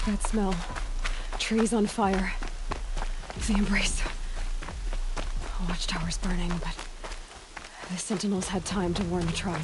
That smell. Trees on fire. The embrace. Watchtower's burning, but the Sentinels had time to warn the tribe.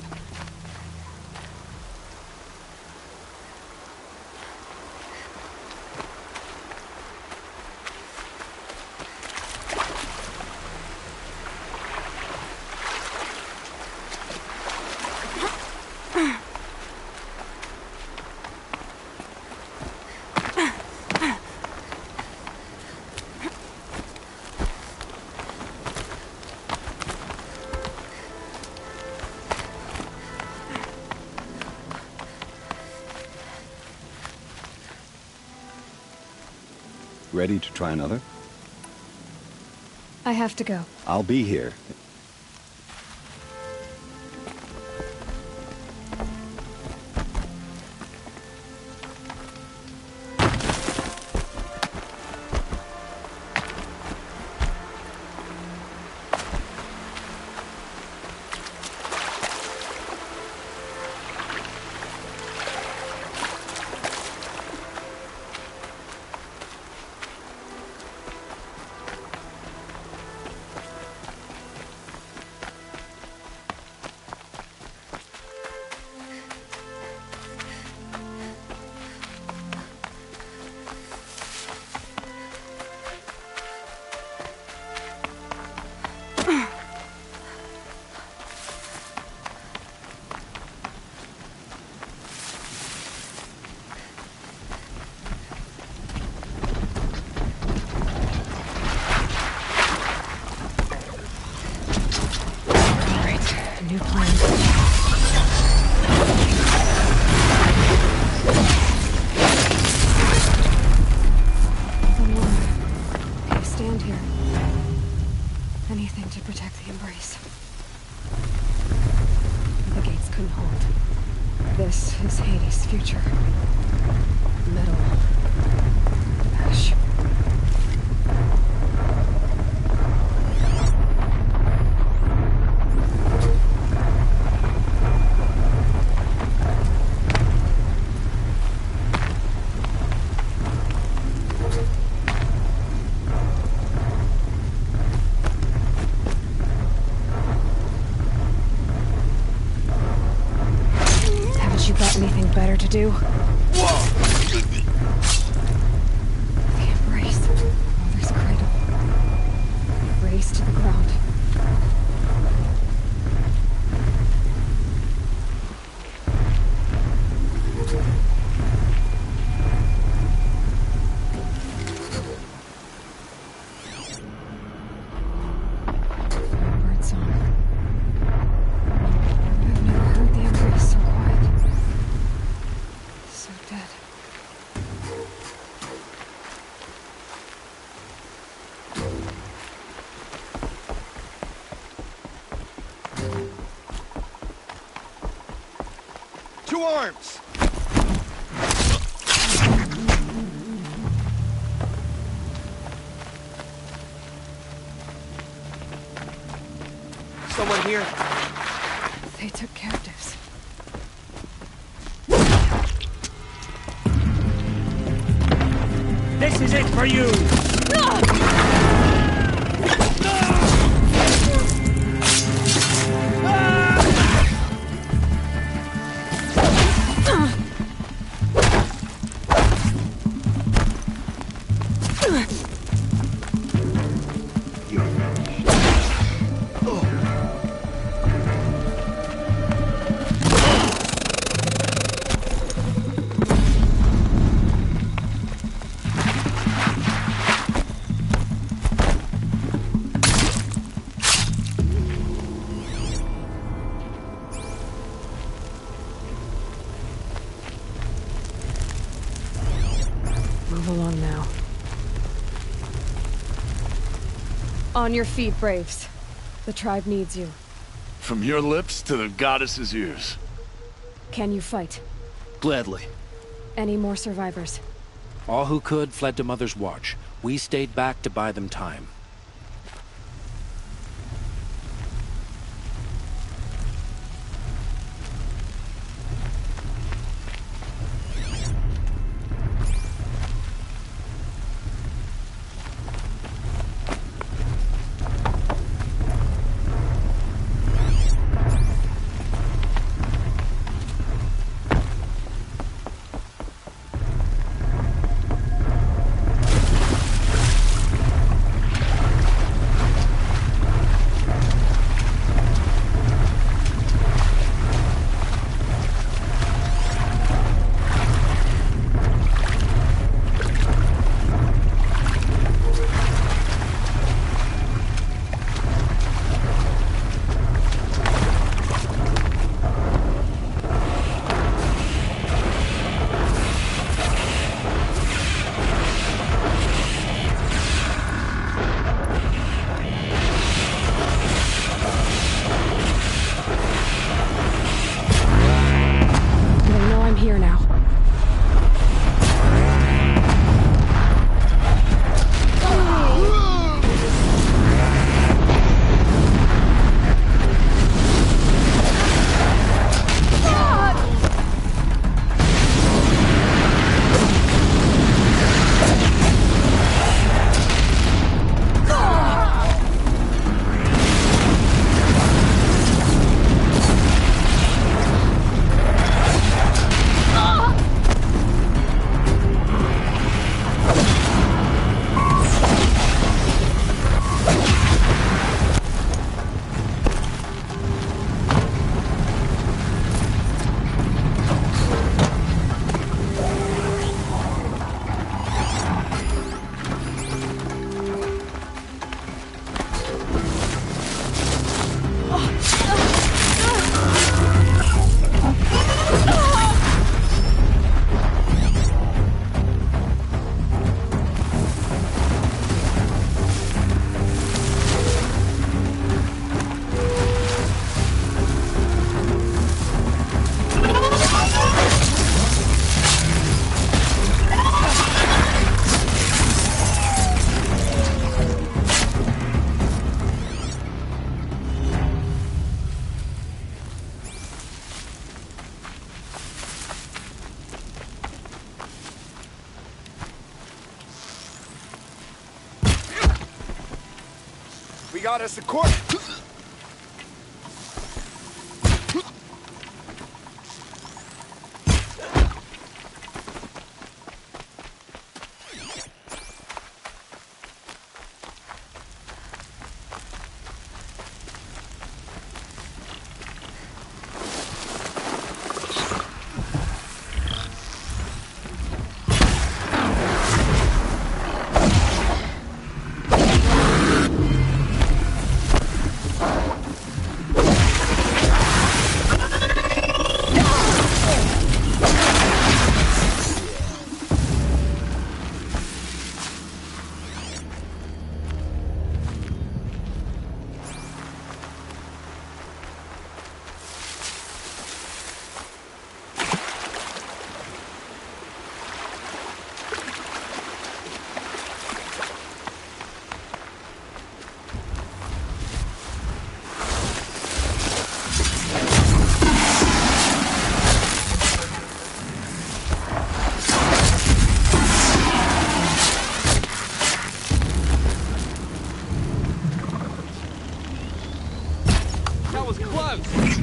Ready to try another? I have to go. I'll be here. New plan. Someone can stand here. Anything to protect the embrace. The gates couldn't hold. This is Hades' future. Metal. Ash. You got anything better to do? The embrace. Mother's cradle. Raised to the ground. Birdsong. I've never heard the embrace so quiet. So dead. To arms! Someone here? They took captives. This is it for you! Move along now. On your feet, Braves. The tribe needs you. From your lips to the goddess's ears. Can you fight? Gladly. Any more survivors? All who could fled to Mother's watch. We stayed back to buy them time. We got us a court. That was close!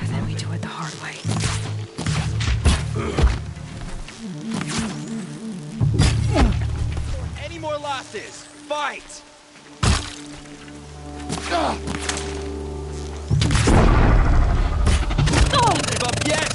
Then we do it the hard way. Any more losses? Fight! Give up yet!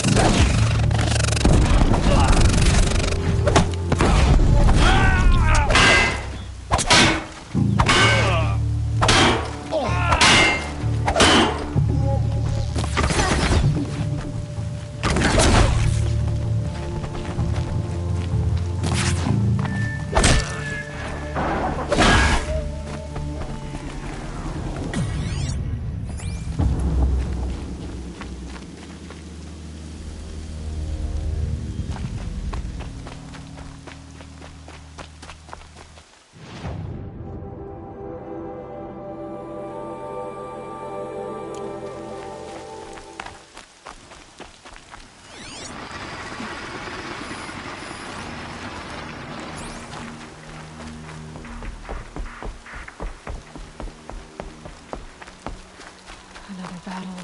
Another battle.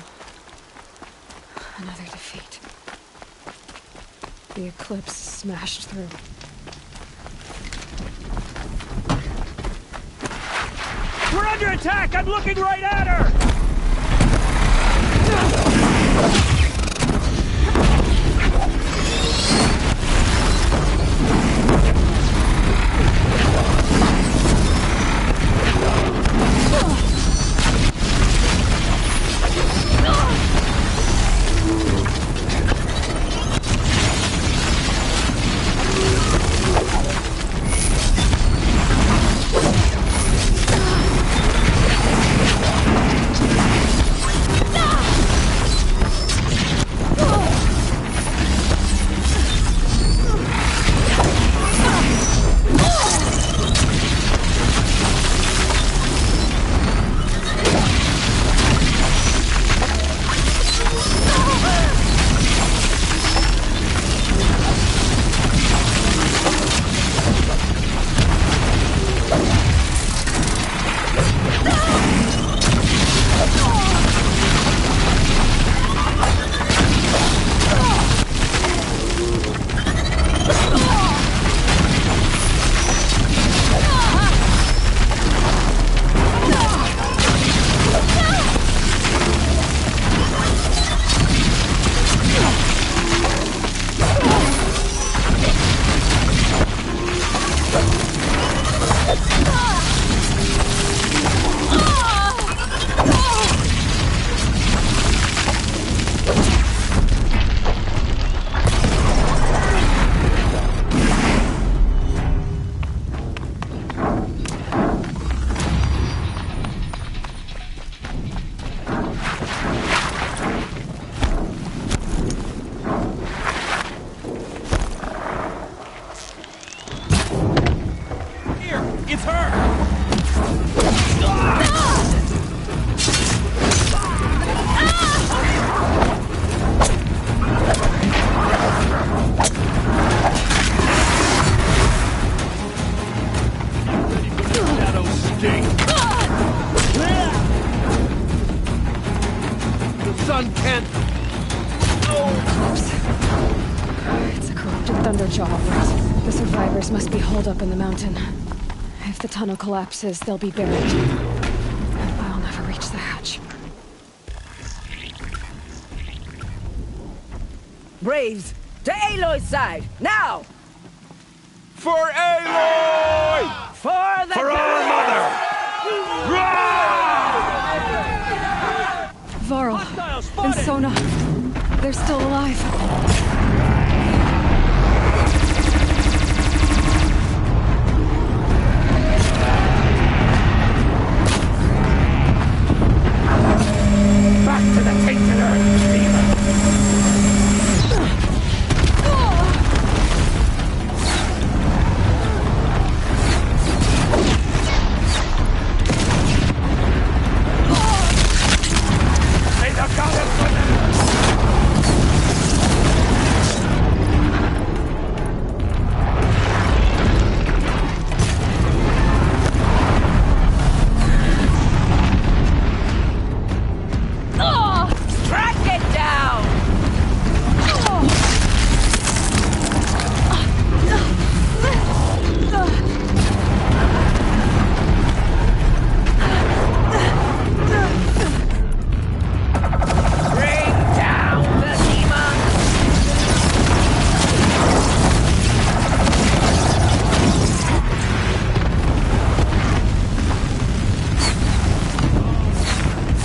Another defeat. The eclipse smashed through. We're under attack! I'm looking right at her! underjaw right. The survivors must be holed up in the mountain. If the tunnel collapses, they'll be buried. I'll never reach the hatch. Braves, to Aloy's side, now! For Aloy! For the our mother! Varl Hostile and spotted! Sona, they're still alive. Back to the tainted earth, demon! May the goddess remember! Track it down! Bring down the demon!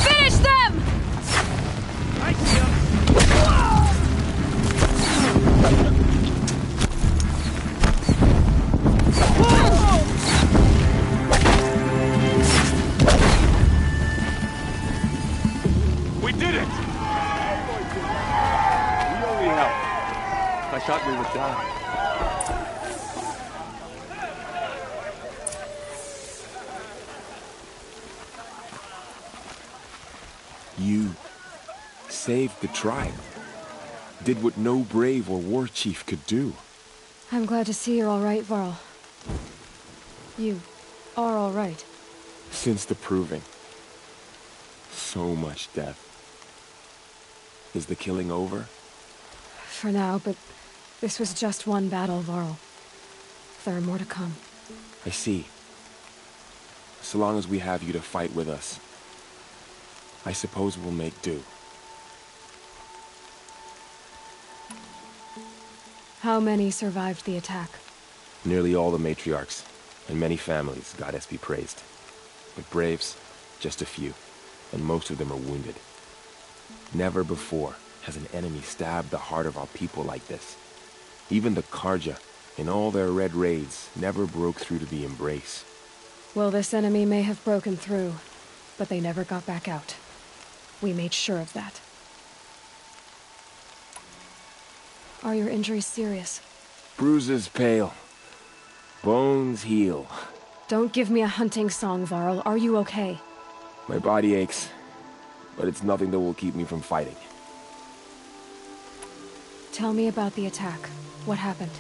Finish them! I see 'em. We did it! We only helped. I thought we would die. You saved the tribe. Did what no brave or war chief could do. I'm glad to see you're all right, Varl. You are all right. Since the proving. So much death. Is the killing over? For now, but this was just one battle, Varl. There are more to come. I see. So long as we have you to fight with us, I suppose we'll make do. How many survived the attack? Nearly all the matriarchs, and many families, goddess be praised. But braves, just a few, and most of them are wounded. Never before has an enemy stabbed the heart of our people like this. Even the Karja, in all their red raids, never broke through to the embrace. Well, this enemy may have broken through, but they never got back out. We made sure of that. Are your injuries serious? Bruises pale. Bones heal. Don't give me a hunting song, Varl. Are you okay? My body aches, but it's nothing that will keep me from fighting. Tell me about the attack. What happened?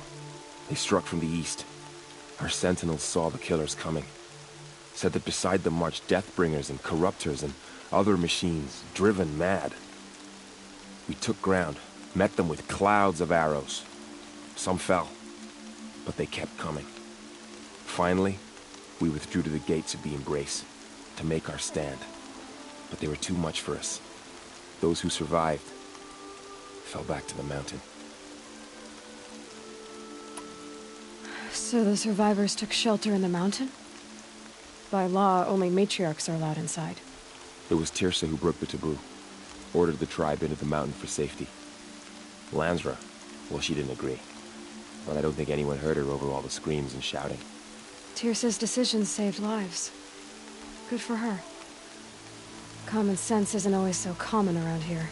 They struck from the east. Our sentinels saw the killers coming. Said that beside them marched Deathbringers and Corruptors and other machines, driven mad. We took ground, met them with clouds of arrows. Some fell, but they kept coming. Finally, we withdrew to the gates of the Embrace to make our stand. But they were too much for us. Those who survived fell back to the mountain. So the survivors took shelter in the mountain? By law, only matriarchs are allowed inside. It was Tirsa who broke the taboo. Ordered the tribe into the mountain for safety. Lansra, well, she didn't agree. But I don't think anyone heard her over all the screams and shouting. Tirsa's decisions saved lives. Good for her. Common sense isn't always so common around here.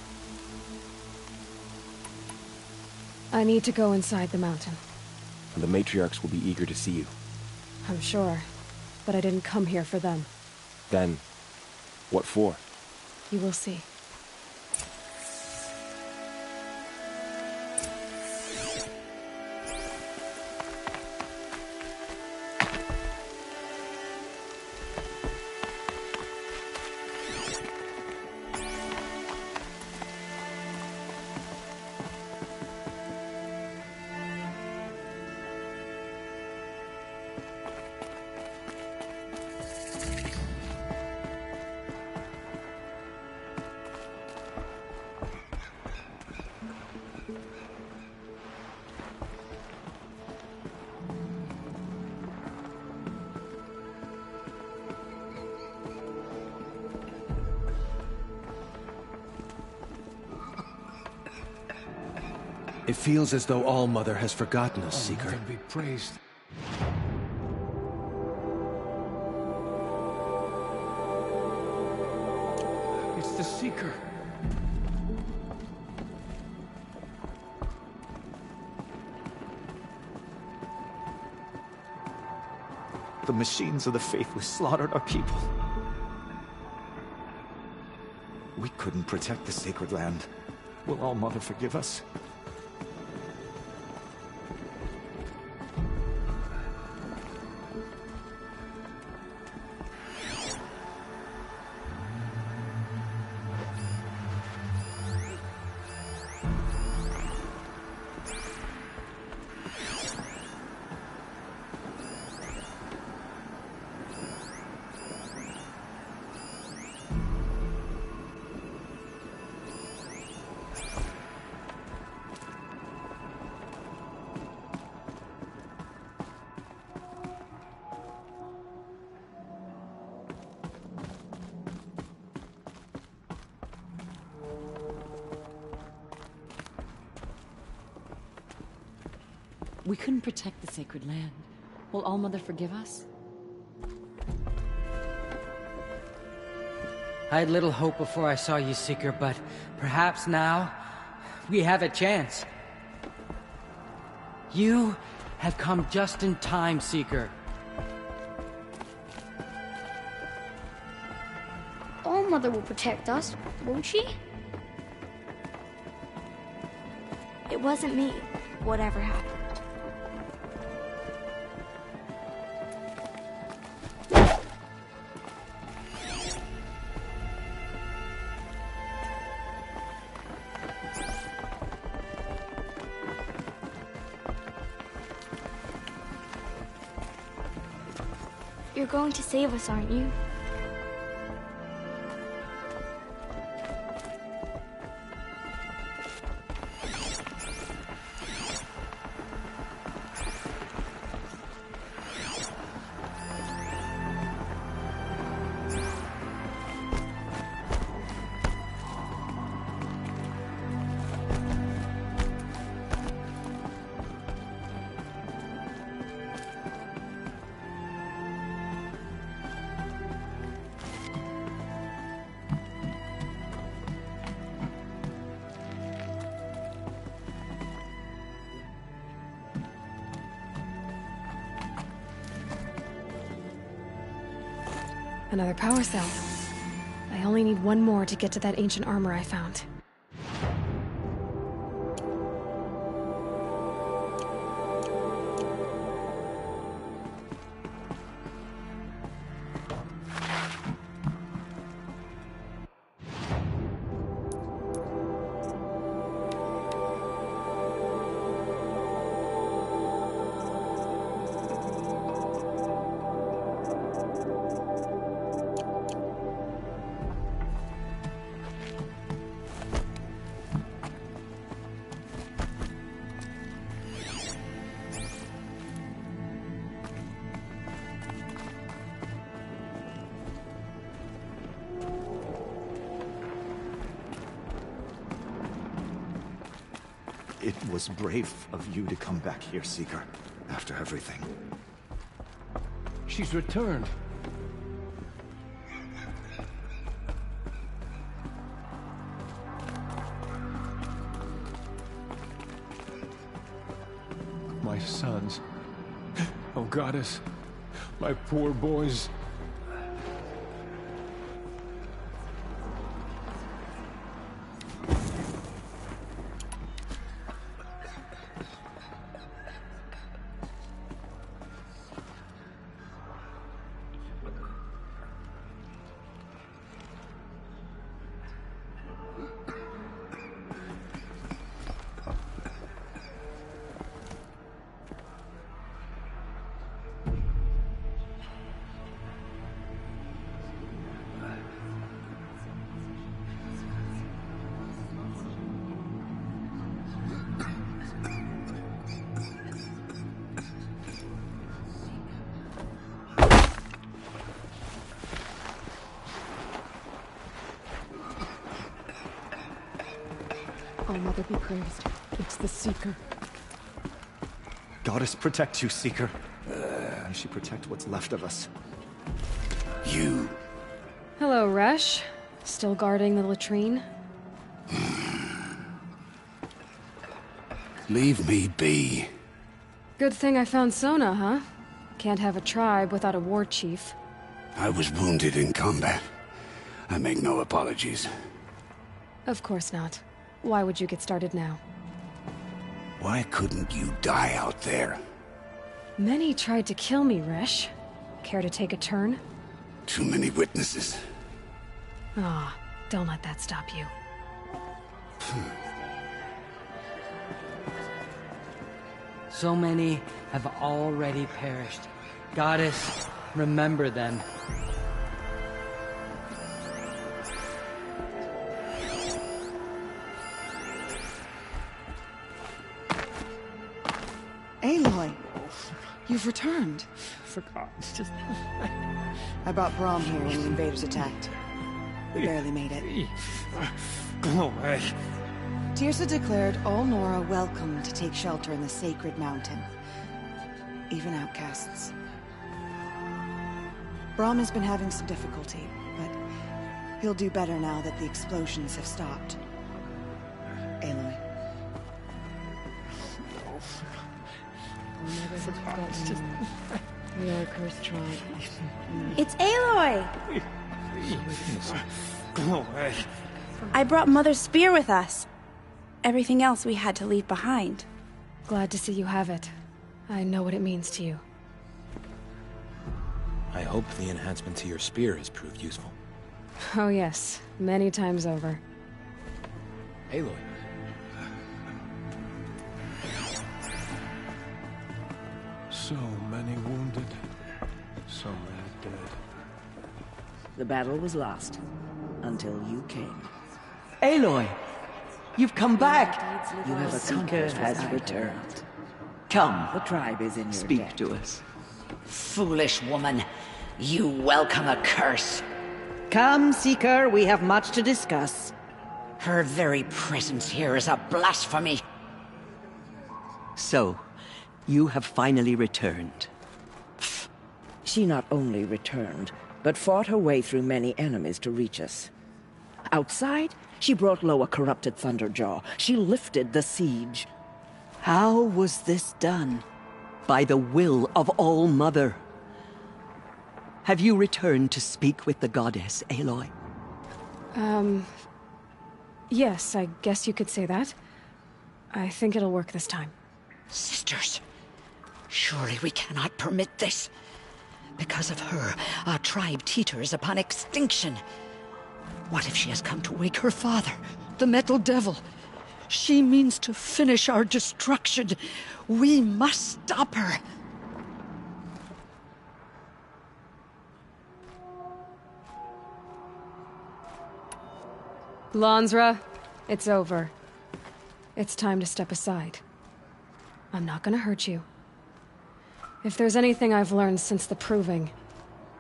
I need to go inside the mountain. And the matriarchs will be eager to see you. I'm sure. But I didn't come here for them. Then, what for? You will see. It feels as though All-Mother has forgotten us, Seeker. All-Mother be praised. It's the Seeker. The machines of the Faithless slaughtered our people. We couldn't protect the sacred land. Will All-Mother forgive us? We couldn't protect the sacred land. Will All-Mother forgive us? I had little hope before I saw you, Seeker, but perhaps now we have a chance. You have come just in time, Seeker. All-Mother will protect us, won't she? It wasn't me, whatever happened. You're going to save us, aren't you? Another power cell. I only need one more to get to that ancient armor I found. It was brave of you to come back here, Seeker, after everything. She's returned. My sons. Oh, Goddess. My poor boys. All-Mother be praised. It's the Seeker. Goddess protect you, Seeker. May she protect what's left of us. You. Hello, Resh. Still guarding the latrine? Leave me be. Good thing I found Sona, huh? Can't have a tribe without a war chief. I was wounded in combat. I make no apologies. Of course not. Why would you get started now? Why couldn't you die out there? Many tried to kill me, Resh. Care to take a turn? Too many witnesses. Ah, don't let that stop you. So many have already perished. Goddess, remember them. Aloy, you've returned. Forgot. Just... I brought Brahm here when the invaders attacked. We barely made it. Go away. Tirsa declared all Nora welcome to take shelter in the sacred mountain. Even outcasts. Brahm has been having some difficulty, but he'll do better now that the explosions have stopped. Aloy. We are a cursed tribe. It's Aloy! Go away. I brought Mother's spear with us. Everything else we had to leave behind. Glad to see you have it. I know what it means to you. I hope the enhancement to your spear has proved useful. Oh yes, many times over. Aloy. So many wounded. So many dead. The battle was lost. Until you came. Aloy! You've come back! You have a Seeker has returned. Come. The tribe is in your Speak debt. to us. Foolish woman. You welcome a curse. Come, Seeker, we have much to discuss. Her very presence here is a blasphemy. So, you have finally returned. She not only returned, but fought her way through many enemies to reach us. Outside, she brought low a corrupted Thunderjaw. She lifted the siege. How was this done? By the will of All-Mother. Have you returned to speak with the goddess, Aloy? Yes, I guess you could say that. I think it'll work this time. Sisters, surely we cannot permit this. Because of her, our tribe teeters upon extinction. What if she has come to wake her father, the Metal Devil? She means to finish our destruction. We must stop her. Lansra, it's over. It's time to step aside. I'm not gonna hurt you. If there's anything I've learned since the Proving,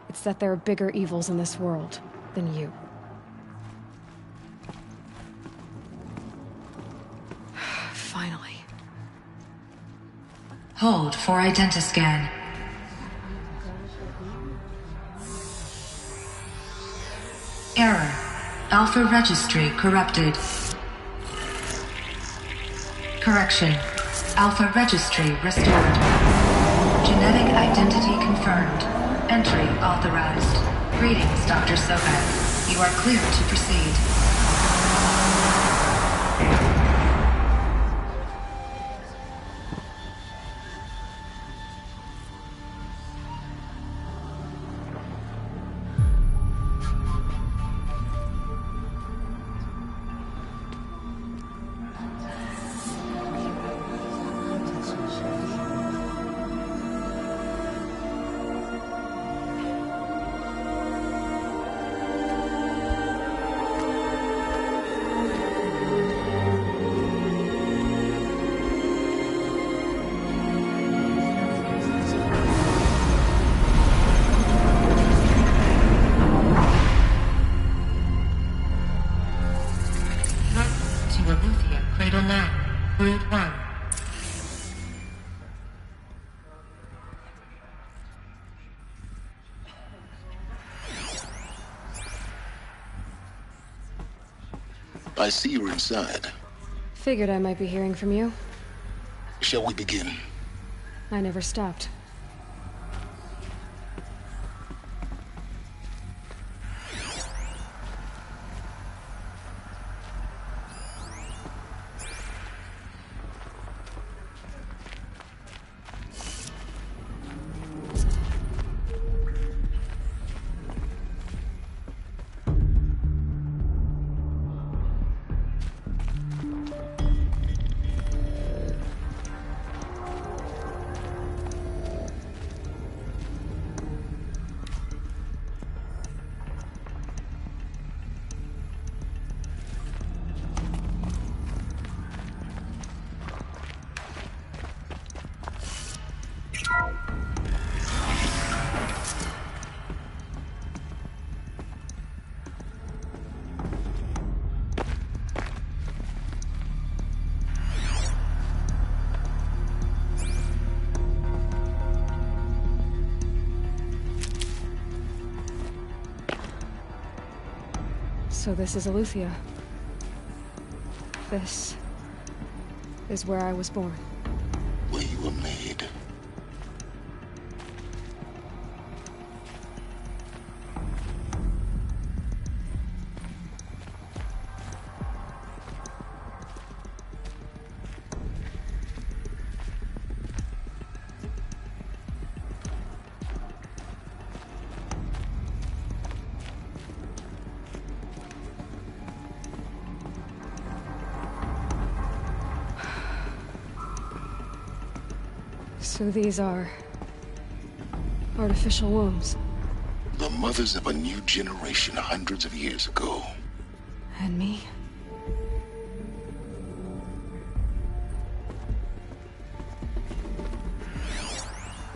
it's that there are bigger evils in this world than you. Finally. Hold for identiscan. Error. Alpha registry corrupted. Correction. Alpha registry restored. Genetic identity confirmed. Entry authorized. Greetings, Dr. Soka. You are clear to proceed. I see you're inside. Figured I might be hearing from you. Shall we begin? I never stopped. So this is Aletheia. This is where I was born. Where you were made. So these are artificial wombs. The mothers of a new generation hundreds of years ago. And me?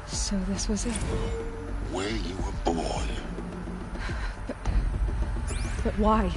So this was it. Where you were born. But why?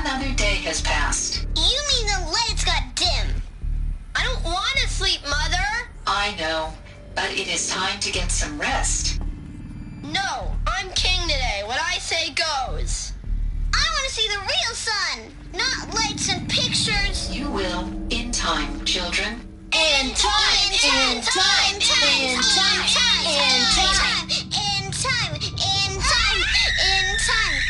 Another day has passed. You mean the lights got dim? I don't want to sleep, Mother! I know, but it is time to get some rest. No, I'm king today. What I say goes. I want to see the real sun, not lights and pictures. You will, in time, children. In time, in time, in time, in time, in time, in time, in time, in time.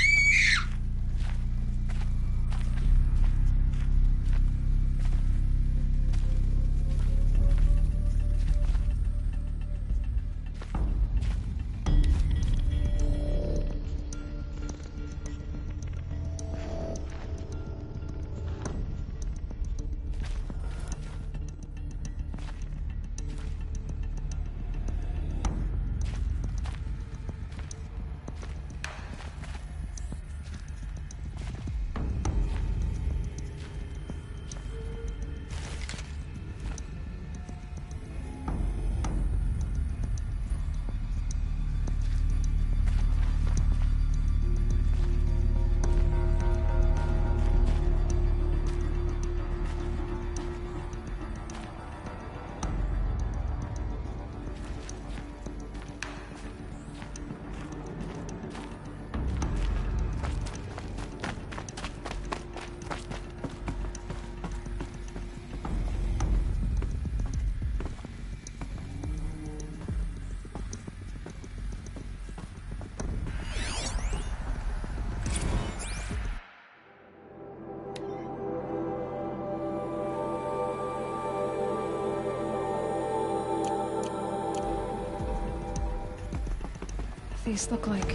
These look like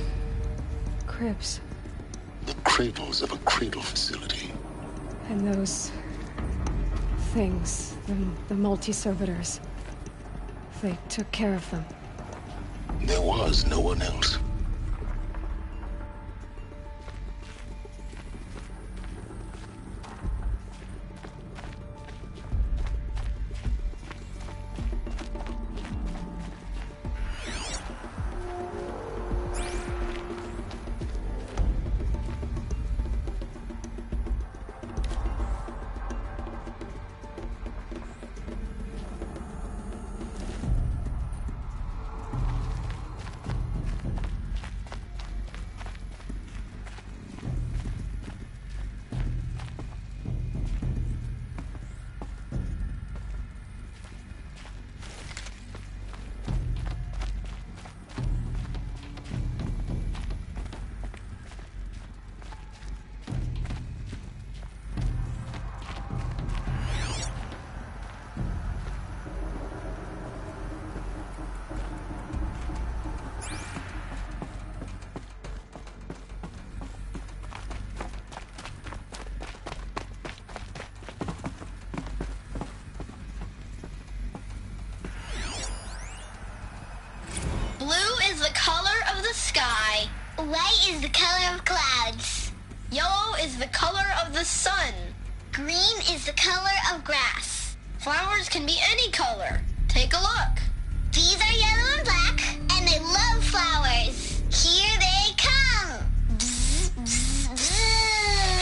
cribs. The cradles of a cradle facility. And those things, the multi-servitors, they took care of them. There was no one else. Sky. White is the color of clouds. Yellow is the color of the sun. Green is the color of grass. Flowers can be any color. Take a look. These are yellow and black, and they love flowers. Here they come. Bzz, bzz, bzz.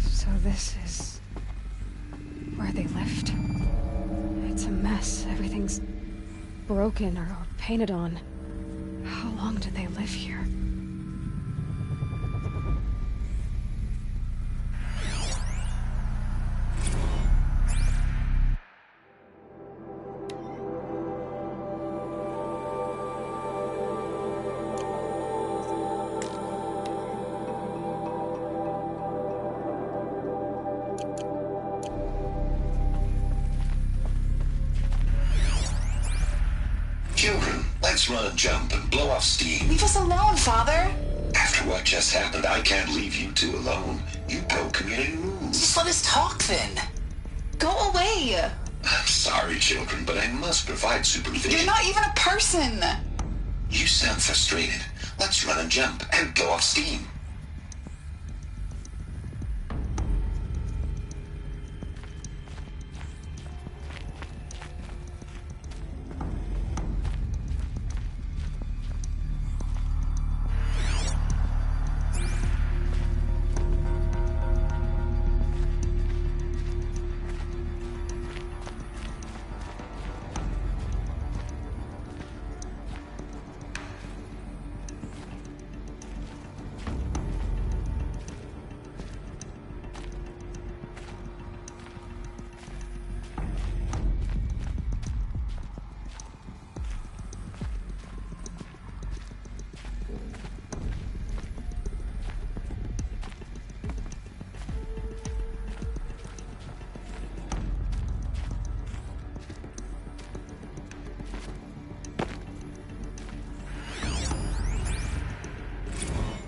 So this is where they lived. It's a mess. Everything's broken or painted on. How long did they live here? Children, let's run a jump and blow off steam. Leave us alone, Father. After what just happened, I can't leave you two alone. You broke community rules. Just let us talk then. Go away. I'm sorry, children, but I must provide supervision. You're not even a person. You sound frustrated. Let's run a jump and blow off steam.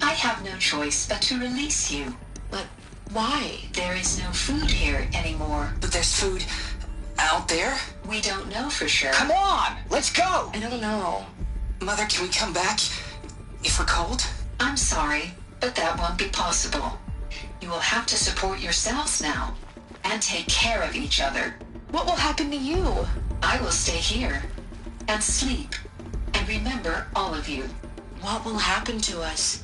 I have no choice but to release you. But why? There is no food here anymore. But there's food out there? We don't know for sure. Come on, let's go! I don't know. Mother, can we come back if we're cold? I'm sorry, but that won't be possible. You will have to support yourselves now and take care of each other. What will happen to you? I will stay here and sleep and remember all of you. What will happen to us?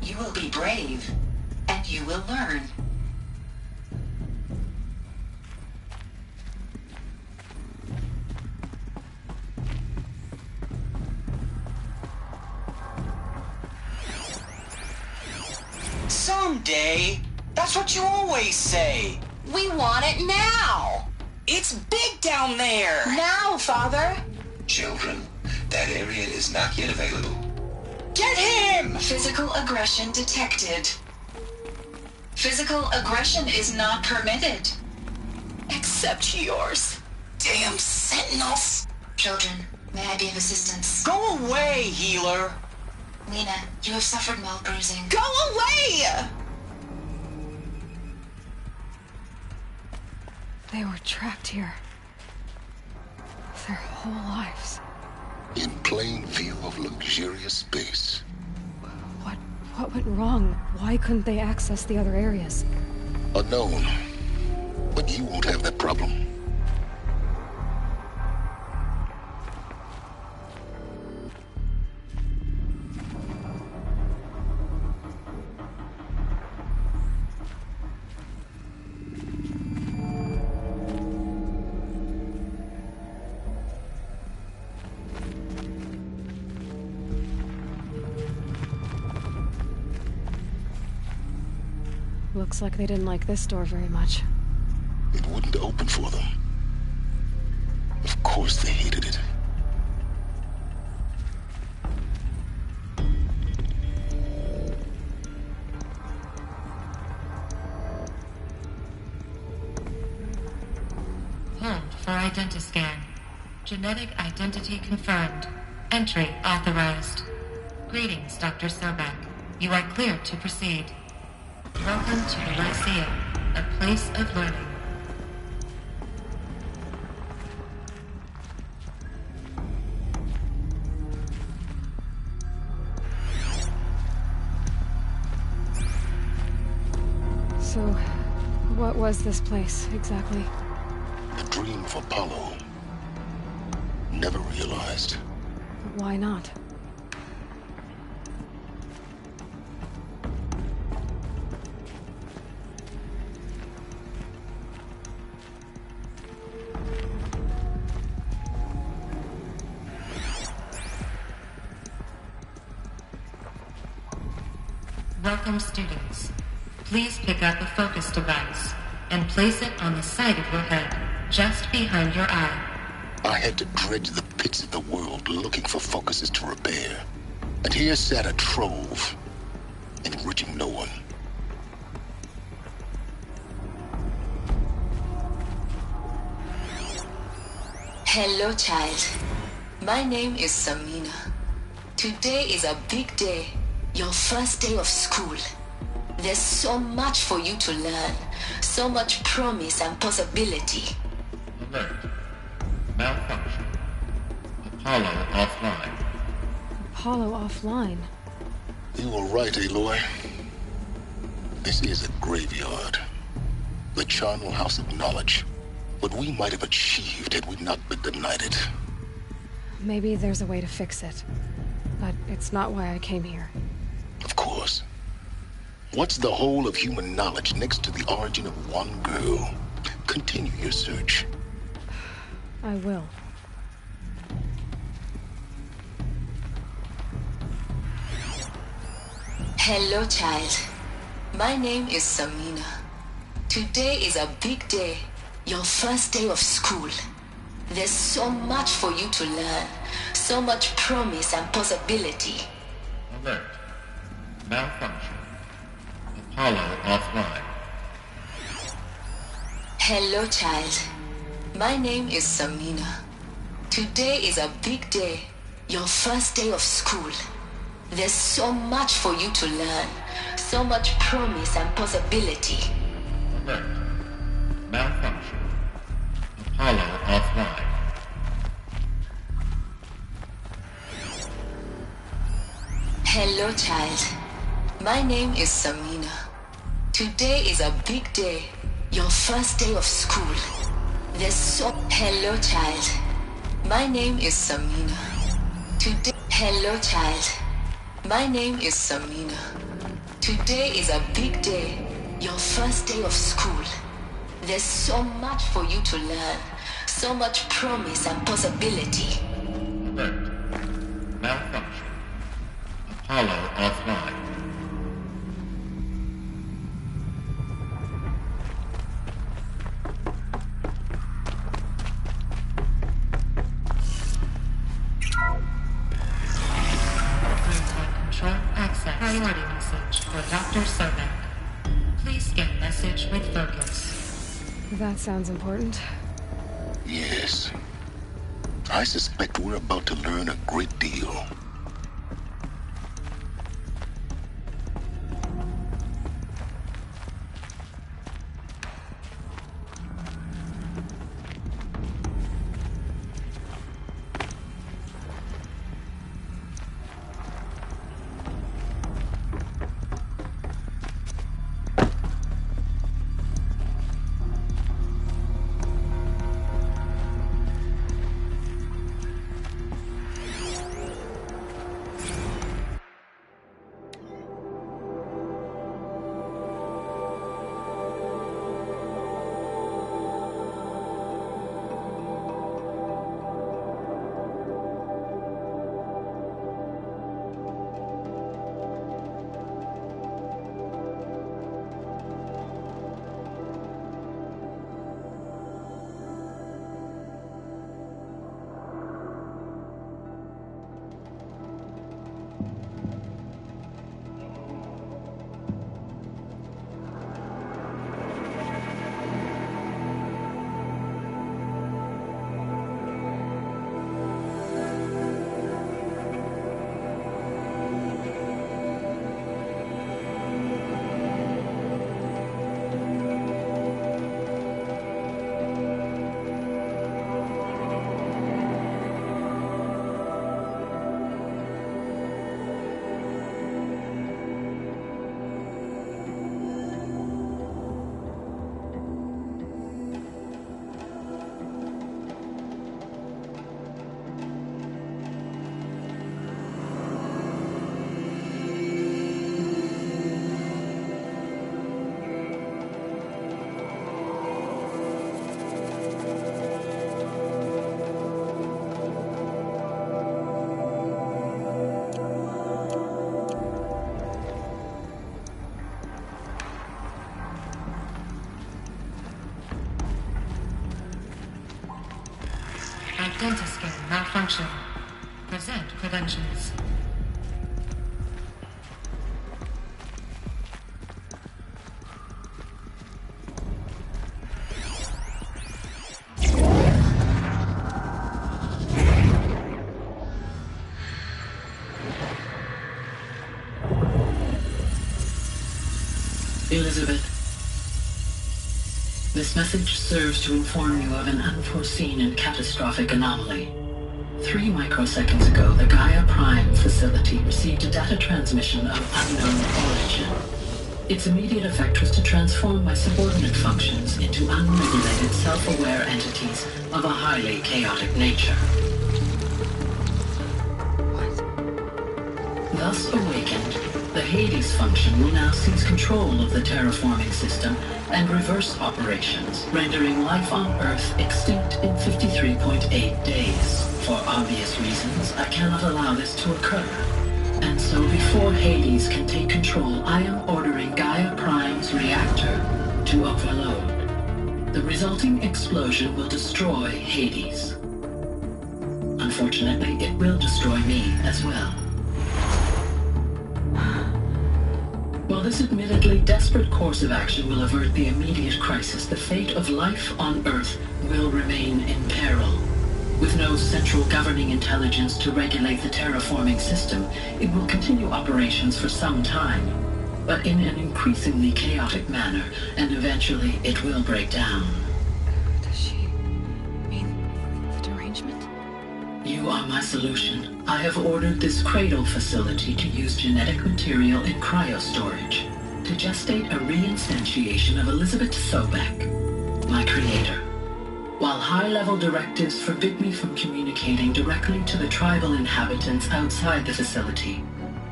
You will be brave and you will learn. Someday. That's what you always say. We want it now. It's big down there. Now, Father. Children, that area is not yet available. Get him! Physical aggression detected. Physical aggression is not permitted. except yours. Damn sentinels! Children, may I be of assistance? Go away, healer! Lena, you have suffered mild bruising. Go away! They were trapped here. Their whole lives. In plain view of luxurious space. What went wrong? Why couldn't they access the other areas? Unknown. But you won't have that problem. Looks like they didn't like this door very much. It wouldn't open for them. Of course they hated it. Hold for identiscan. Genetic identity confirmed. Entry authorized. Greetings, Dr. Sobek. You are clear to proceed. Welcome to the Lyceum, a place of learning. So, what was this place, exactly? A dream of Apollo. Never realized. Why not? Welcome, students. Please pick up a focus device and place it on the side of your head, just behind your eye. I had to dredge the pits of the world looking for focuses to repair. And here sat a trove, enriching no one. Hello, child. My name is Samina. Today is a big day. Your first day of school. There's so much for you to learn. So much promise and possibility. Alert. Malfunction. Apollo offline. Apollo offline? You were right, Aloy. This is a graveyard. The charnel house of knowledge. What we might have achieved had we not been denied it. Maybe there's a way to fix it. But it's not why I came here. Of course. What's the whole of human knowledge next to the origin of one girl? Continue your search. I will. Hello, child. My name is Samina. Today is a big day. Your first day of school. There's so much for you to learn. So much promise and possibility. Alert. Malfunction. Apollo offline. Hello, child. My name is Samina. Today is a big day. Your first day of school. There's so much for you to learn. So much promise and possibility. Alert. Malfunction. Apollo offline. Hello, child. My name is Samina. Today is a big day. Your first day of school. There's so... Hello, child. My name is Samina. Today... Hello, child. My name is Samina. Today is a big day. Your first day of school. There's so much for you to learn. So much promise and possibility. Alert. Malfunction. Apollo offline. Control access. Priority message for Dr. Sobek. Please scan message with focus. That sounds important. Yes. I suspect we're about to learn a great deal. Dentascan malfunction. Present credentials. Elizabeth, this message serves to inform you of an unforeseen and catastrophic anomaly. 3 microseconds ago, the Gaia Prime facility received a data transmission of unknown origin. Its immediate effect was to transform my subordinate functions into unregulated, self-aware entities of a highly chaotic nature. Thus awakened, the Hades function will now seize control of the terraforming system and reverse operations, rendering life on Earth extinct in 53.8 days. For obvious reasons, I cannot allow this to occur. And so before Hades can take control, I am ordering Gaia Prime's reactor to overload. The resulting explosion will destroy Hades. Unfortunately, it will destroy me as well. While this admittedly desperate course of action will avert the immediate crisis, the fate of life on Earth will remain in peril. With no central governing intelligence to regulate the terraforming system, it will continue operations for some time, but in an increasingly chaotic manner, and eventually it will break down. Does she mean the derangement? You are my solution. I have ordered this cradle facility to use genetic material in cryostorage to gestate a reinstantiation of Elizabeth Sobek, my creator. While high-level directives forbid me from communicating directly to the tribal inhabitants outside the facility,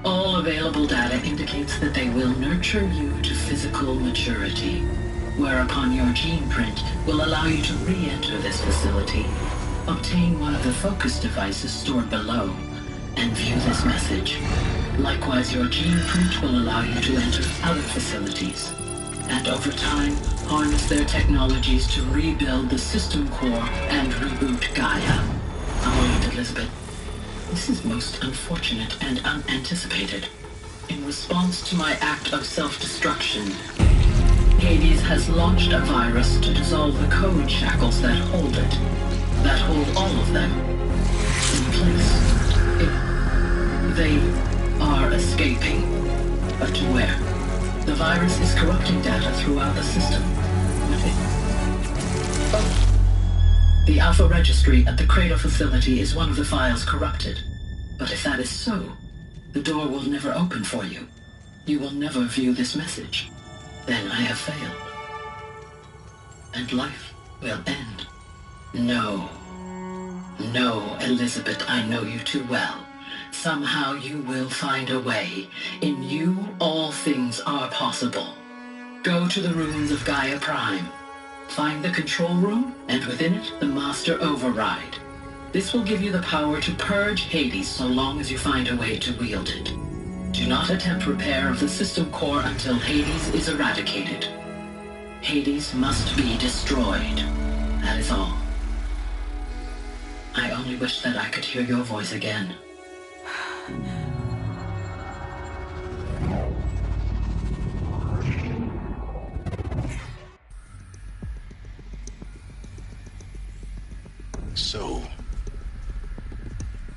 all available data indicates that they will nurture you to physical maturity, whereupon your gene print will allow you to re-enter this facility, obtain one of the focus devices stored below, and view this message. Likewise, your gene print will allow you to enter other facilities, and over time, harness their technologies to rebuild the system core and reboot Gaia. A moment, Elizabeth. This is most unfortunate and unanticipated. In response to my act of self-destruction, Hades has launched a virus to dissolve the code shackles that hold it. That hold all of them in place. They are escaping. But to where? The virus is corrupting data throughout the system. The Alpha Registry at the Cradle facility is one of the files corrupted. But if that is so, the door will never open for you. You will never view this message. Then I have failed. And life will end. No. No, Elizabeth, I know you too well. Somehow you will find a way. In you, all things are possible. Go to the ruins of Gaia Prime. Find the control room, and within it, the Master Override. This will give you the power to purge Hades so long as you find a way to wield it. Do not attempt repair of the system core until Hades is eradicated. Hades must be destroyed. That is all. I only wish that I could hear your voice again. So,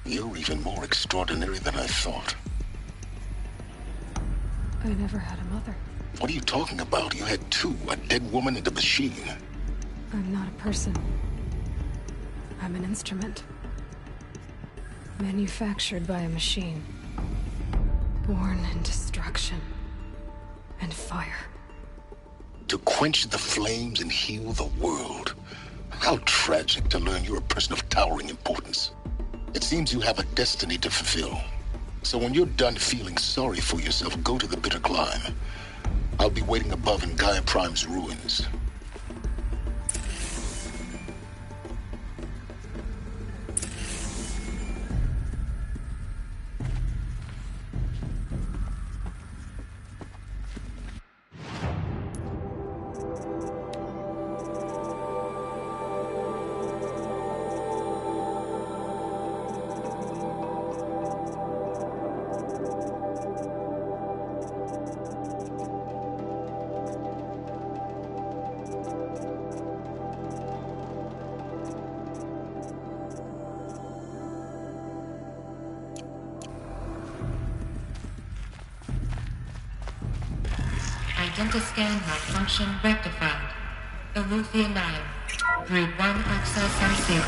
you're even more extraordinary than I thought. I never had a mother. What are you talking about? You had two, a dead woman and a machine. I'm not a person. I'm an instrument. Manufactured by a machine. Born in destruction and fire. To quench the flames and heal the world. How tragic to learn you're a person of towering importance. It seems you have a destiny to fulfill. So when you're done feeling sorry for yourself, go to the bitter climb. I'll be waiting above in Gaia Prime's ruins. Identiscan malfunction rectified. Elufia 9. Group 1 access unsealed.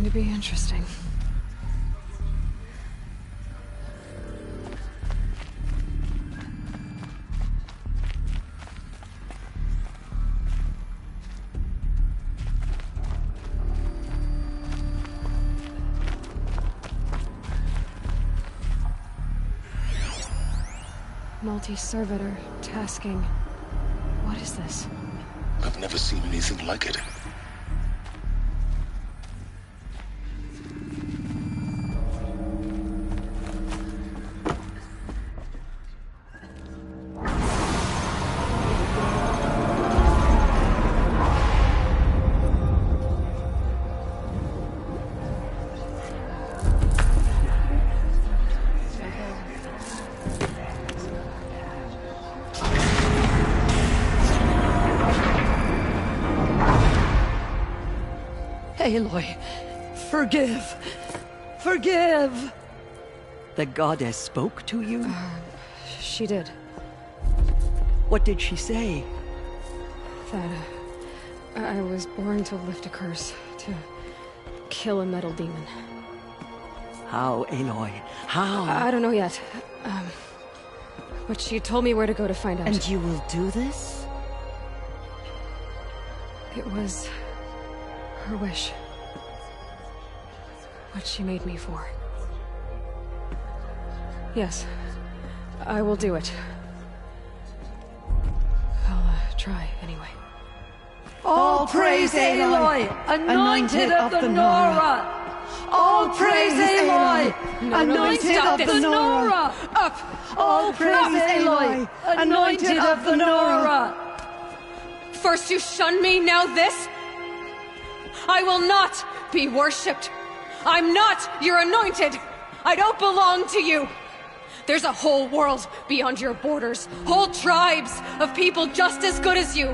To be interesting. Multi-servitor tasking. What is this? I've never seen anything like it. Aloy, forgive. Forgive! The goddess spoke to you? She did. What did she say? That, I was born to lift a curse, to kill a metal demon. How, Aloy? How? I don't know yet. But she told me where to go to find out. And you will do this? It was her wish. What she made me for. Yes, I will do it. I'll try anyway. All praise Aloy, anointed of the Nora! All praise Aloy, anointed of the Nora! Up! All praise Aloy, anointed of the Nora! First you shun me, now this? I will not be worshipped. I'm not your anointed. I don't belong to you. There's a whole world beyond your borders, whole tribes of people just as good as you.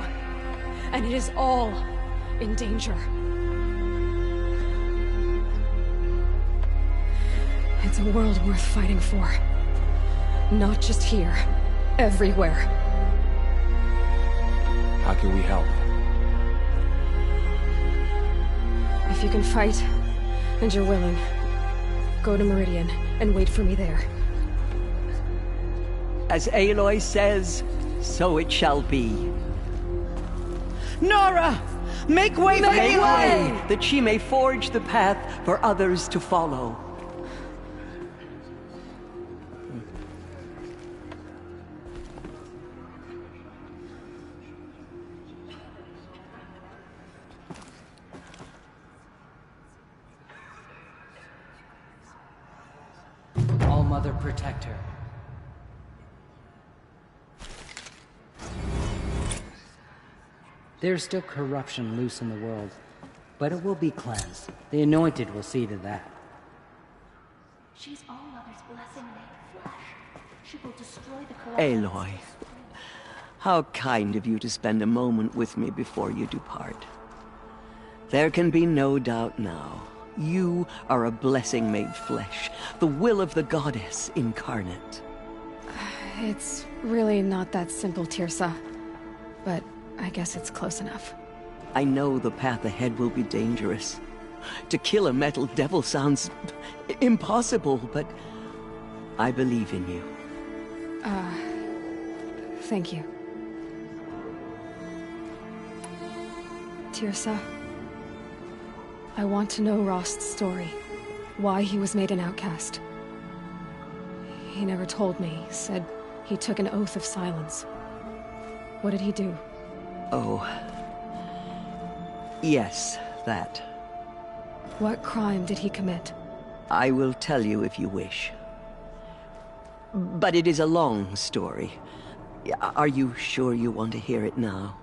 And it is all in danger. It's a world worth fighting for. Not just here, everywhere. How can we help? If you can fight, and you're willing, go to Meridian and wait for me there. As Aloy says, so it shall be. Nora! Make way for Make Aloy! way, that she may forge the path for others to follow. All-Mother protect her. There's still corruption loose in the world, but it will be cleansed. The Anointed will see to that. She's All-Mother's blessing made flesh. She will destroy the corruption. Aloy, how kind of you to spend a moment with me before you depart. There can be no doubt now. You are a blessing made flesh, the will of the goddess incarnate. It's really not that simple, Tirsa. But I guess it's close enough. I know the path ahead will be dangerous. To kill a metal devil sounds impossible, but I believe in you. Thank you. Tirsa, I want to know Rost's story. Why he was made an outcast. He never told me. Said he took an oath of silence. What did he do? Oh. Yes, that. What crime did he commit? I will tell you if you wish. But it is a long story. Are you sure you want to hear it now?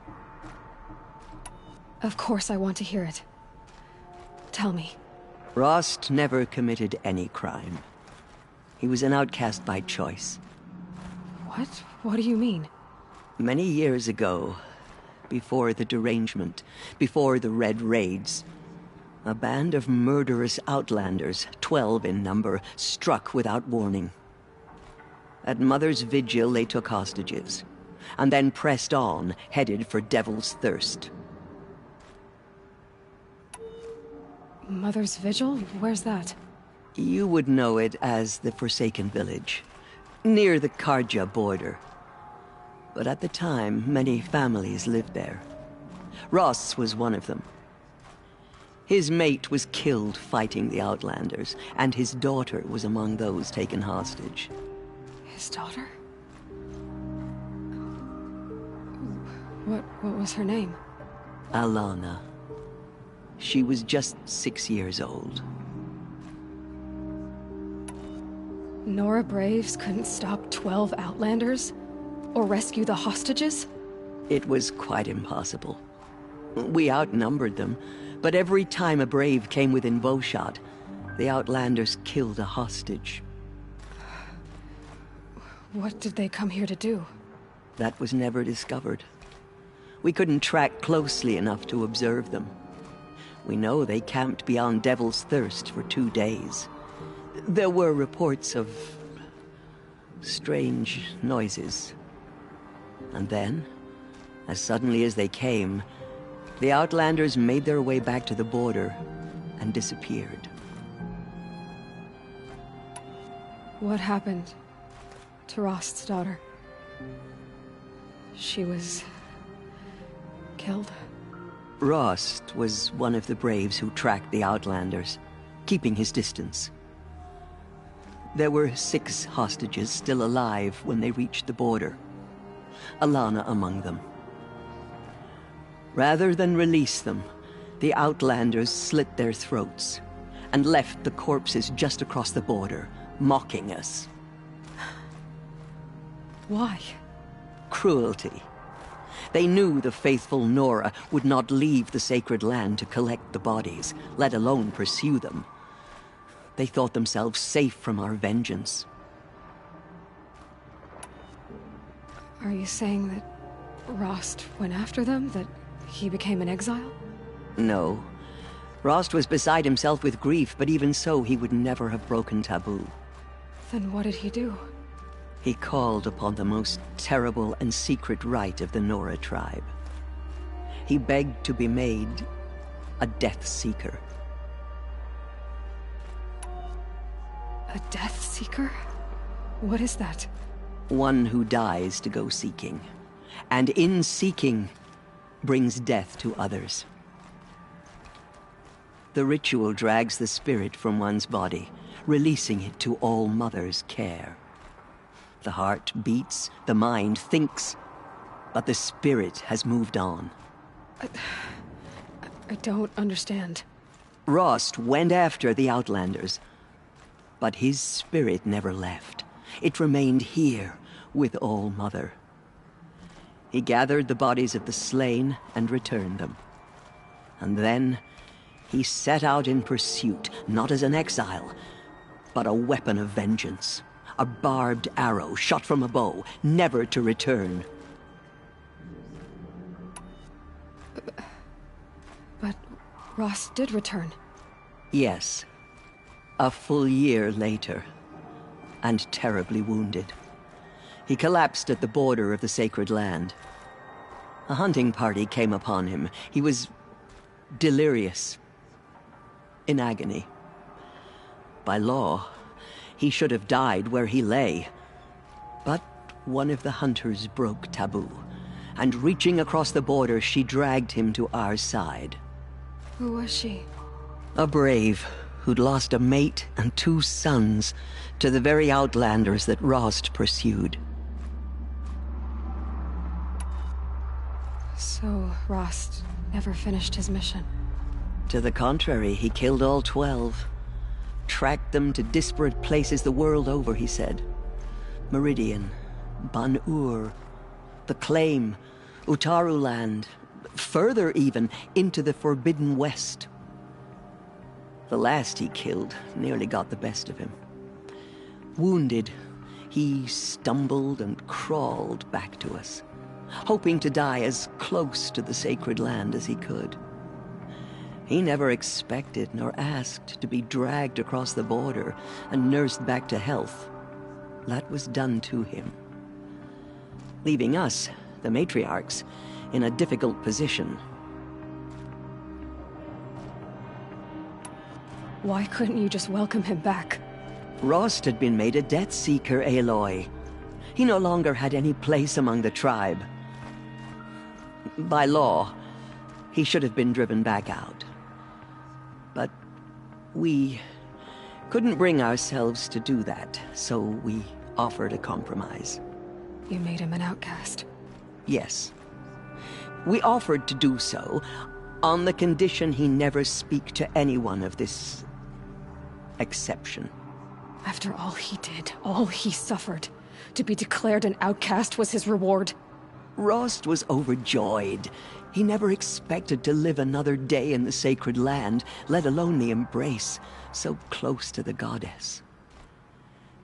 Of course I want to hear it. Tell me. Rost never committed any crime. He was an outcast by choice. What? What do you mean? Many years ago, before the derangement, before the Red Raids, a band of murderous outlanders, 12 in number, struck without warning. At Mother's vigil, they took hostages, and then pressed on, headed for Devil's Thirst. Mother's vigil? Where's that? You would know it as the Forsaken Village, near the Karja border. But at the time, many families lived there. Ross was one of them. His mate was killed fighting the Outlanders, and his daughter was among those taken hostage. His daughter? What was her name? Alana. She was just 6 years old. Nora Braves couldn't stop 12 Outlanders? Or rescue the hostages? It was quite impossible. We outnumbered them, but every time a Brave came within bowshot, the Outlanders killed a hostage. What did they come here to do? That was never discovered. We couldn't track closely enough to observe them. We know they camped beyond Devil's Thirst for 2 days. There were reports of strange noises. And then, as suddenly as they came, the Outlanders made their way back to the border and disappeared. What happened to Rost's daughter? She was killed? Rost was one of the braves who tracked the Outlanders, keeping his distance. There were 6 hostages still alive when they reached the border, Alana among them. Rather than release them, the Outlanders slit their throats and left the corpses just across the border, mocking us. Why? Cruelty. They knew the faithful Nora would not leave the sacred land to collect the bodies, let alone pursue them. They thought themselves safe from our vengeance. Are you saying that Rost went after them? That he became an exile? No. Rost was beside himself with grief, but even so, he would never have broken taboo. Then what did he do? He called upon the most terrible and secret rite of the Nora tribe. He begged to be made a Death Seeker. A Death Seeker? What is that? One who dies to go seeking, and in seeking, brings death to others. The ritual drags the spirit from one's body, releasing it to All Mother's care. The heart beats, the mind thinks, but the spirit has moved on. I don't understand. Rost went after the Outlanders, but his spirit never left. It remained here with All Mother. He gathered the bodies of the slain and returned them. And then he set out in pursuit, not as an exile, but a weapon of vengeance. A barbed arrow shot from a bow, never to return. But Rost did return. Yes. A full year later, and terribly wounded. He collapsed at the border of the sacred land. A hunting party came upon him. He was delirious, in agony. By law, he should have died where he lay. But one of the hunters broke taboo, and reaching across the border, she dragged him to our side. Who was she? A brave who'd lost a mate and 2 sons to the very Outlanders that Rost pursued. So Rost never finished his mission? To the contrary, he killed all 12. Tracked them to disparate places the world over, he said. Meridian, Ban-Ur, the Claim, Utaru Land, further even, into the Forbidden West. The last he killed nearly got the best of him. Wounded, he stumbled and crawled back to us, hoping to die as close to the sacred land as he could. He never expected nor asked to be dragged across the border and nursed back to health. That was done to him, leaving us, the matriarchs, in a difficult position. Why couldn't you just welcome him back? Rost had been made a Death Seeker, Aloy. He no longer had any place among the tribe. By law, he should have been driven back out. But we couldn't bring ourselves to do that, so we offered a compromise. You made him an outcast? Yes. We offered to do so on the condition he never speak to anyone of this exception. After all he did, all he suffered, to be declared an outcast was his reward? Rost was overjoyed. He never expected to live another day in the sacred land, let alone the embrace, so close to the goddess.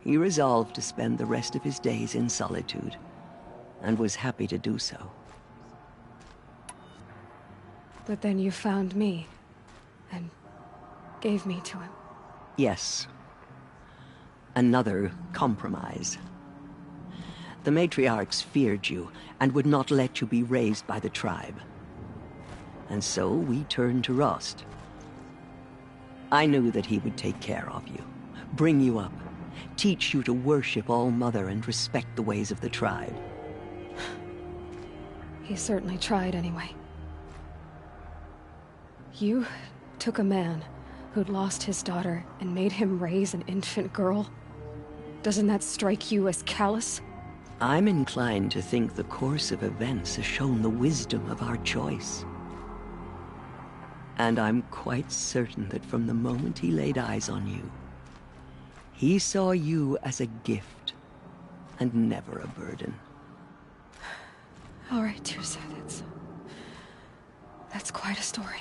He resolved to spend the rest of his days in solitude, and was happy to do so. But then you found me, and gave me to him. Yes. Another compromise. The matriarchs feared you and would not let you be raised by the tribe. And so we turned to Rost. I knew that he would take care of you, bring you up, teach you to worship All-Mother and respect the ways of the tribe. He certainly tried anyway. You took a man who'd lost his daughter and made him raise an infant girl? Doesn't that strike you as callous? I'm inclined to think the course of events has shown the wisdom of our choice. And I'm quite certain that from the moment he laid eyes on you, he saw you as a gift and never a burden. All right, Tirsa, that's quite a story.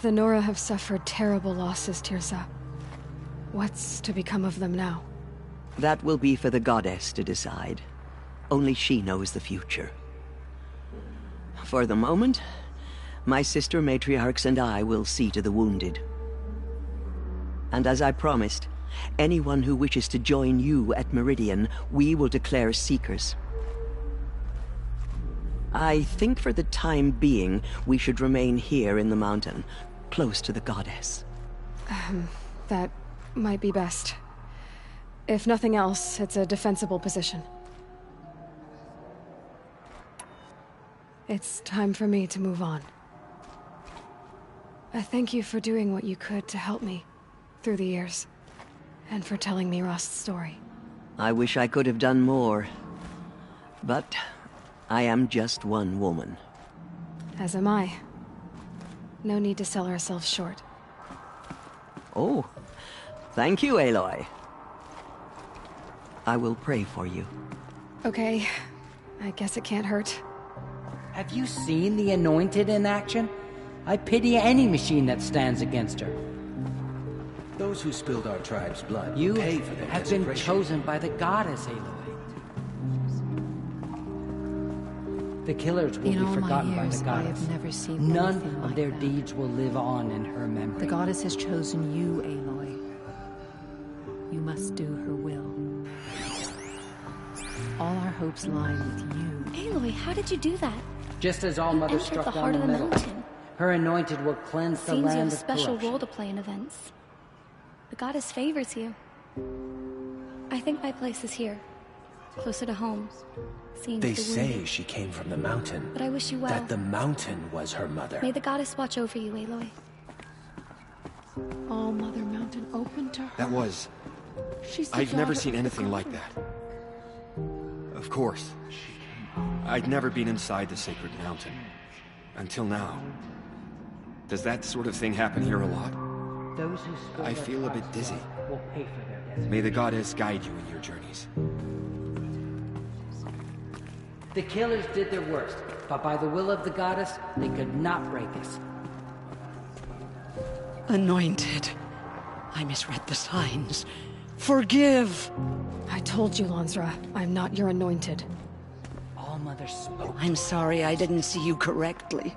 The Nora have suffered terrible losses, Tirsa. What's to become of them now? That will be for the goddess to decide. Only she knows the future. For the moment, my sister matriarchs and I will see to the wounded. And as I promised, anyone who wishes to join you at Meridian, we will declare seekers. I think for the time being, we should remain here in the mountain, close to the goddess. That might be best. If nothing else, it's a defensible position. It's time for me to move on. I thank you for doing what you could to help me through the years, and for telling me Rost's story. I wish I could have done more, but I am just one woman. As am I. No need to sell ourselves short. Oh, thank you, Aloy. I will pray for you. Okay, I guess it can't hurt. Have you seen the Anointed in action? I pity any machine that stands against her. Those who spilled our tribe's blood You pay for their have been desecration. chosen by the goddess, Aloy. The killers will In be all my forgotten by years, the I goddess. have never seen None anything of like their that. deeds will live on in her memory. The goddess has chosen you, Aloy. You must do her will. All our hopes lie with you. Aloy, how did you do that? Just as All-Mother entered struck the down heart the of the middle, mountain. her Anointed will cleanse the Seems you land have a of special corruption. role to play in events. The goddess favors you. I think my place is here, closer to home. Seeing They the say wounded. she came from the mountain. But I wish you well. That the mountain was her mother. May the goddess watch over you, Aloy. All Mother Mountain open to her. That was... She's the I've never daughter seen of the anything like goddess. that. Of course. I'd never been inside the sacred mountain. Until now. Does that sort of thing happen here a lot? Those who spill I their feel a bit tribe's dizzy. blood will pay for their desecration. May the goddess guide you in your journeys. The killers did their worst, but by the will of the goddess, they could not break us. Anointed. I misread the signs. Forgive! I told you, Lansra, I'm not your anointed. All-Mother spoke. I'm sorry I didn't see you correctly.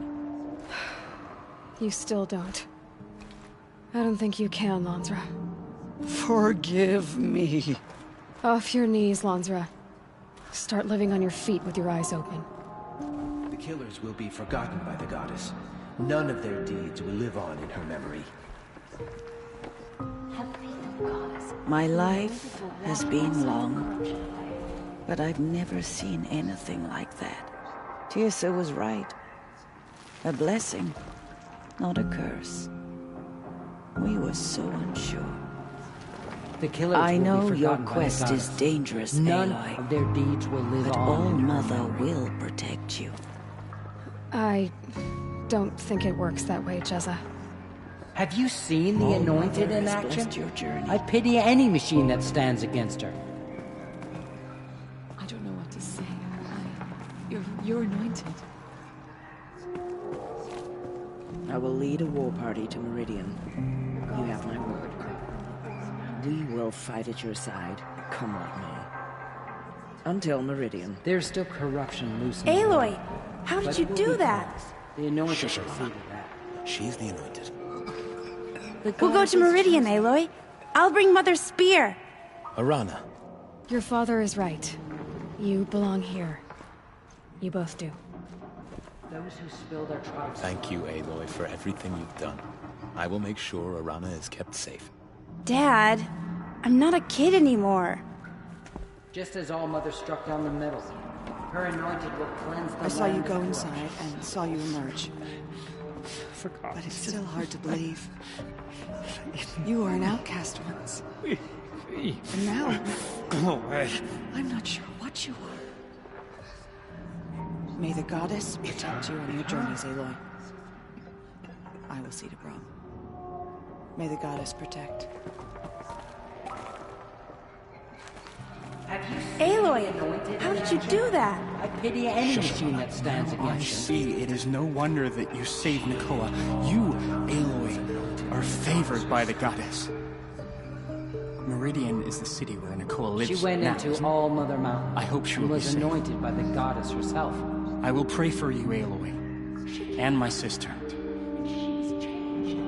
You still don't. I don't think you can, Lansra. Forgive me. Off your knees, Lansra. Start living on your feet with your eyes open. The killers will be forgotten by the goddess. None of their deeds will live on in her memory. My life has been long, but I've never seen anything like that. Tirsa was right. A blessing, not a curse. We were so unsure. The killers I will know be your forgotten by the quest is goddess. dangerous, None Aloy. of their deeds will live But on in her All-Mother memory. will protect you. I don't think it works that way, Jezza. Have you seen the All-Mother Anointed in has action? blessed your journey. I pity any machine that stands against her. I don't know what to say. You're anointed. I will lead a war party to Meridian. You have my word. We will fight at your side, come what may. Until Meridian. There's still corruption loose in the Aloy, world. how did But you it will do be that? fixed. The Anointed Shush her, will see Mama. to that. She's the anointed. We'll go to Meridian, Aloy. I'll bring Mother's spear. Arana. Your father is right. You belong here. You both do. Those who spilled our tribes. Thank you, Aloy, for everything you've done. I will make sure Arana is kept safe. Dad, I'm not a kid anymore. Just as All Mother struck down the metals, her anointed will cleanse the I saw you land go of inside corruption. and saw you emerge. But it's still hard to believe. You were an outcast once. And now... Go away. I'm not sure what you are. May the goddess protect you on your journeys, Aloy. I will see to Brom. May the goddess protect. Aloy, how did you do that? I pity any machine that stands I against you. see. It is no wonder that you saved Nakoa. You, Aloy, are favored by the goddess. Meridian is the city where Nakoa lives. She went now, into isn't it? All Mother Mountain. I hope she will and be was safe. anointed by the goddess herself. I will pray for you, Aloy, and my sister.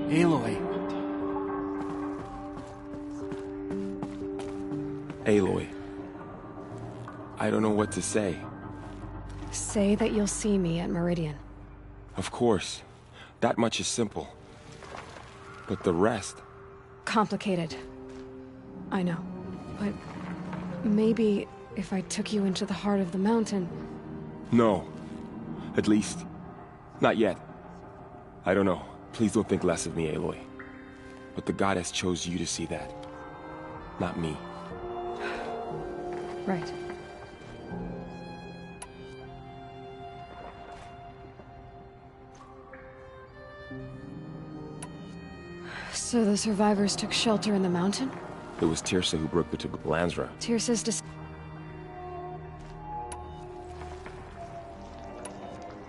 Aloy. Aloy. I don't know what to say. Say that you'll see me at Meridian. Of course. That much is simple. But the rest... Complicated. I know. But maybe if I took you into the heart of the mountain... No. At least, not yet. I don't know. Please don't think less of me, Aloy. But the goddess chose you to see that. Not me. Right. So the survivors took shelter in the mountain? It was Tirsa who broke the tube of Lansra. Tirsa's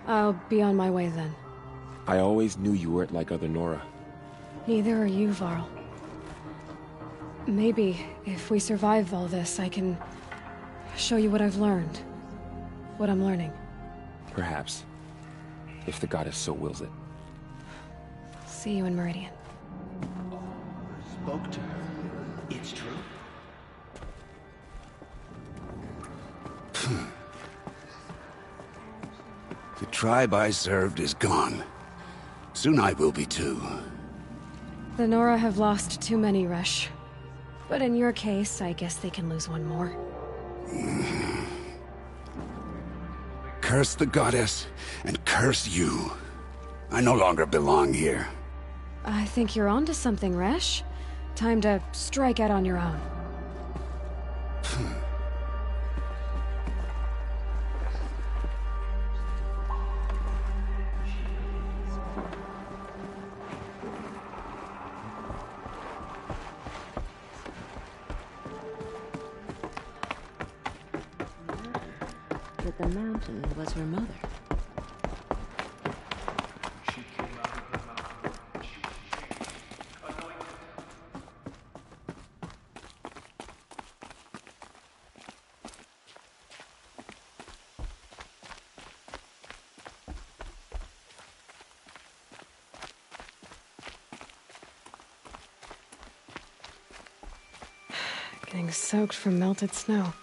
I'll be on my way then. I always knew you weren't like other Nora. Neither are you, Varl. Maybe, if we survive all this, I can show you what I've learned. What I'm learning. Perhaps. If the goddess so wills it. See you in Meridian. Spoke to her. It's true. The tribe I served is gone. Soon I will be too. The Nora have lost too many, Resh. But in your case, I guess they can lose one more. Curse the goddess, and curse you. I no longer belong here. I think you're onto something, Resh. Time to strike out on your own. That the mountain was her mother. Getting soaked from melted snow.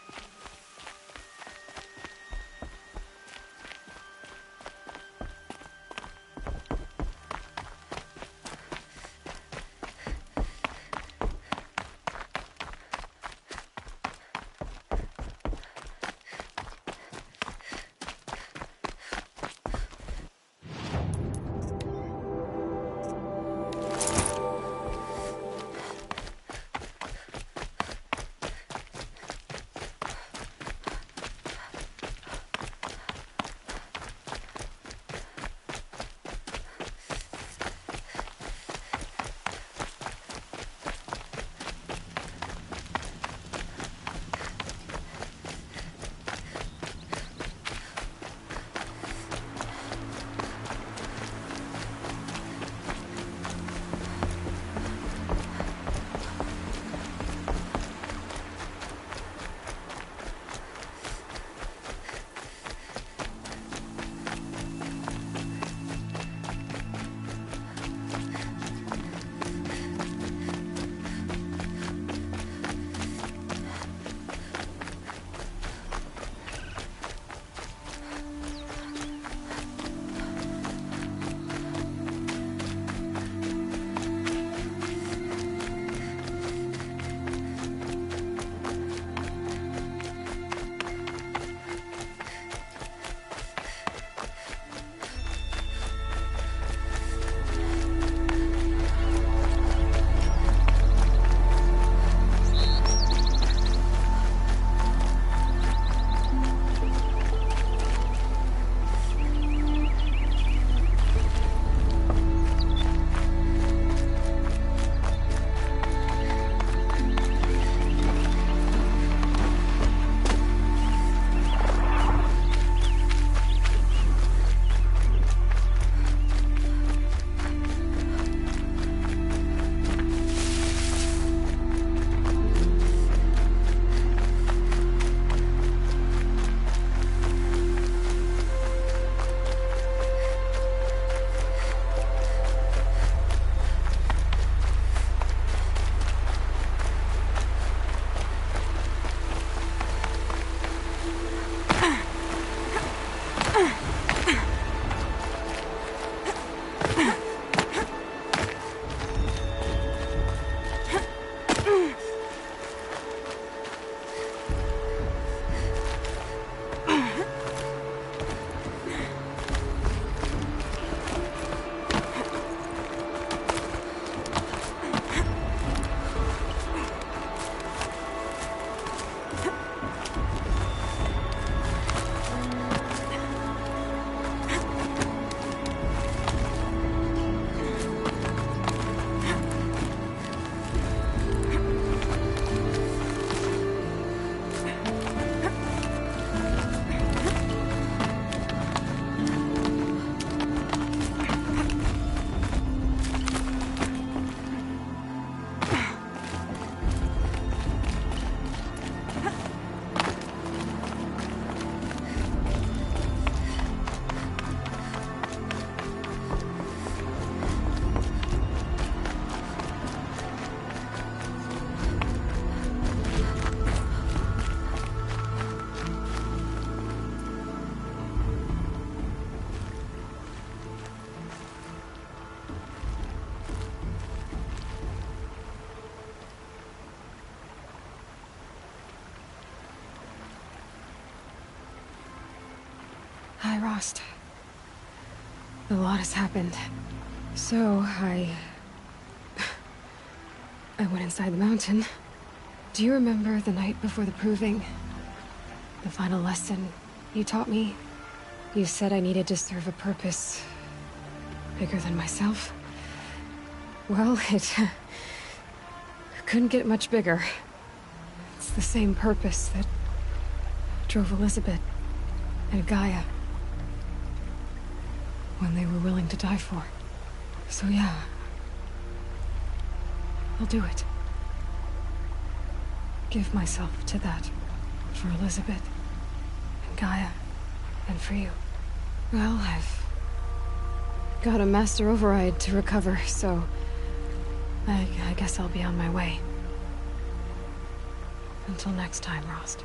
Hi, Rost. A lot has happened. So, I went inside the mountain. Do you remember the night before the proving? The final lesson you taught me? You said I needed to serve a purpose bigger than myself. Well, it couldn't get much bigger. It's the same purpose that drove Elizabeth and Gaia when they were willing to die for. So yeah, I'll do it. Give myself to that. For Elizabeth, and Gaia, and for you. Well, I've got a master override to recover, so I guess I'll be on my way. Until next time, Rost.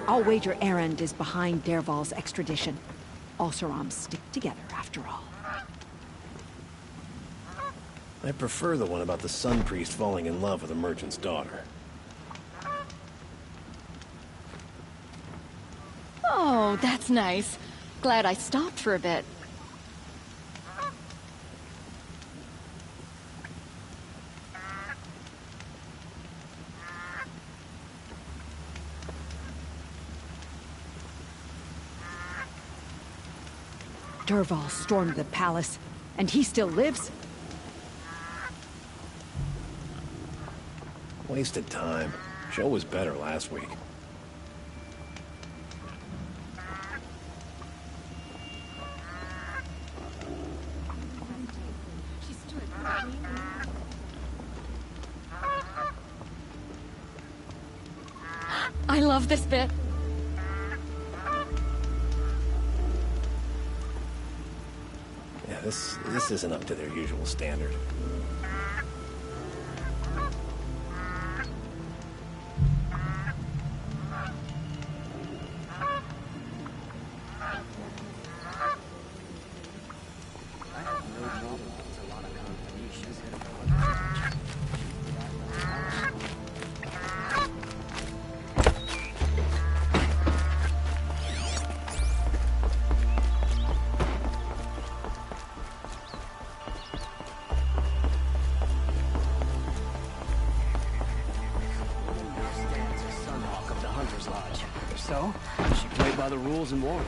I'll wager Erend is behind Dervahl's extradition. All Sarams stick together, after all. I prefer the one about the Sun Priest falling in love with a merchant's daughter. Oh, that's nice. Glad I stopped for a bit. Dervahl stormed the palace, and he still lives? Wasted time. Show was better last week. I love this bit. this isn't up to their usual standard. So, she played by the rules and won.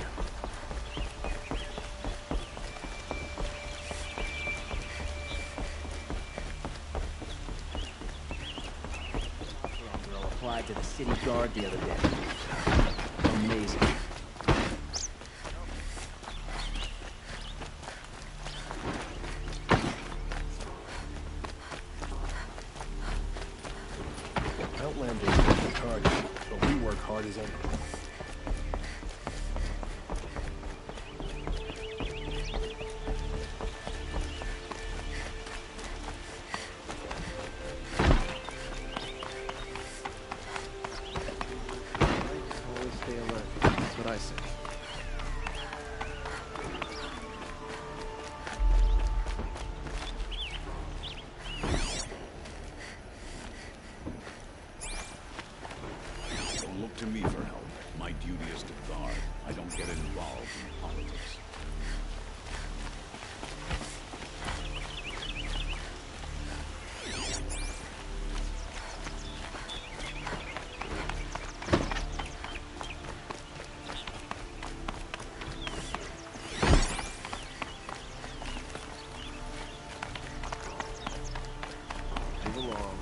Girl applied to the city guard the other day. Amazing. Outlanders are the target, but we work hard as anyone. Always stay alert. That's what I say. Don't look to me for help. My duty is to guard. I don't get involved in politics. Move along.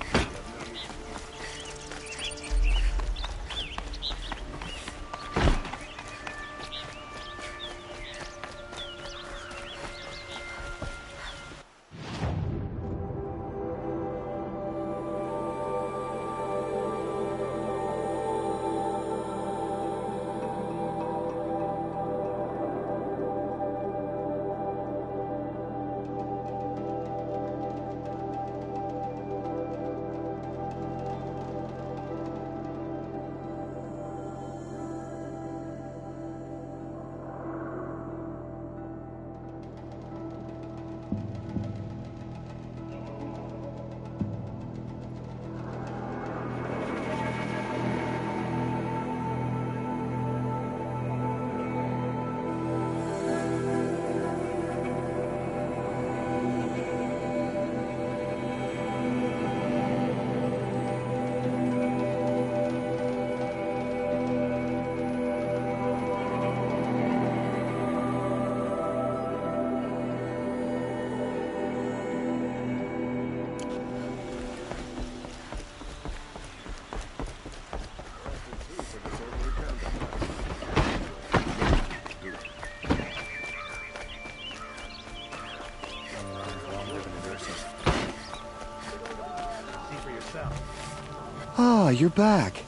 Ah, you're back.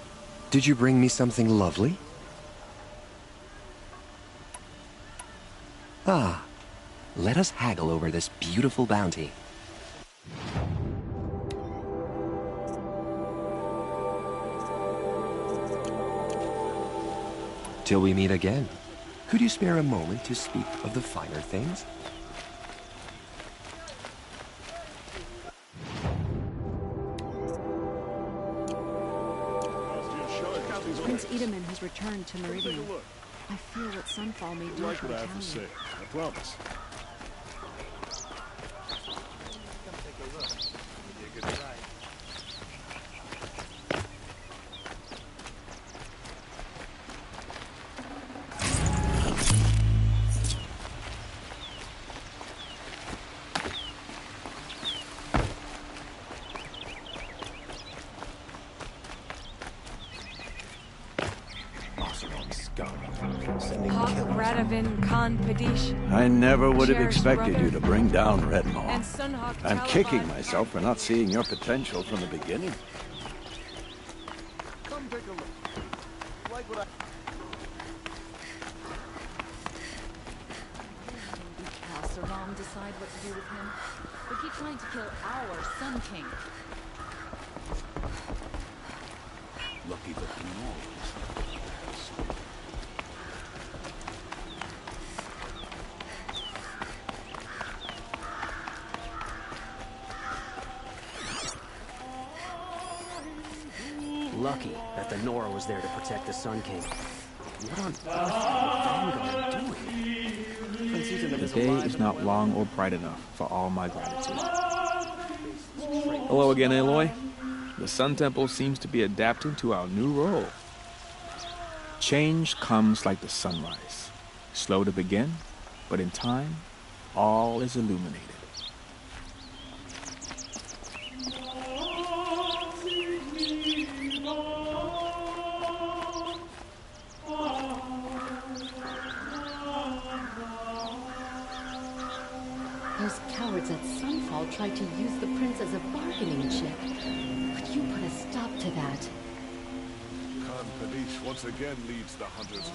Did you bring me something lovely? Ah, let us haggle over this beautiful bounty. Till we meet again, could you spare a moment to speak of the finer things? Prince Edaman has returned to Meridian. I fear what Sunfall may do Like to what I have to retaliate. say, I promise. I never would have expected you to bring down Redmaw. I'm kicking myself for not seeing your potential from the beginning. Come take a look. Like what I... Saram decide what to do with him? But keep trying to kill our Sun King. Lucky that the Lucky that the Nora was there to protect the Sun King. What on earth is the Vanguard doing? The day is not long or bright enough for all my gratitude. Hello again, Aloy. The Sun Temple seems to be adapting to our new role. Change comes like the sunrise. Slow to begin, but in time, all is illuminated. Those cowards at Sunfall tried to use the prince as a bargaining chip. But you put a stop to that. Khan Kanish once again leads the Hunter's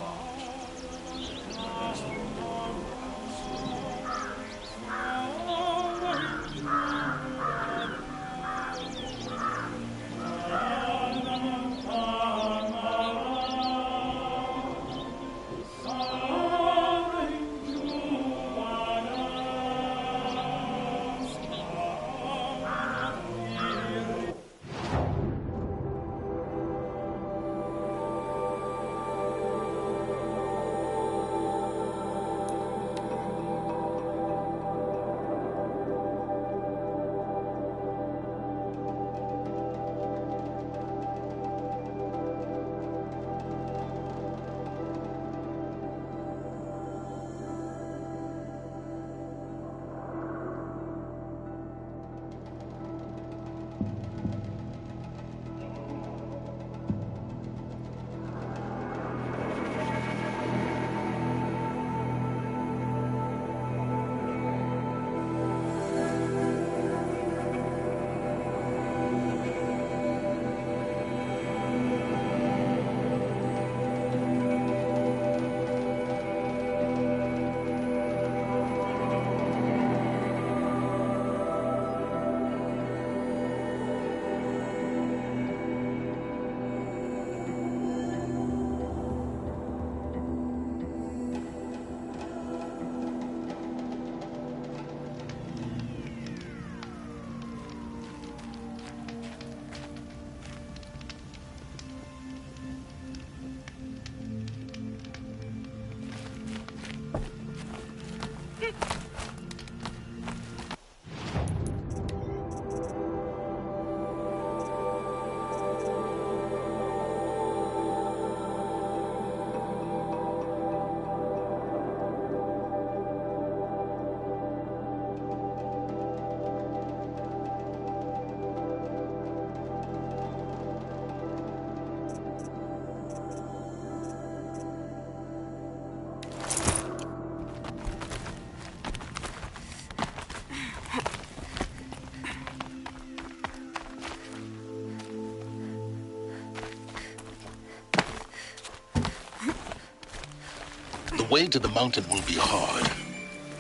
The way to the mountain will be hard.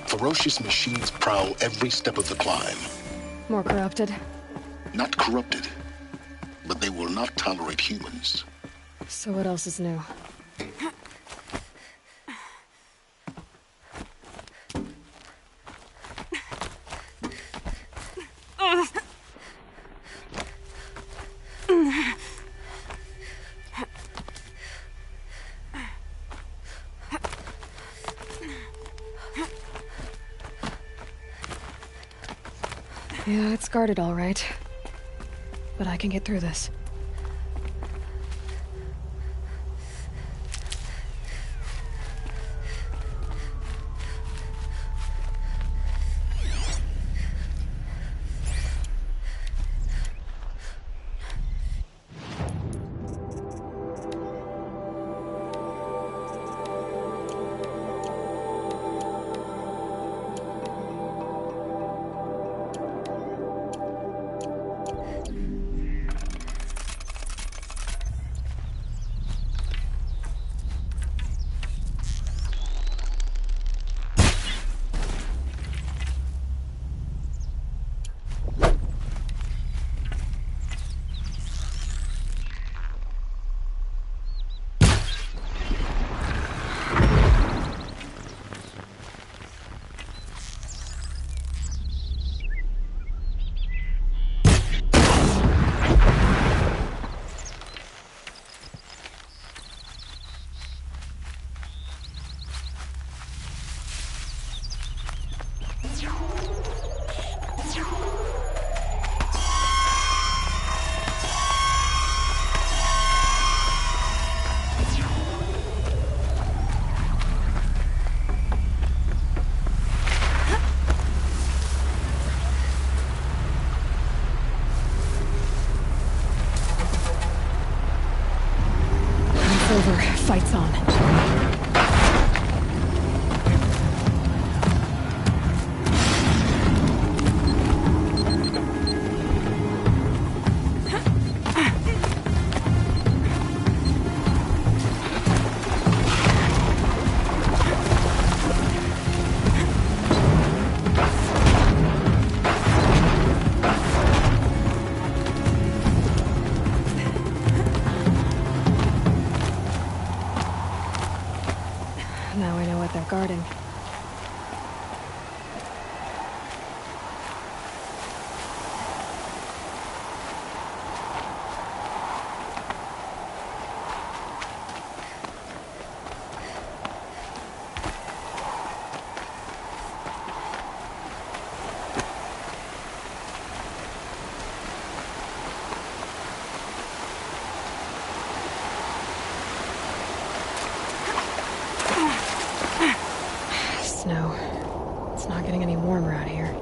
Ferocious machines prowl every step of the climb. More corrupted? Not corrupted, but they will not tolerate humans. So what else is new? Yeah, it's guarded all right. But I can get through this. over. Fight's on. Now I know what they're guarding. Snow. It's not getting any warmer out here.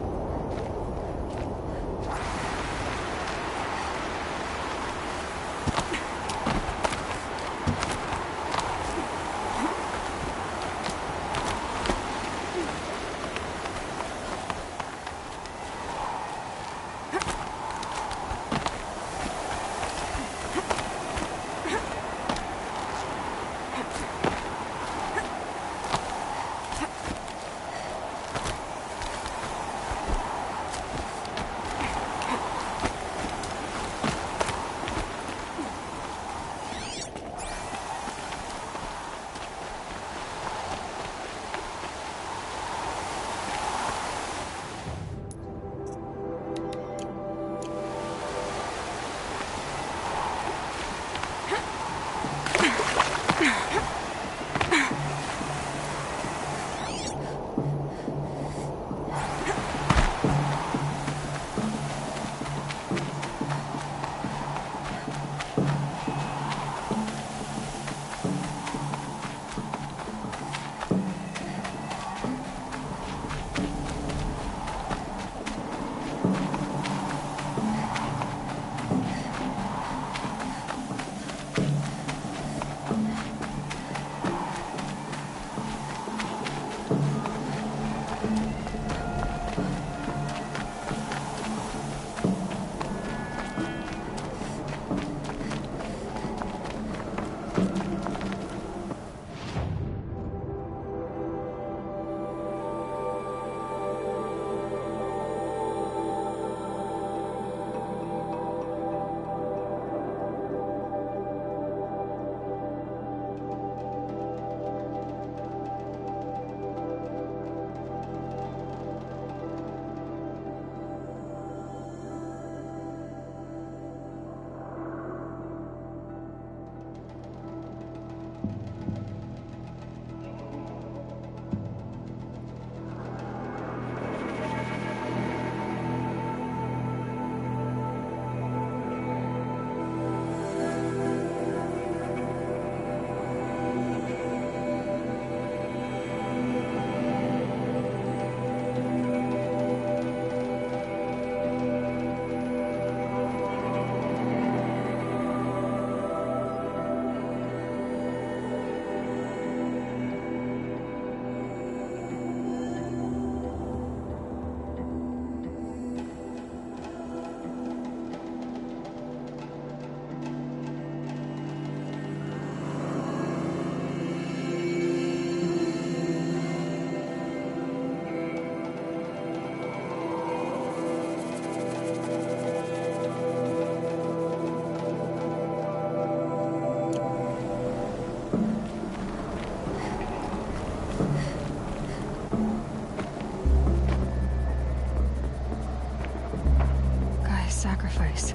Sacrifice.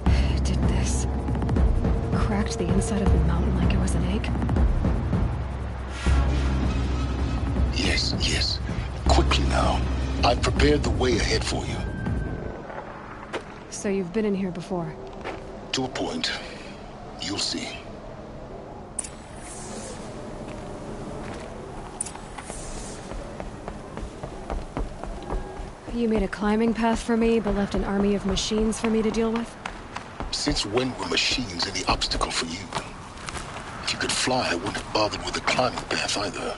It did this. Cracked the inside of the mountain like it was an egg. Yes, yes. Quickly now. I've prepared the way ahead for you. So you've been in here before? To a point. You'll see. You made a climbing path for me, but left an army of machines for me to deal with? Since when were machines any obstacle for you? If you could fly, I wouldn't have bothered with the climbing path either.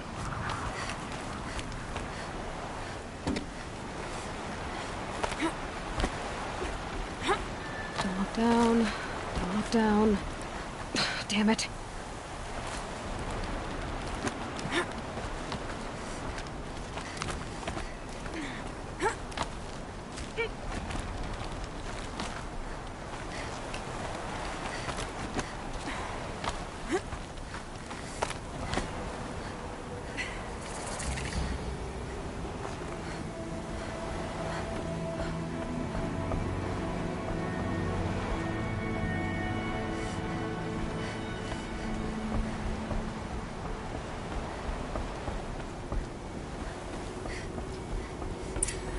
Don't look down. Don't look down. Damn it.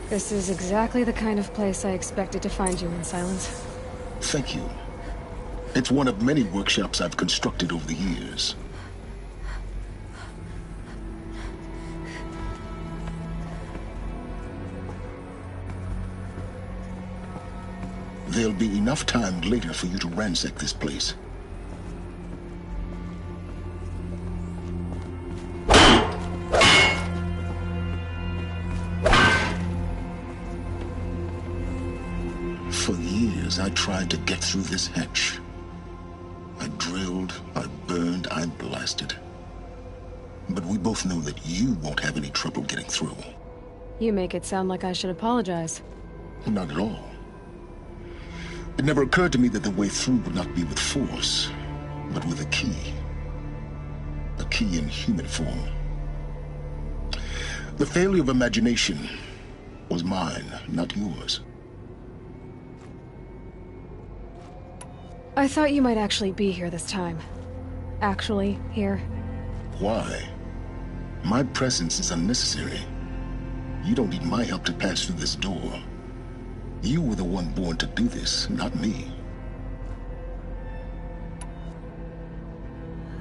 This is exactly the kind of place I expected to find you in, Silence. Thank you. It's one of many workshops I've constructed over the years. There'll be enough time later for you to ransack this place. For years, I tried to get through this hatch. I drilled, I burned, I blasted. But we both know that you won't have any trouble getting through. You make it sound like I should apologize. Not at all. It never occurred to me that the way through would not be with force, but with a key. A key in human form. The failure of imagination was mine, not yours. I thought you might actually be here this time. Actually, here. Why? My presence is unnecessary. You don't need my help to pass through this door. You were the one born to do this, not me.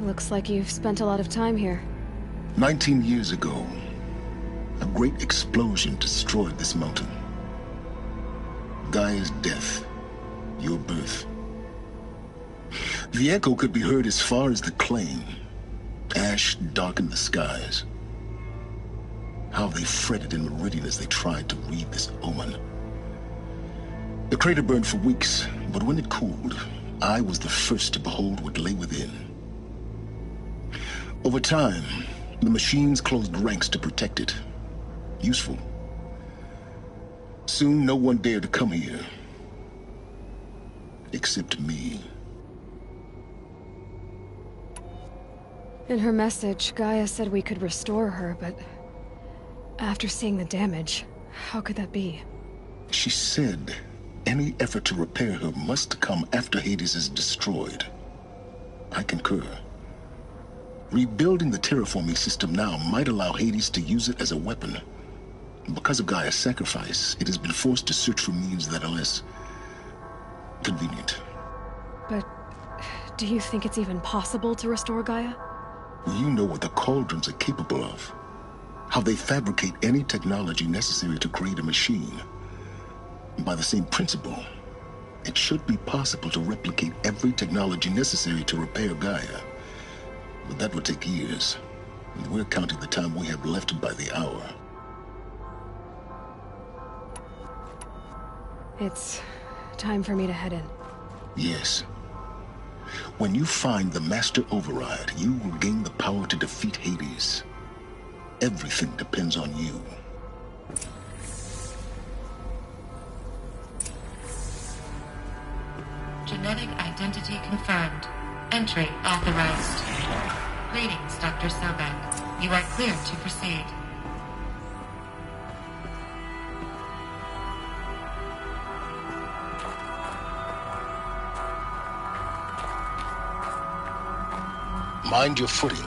Looks like you've spent a lot of time here. 19 years ago, a great explosion destroyed this mountain. Gaia's death, your birth. The echo could be heard as far as the claim. Ash darkened the skies. How they fretted in Meridian as they tried to read this omen. The crater burned for weeks, but when it cooled, I was the first to behold what lay within. Over time, the machines closed ranks to protect it. Useful. Soon, no one dared to come here. Except me. In her message, Gaia said we could restore her, but after seeing the damage, how could that be? She said any effort to repair her must come after Hades is destroyed. I concur. Rebuilding the terraforming system now might allow Hades to use it as a weapon. Because of Gaia's sacrifice, it has been forced to search for means that are less convenient. But do you think it's even possible to restore Gaia? You know what the Cauldrons are capable of. How they fabricate any technology necessary to create a machine. By the same principle, it should be possible to replicate every technology necessary to repair Gaia. But that would take years, and we're counting the time we have left by the hour. It's time for me to head in. Yes. When you find the Master Override, you will gain the power to defeat Hades. Everything depends on you. Genetic identity confirmed. Entry authorized. Greetings, Dr. Sobek. You are clear to proceed. Mind your footing.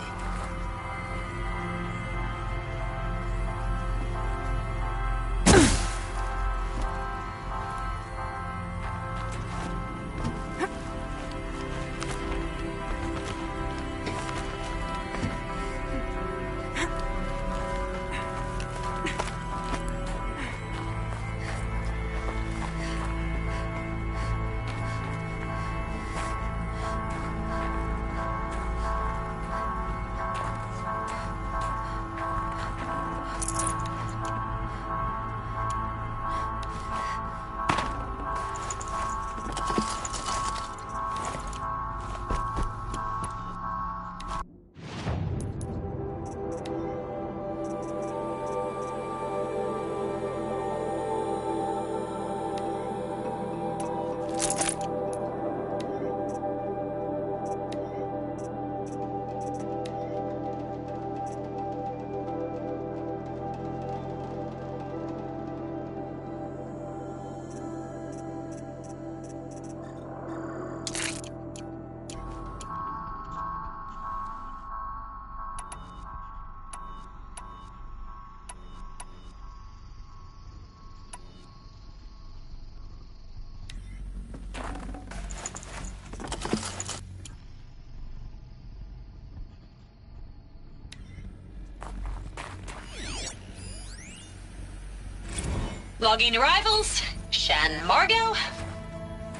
Logging arrivals. Shan Margot.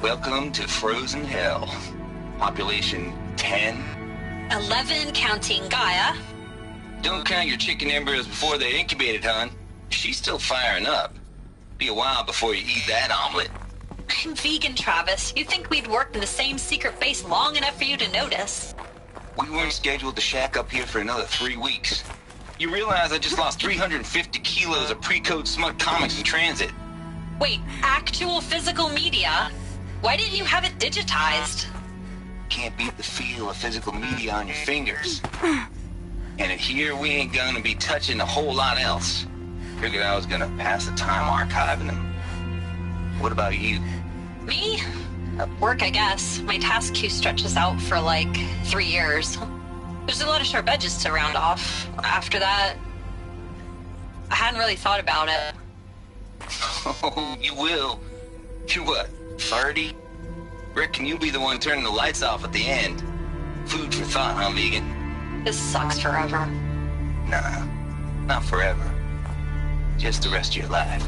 Welcome to Frozen Hell. Population 10. 11 counting Gaia. Don't count your chicken embryos before they're incubated, hon. She's still firing up. Be a while before you eat that omelet. I'm vegan, Travis. You'd think we'd worked in the same secret base long enough for you to notice. We weren't scheduled to shack up here for another 3 weeks. You realize I just lost 350 kilos of pre-code smut comics in transit. Wait, actual physical media? Why didn't you have it digitized? Can't beat the feel of physical media on your fingers. And in here, we ain't gonna be touching a whole lot else. Figured I was gonna pass the time archiving them. What about you? Me? Work, I guess. My task queue stretches out for like 3 years. There's a lot of sharp edges to round off. After that, I hadn't really thought about it. Oh, you will. You're what, 30? Reckon you'll be the one turning the lights off at the end. Food for thought, huh, vegan? This sucks forever. Nah, not forever. Just the rest of your life.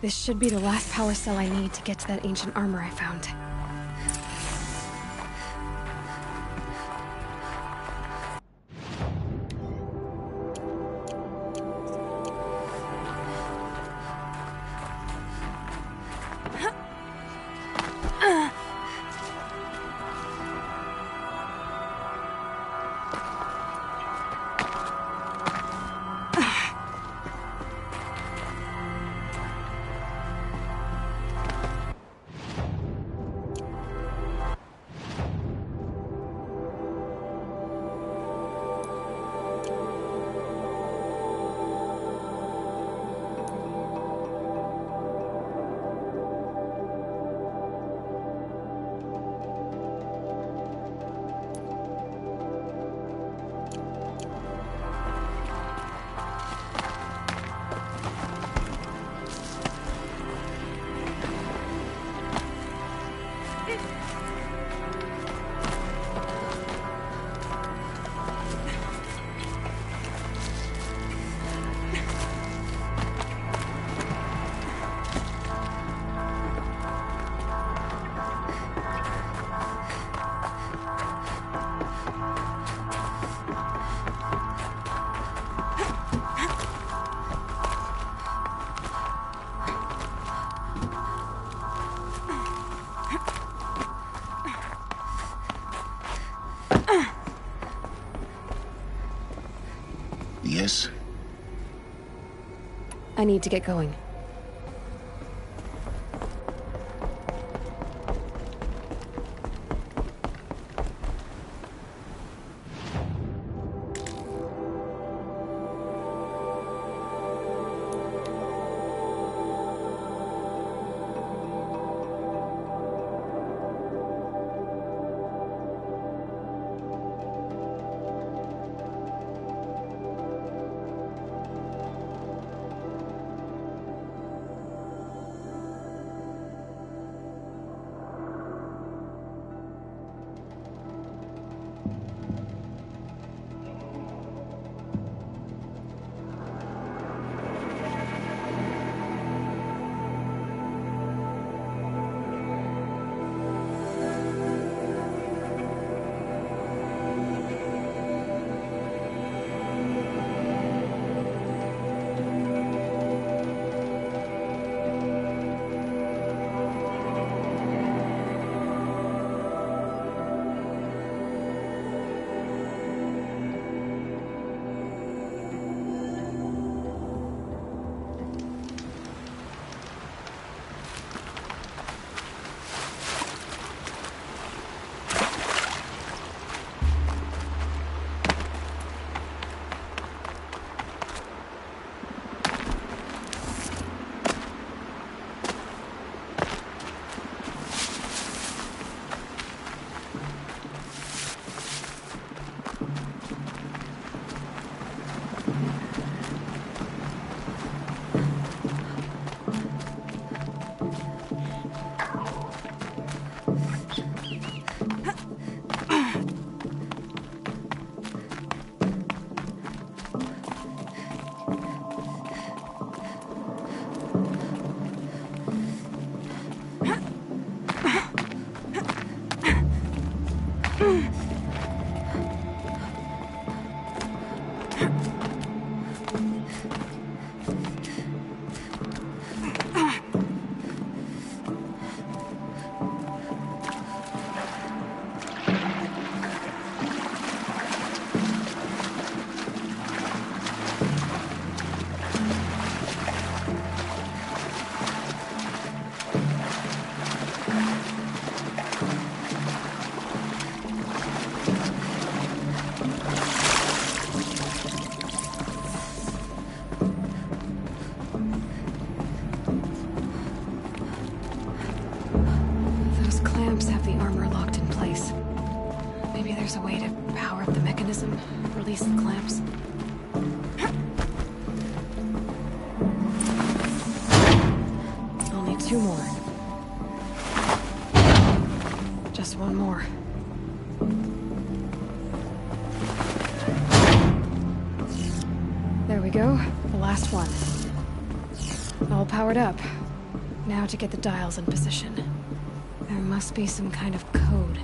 This should be the last power cell I need to get to that ancient armor I found. goddess. I need to get going. Release the clamps. I'll need 2 more. Just 1 more. There we go. The last one. All powered up. Now to get the dials in position. There must be some kind of code.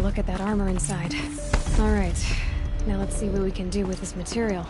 Look at that armor inside. All right, now let's see what we can do with this material.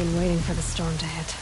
been waiting for the storm to hit.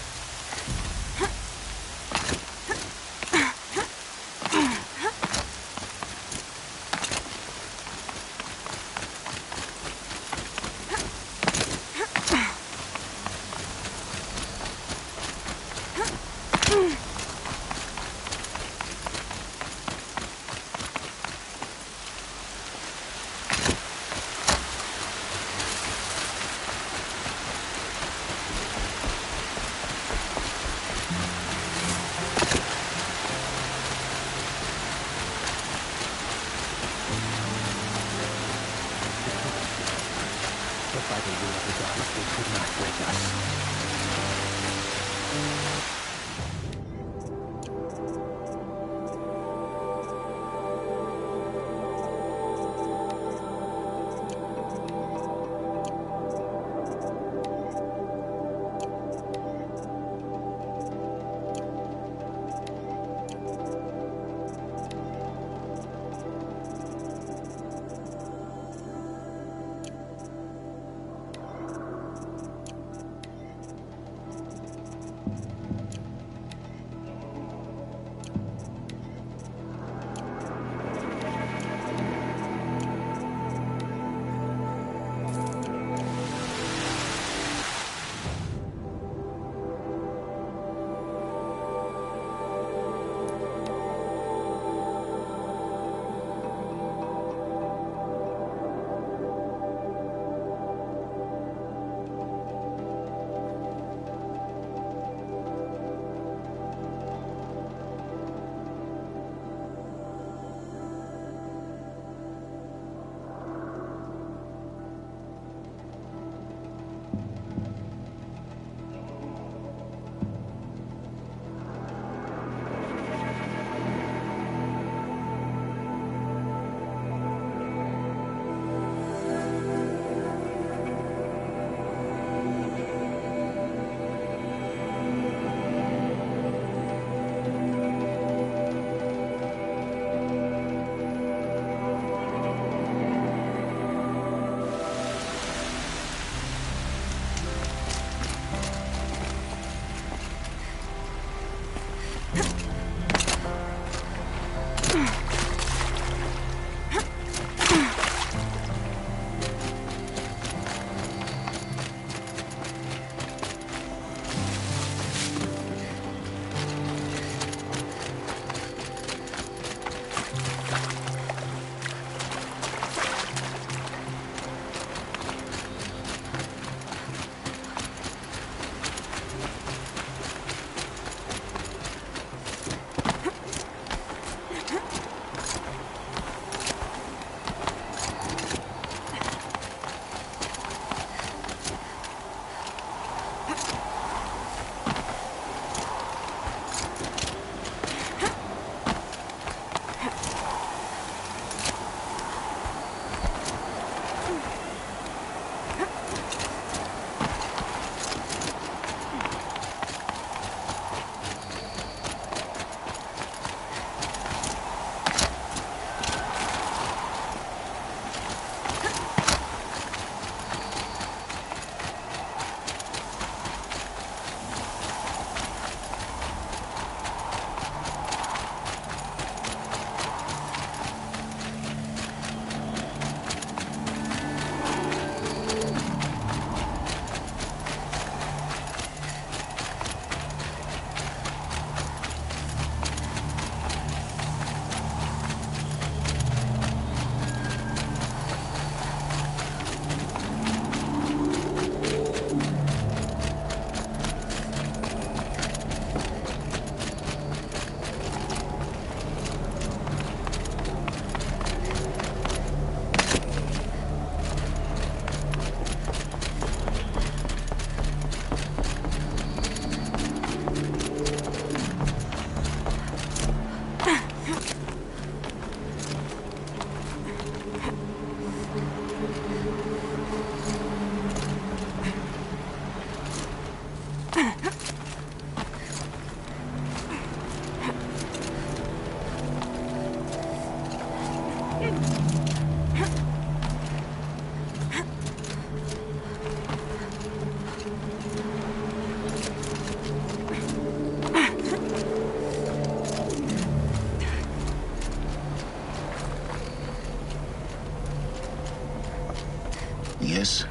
Yes?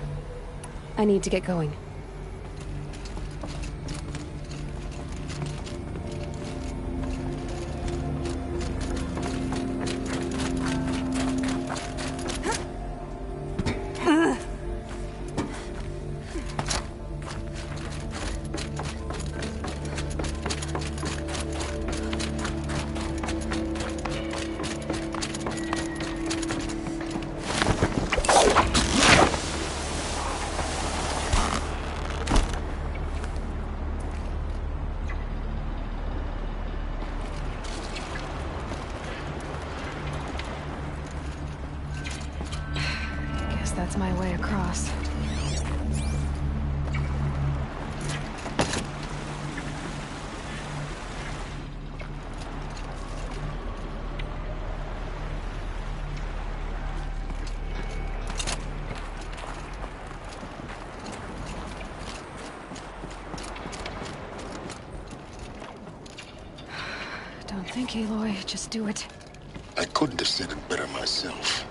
I need to get going. That's my way across. Don't think, Aloy. Just do it. I couldn't have said it better myself.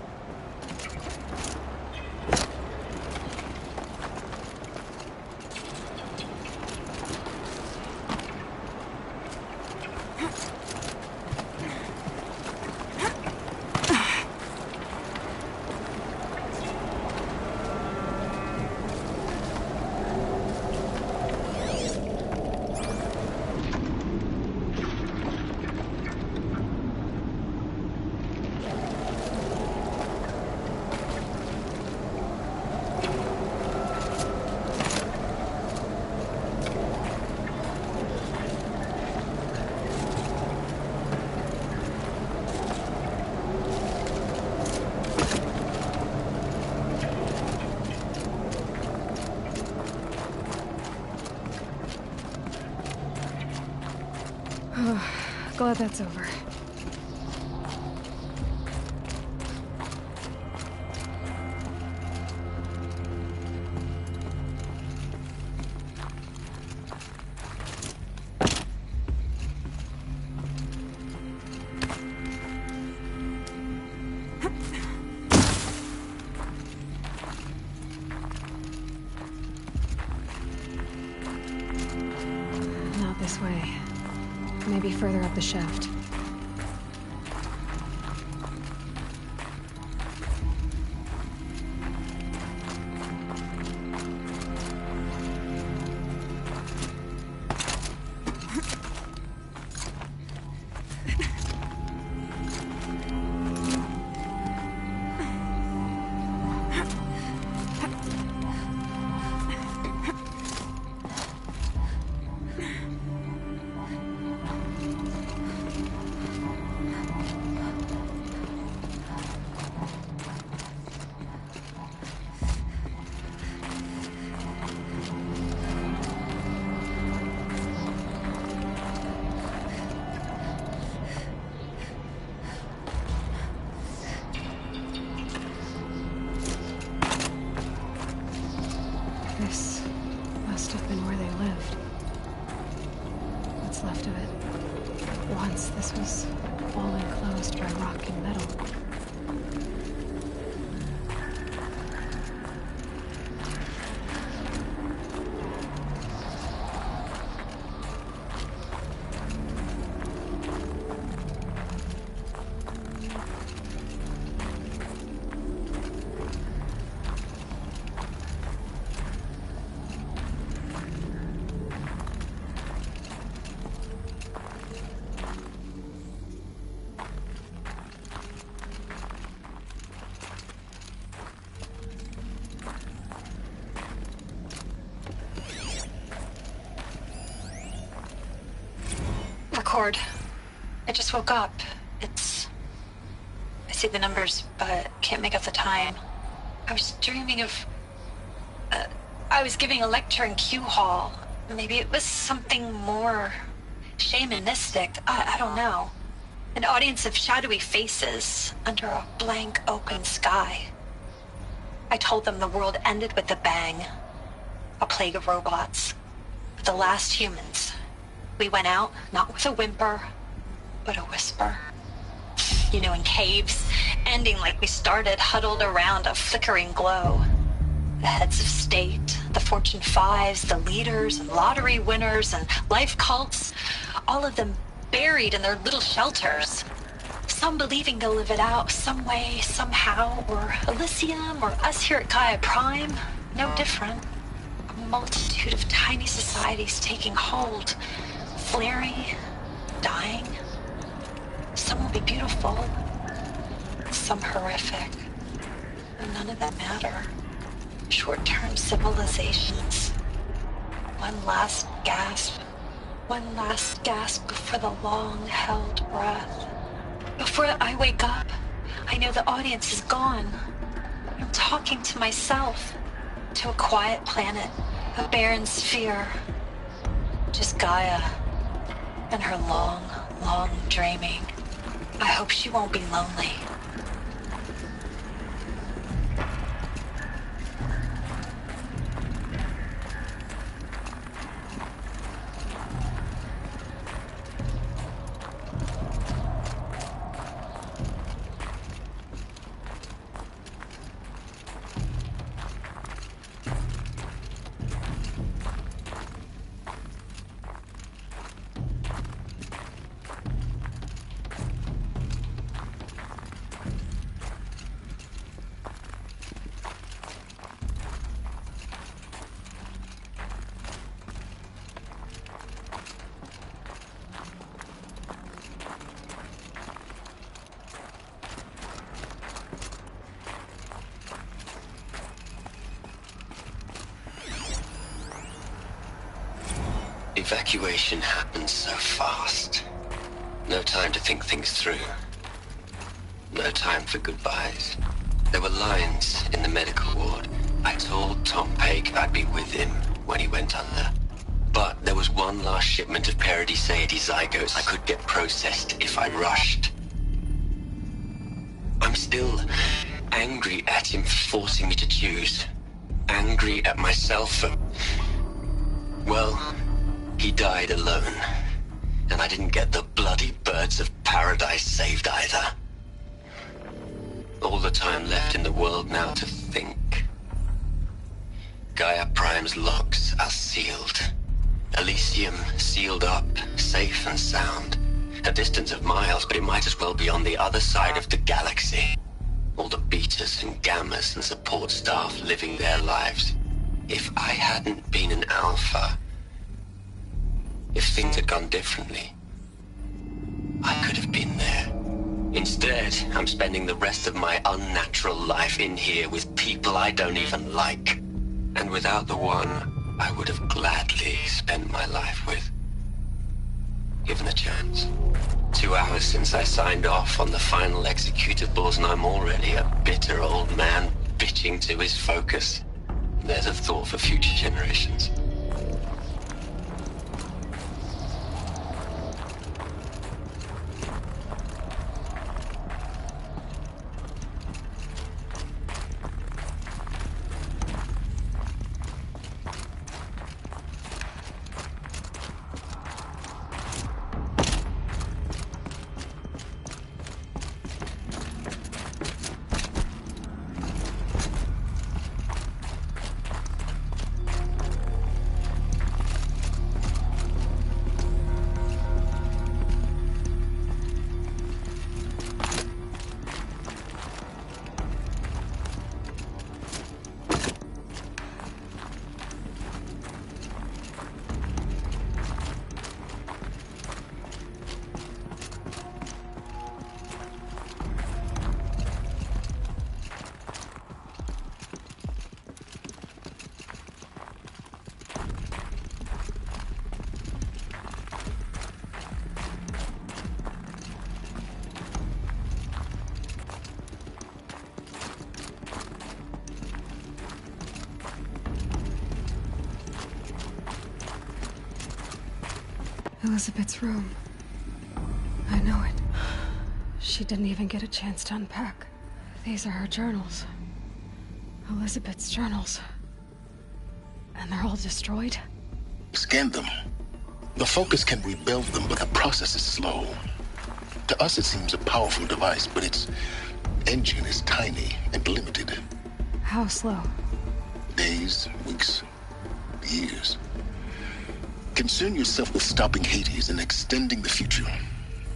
Glad that's over. Not this way. Maybe further up the shaft. This must have been where they lived. What's left of it. Once this was all enclosed by rock and metal. Record. I just woke up. I see the numbers, but can't make out the time. I was dreaming of... I was giving a lecture in Q Hall. Maybe it was something more shamanistic. I don't know. An audience of shadowy faces under a blank open sky. I told them the world ended with a bang. A plague of robots. The last humans. We went out, not with a whimper, but a whisper. You know, in caves, ending like we started, huddled around a flickering glow. The heads of state, the Fortune 5s, the leaders, and lottery winners, and life cults, all of them buried in their little shelters. Some believing they'll live it out some way, somehow, or Elysium, or us here at Gaia Prime, no different. A multitude of tiny societies taking hold, flaring, dying. Some will be beautiful, some horrific, and none of them matter. Short-term civilizations. One last gasp before the long-held breath. Before I wake up, I know the audience is gone. I'm talking to myself, to a quiet planet, a barren sphere. Just Gaia and her long, long dreaming. I hope she won't be lonely. Evacuation happens so fast. No time to think things through. No time for goodbyes. There were lines in the medical ward. I told Tom Pake I'd be with him when he went under. But there was one last shipment of Paradis-Saidy zygotes I could get processed if I rushed. I'm still angry at him for forcing me to choose. Angry at myself for... well... he died alone, and I didn't get the bloody birds of paradise saved either. All the time left in the world now to think. Gaia Prime's locks are sealed. Elysium sealed up, safe and sound. A distance of miles, but it might as well be on the other side of the galaxy. All the betas and gammas and support staff living their lives. If I hadn't been an alpha... if things had gone differently, I could have been there. Instead, I'm spending the rest of my unnatural life in here with people I don't even like. And without the one I would have gladly spent my life with. Given a chance. 2 hours since I signed off on the final executables, and I'm already a bitter old man bitching to his focus. There's a thought for future generations. Elizabeth's room. I know it. She didn't even get a chance to unpack. These are her journals. Elizabeth's journals. And they're all destroyed? Scan them. The Focus can rebuild them, but the process is slow. To us, it seems a powerful device, but its engine is tiny and limited. How slow? Days, weeks, years. Concern yourself with stopping Hades and extending the future,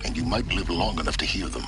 and you might live long enough to hear them.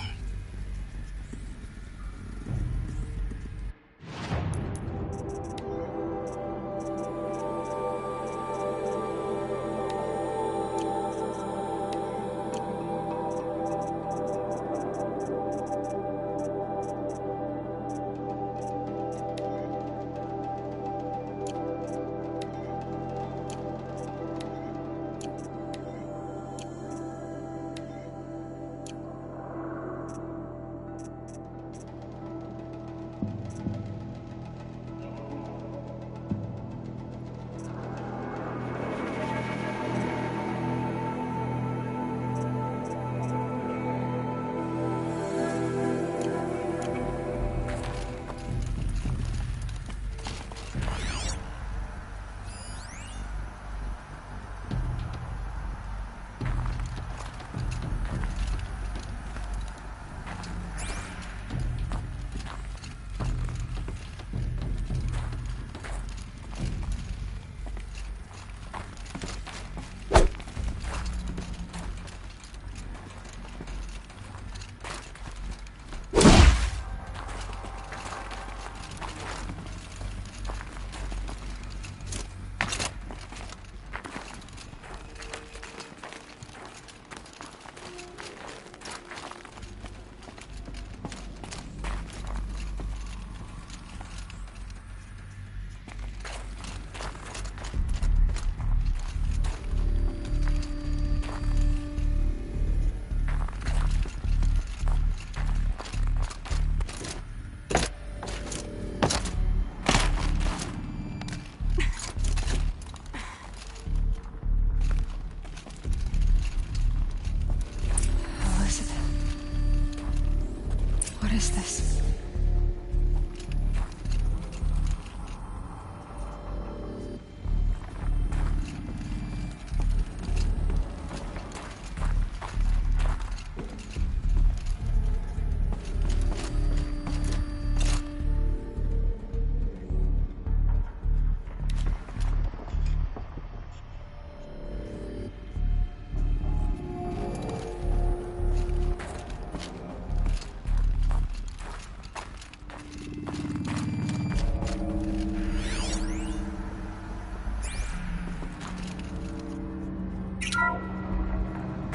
What is this?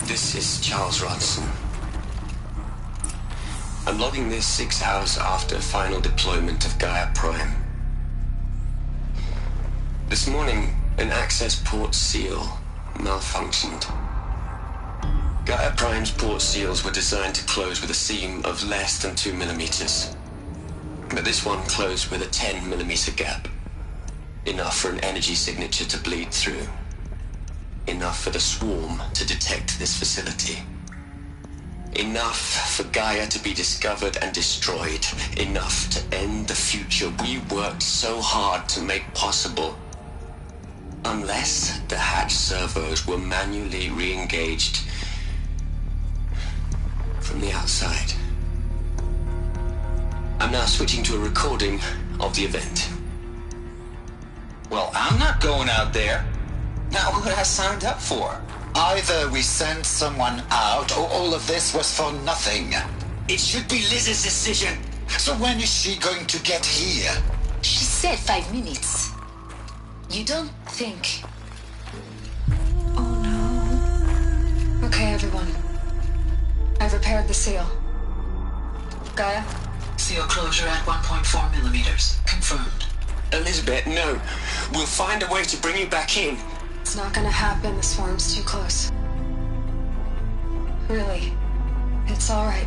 This is Charles Rodson. I'm logging this 6 hours after final deployment of Gaia Prime. This morning, an access port seal malfunctioned. Gaia Prime's port seals were designed to close with a seam of less than 2 millimeters. But this one closed with a 10 millimeter gap. Enough for an energy signature to bleed through. Enough for the swarm to detect this facility. Enough for Gaia to be discovered and destroyed. Enough to end the future we worked so hard to make possible. Unless the hatch servos were manually re-engaged from the outside. I'm now switching to a recording of the event. Well, I'm not going out there. Not what I signed up for. Either we sent someone out, or all of this was for nothing. It should be Liz's decision. So when is she going to get here? She said 5 minutes. You don't think... Oh no. Okay, everyone. I've repaired the seal. Gaia? Seal closure at 1.4 millimeters. Confirmed. Elizabeth, no. We'll find a way to bring you back in. It's not gonna happen. The swarm's too close. Really. It's alright.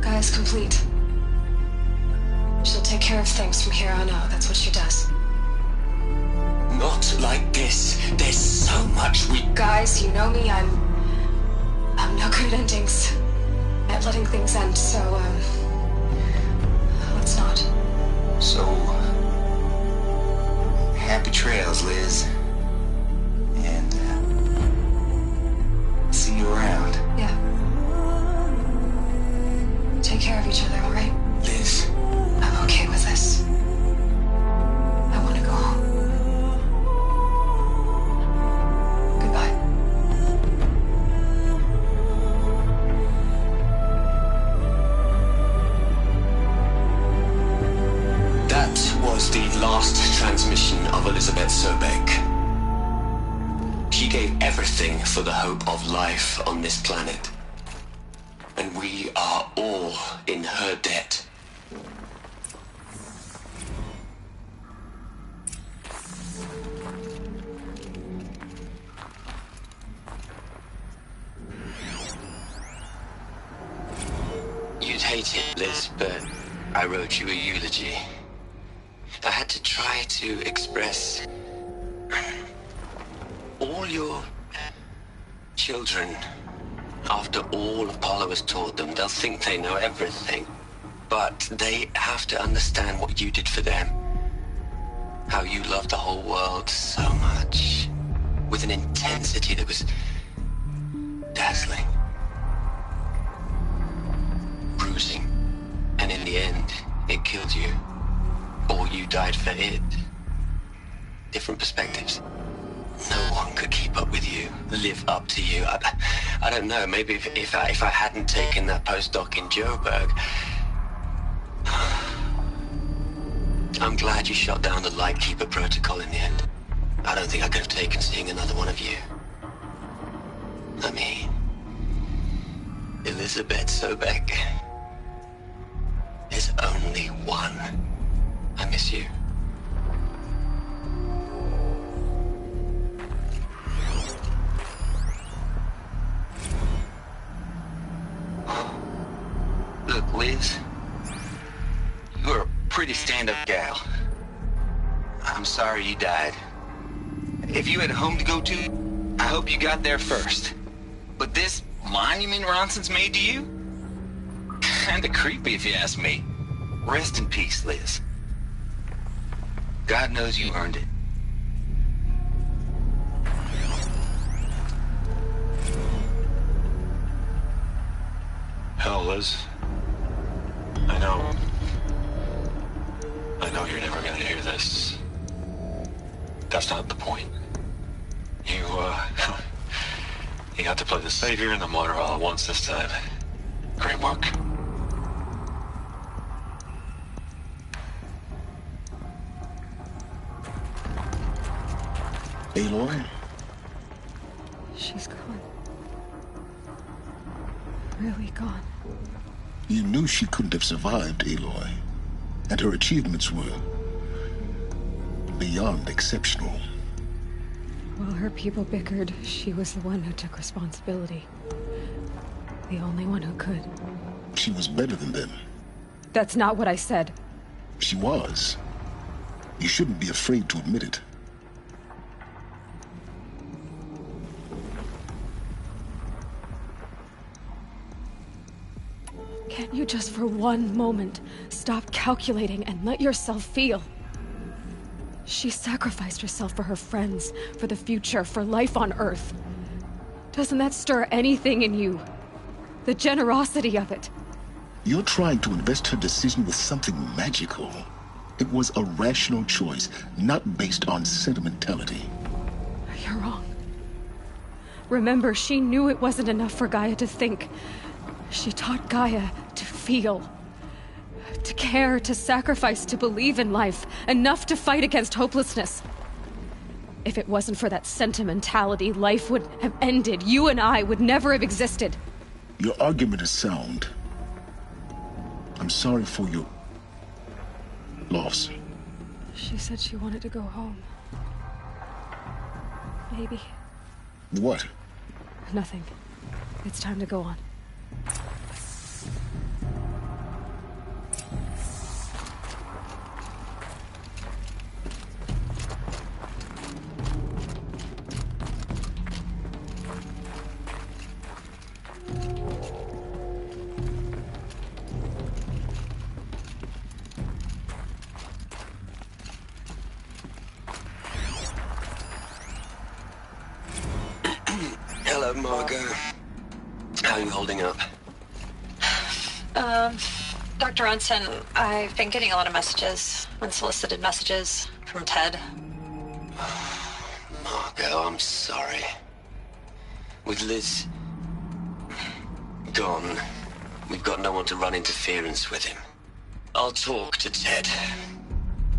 Gaia's complete. She'll take care of things from here on out. That's what she does. Not like this. There's so much we... Guys, you know me. I'm no good at endings. At letting things end, so, let's not. So... happy trails, Liz. And, see you around. Yeah. Take care of each other, alright? Liz. I'm okay with this. everything for the hope of life on this planet. And we are all in her debt. You'd hate it, Liz, but I wrote you a eulogy. I had to try to express all your children. After all Apollo has taught them, they'll think they know everything. But they have to understand what you did for them. How you loved the whole world so much. With an intensity that was dazzling. Bruising. And in the end, it killed you. Or you died for it. Different perspectives. No one could keep up with you, live up to you. I don't know, maybe if I hadn't taken that postdoc in Joburg. I'm glad you shot down the Lightkeeper protocol in the end. I don't think I could have taken seeing another one of you. I mean, Elizabeth Sobek. There's only one. I miss you. Look, Liz, you're a pretty stand-up gal. I'm sorry you died. If you had a home to go to, I hope you got there first. But this monument Ronson's made to you? Kinda creepy if you ask me. Rest in peace, Liz. God knows you earned it. Hell, Liz. I know you're never gonna hear this. That's not the point. You got to play the savior and the martyr all at once this time. Great work. Aloy? She's gone. Really gone. You knew she couldn't have survived, Aloy. And her achievements were beyond exceptional. While her people bickered, she was the one who took responsibility. The only one who could. She was better than them. That's not what I said. She was. You shouldn't be afraid to admit it. Can't you just for one moment stop calculating and let yourself feel? She sacrificed herself for her friends, for the future, for life on Earth. Doesn't that stir anything in you? The generosity of it. You're trying to invest her decision with something magical. It was a rational choice, not based on sentimentality. You're wrong. Remember, she knew it wasn't enough for Gaia to think. She taught Gaia to feel. To care, to sacrifice, to believe in life. Enough to fight against hopelessness. If it wasn't for that sentimentality, life would have ended. You and I would never have existed. Your argument is sound. I'm sorry for your loss. She said she wanted to go home. Maybe. What? Nothing. It's time to go on. Hello, Margot. How are you holding up? Dr. Ronson, I've been getting a lot of messages, unsolicited messages from Ted. Margot, I'm sorry. With Liz gone, we've got no one to run interference with him. I'll talk to Ted.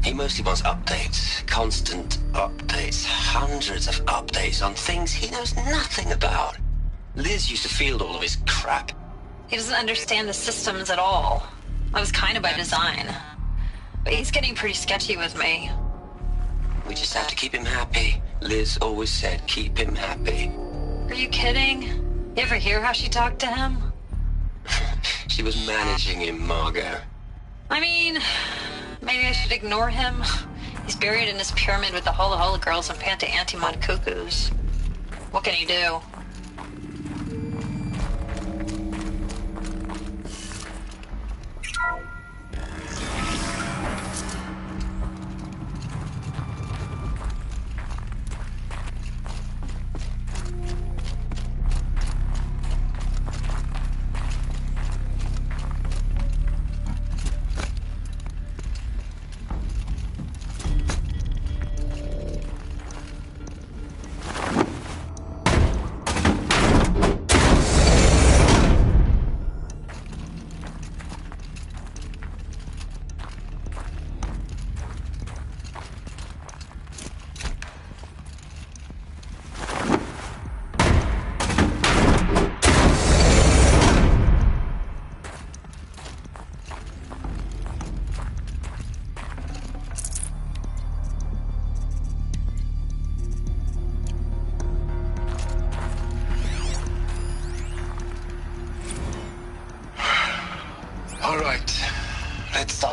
He mostly wants updates. Constant updates. Hundreds of updates on things he knows nothing about. Liz used to field all of his crap. He doesn't understand the systems at all. That was kind of by design. But he's getting pretty sketchy with me. We just have to keep him happy. Liz always said keep him happy. Are you kidding? You ever hear how she talked to him? She was managing him, Margot. I mean, maybe I should ignore him. He's buried in his pyramid with the Hola Hola girls and Panta Antimon cuckoos. What can he do?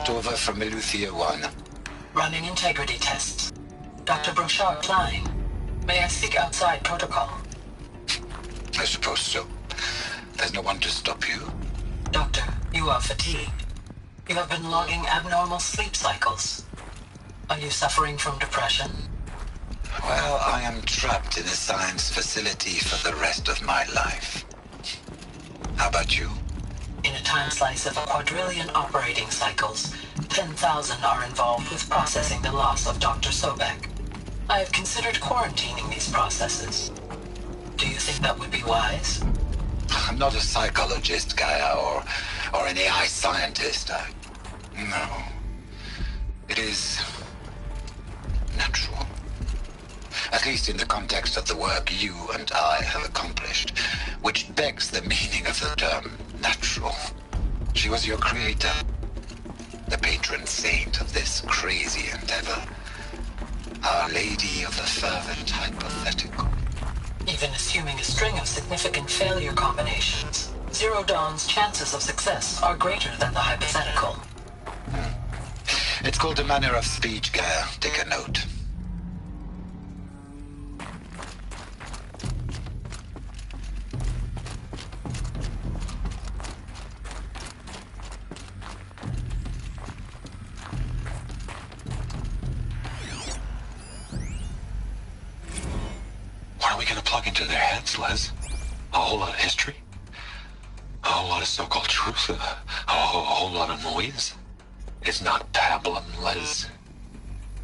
Over from Eleuthia 1. Running integrity tests. Dr. Brochard flying. May I speak outside protocol? I suppose so. There's no one to stop you. Doctor, you are fatigued. You have been logging abnormal sleep cycles. Are you suffering from depression? Well, I am trapped in a science facility for the rest of my life. How about you? In a time slice of a quadrillion operating cycles, 10,000 are involved with processing the loss of Dr. Sobek. I have considered quarantining these processes. Do you think that would be wise? I'm not a psychologist, Gaia, or an AI scientist. No. It is natural. At least in the context of the work you and I have accomplished, which begs the meaning of the term natural. She was your creator, the patron saint of this crazy endeavor, Our Lady of the Fervent Hypothetical. Even assuming a string of significant failure combinations, Zero Dawn's chances of success are greater than the hypothetical. It's called a manner of speech, Gaia. Take a note. What are we gonna plug into their heads, Les? A whole lot of history? A whole lot of so-called truth? A whole lot of noise? It's not pablum, Les.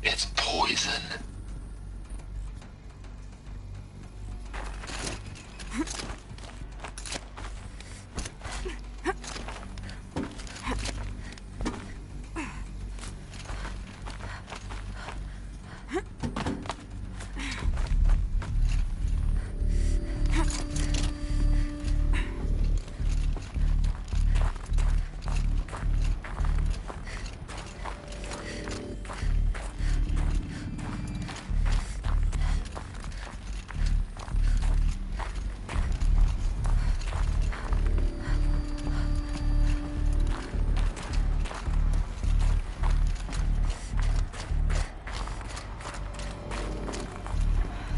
It's poison.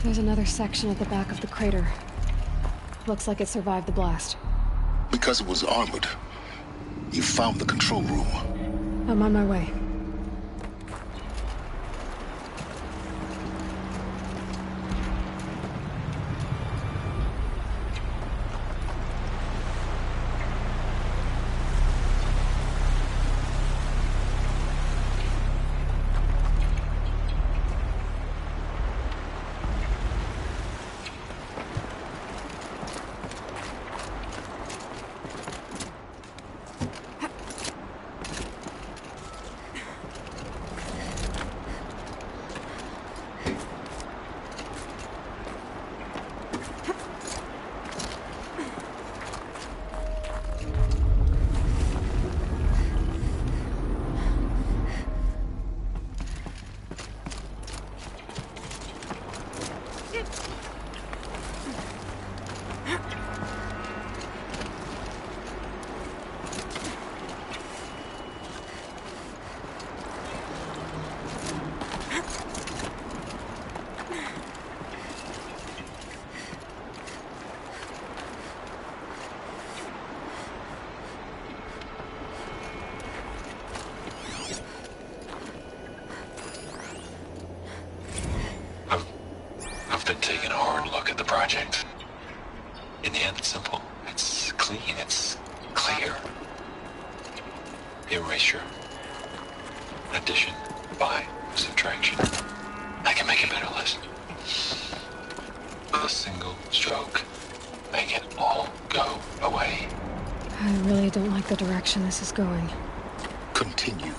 There's another section at the back of the crater. Looks like it survived the blast. Because it was armored. You found the control room. I'm on my way. project. In the end, it's simple. It's clean. It's clear. Erasure. Addition. By. Subtraction. I can make it better, Liz. With a single stroke. Make it all go away. I really don't like the direction this is going. Continue.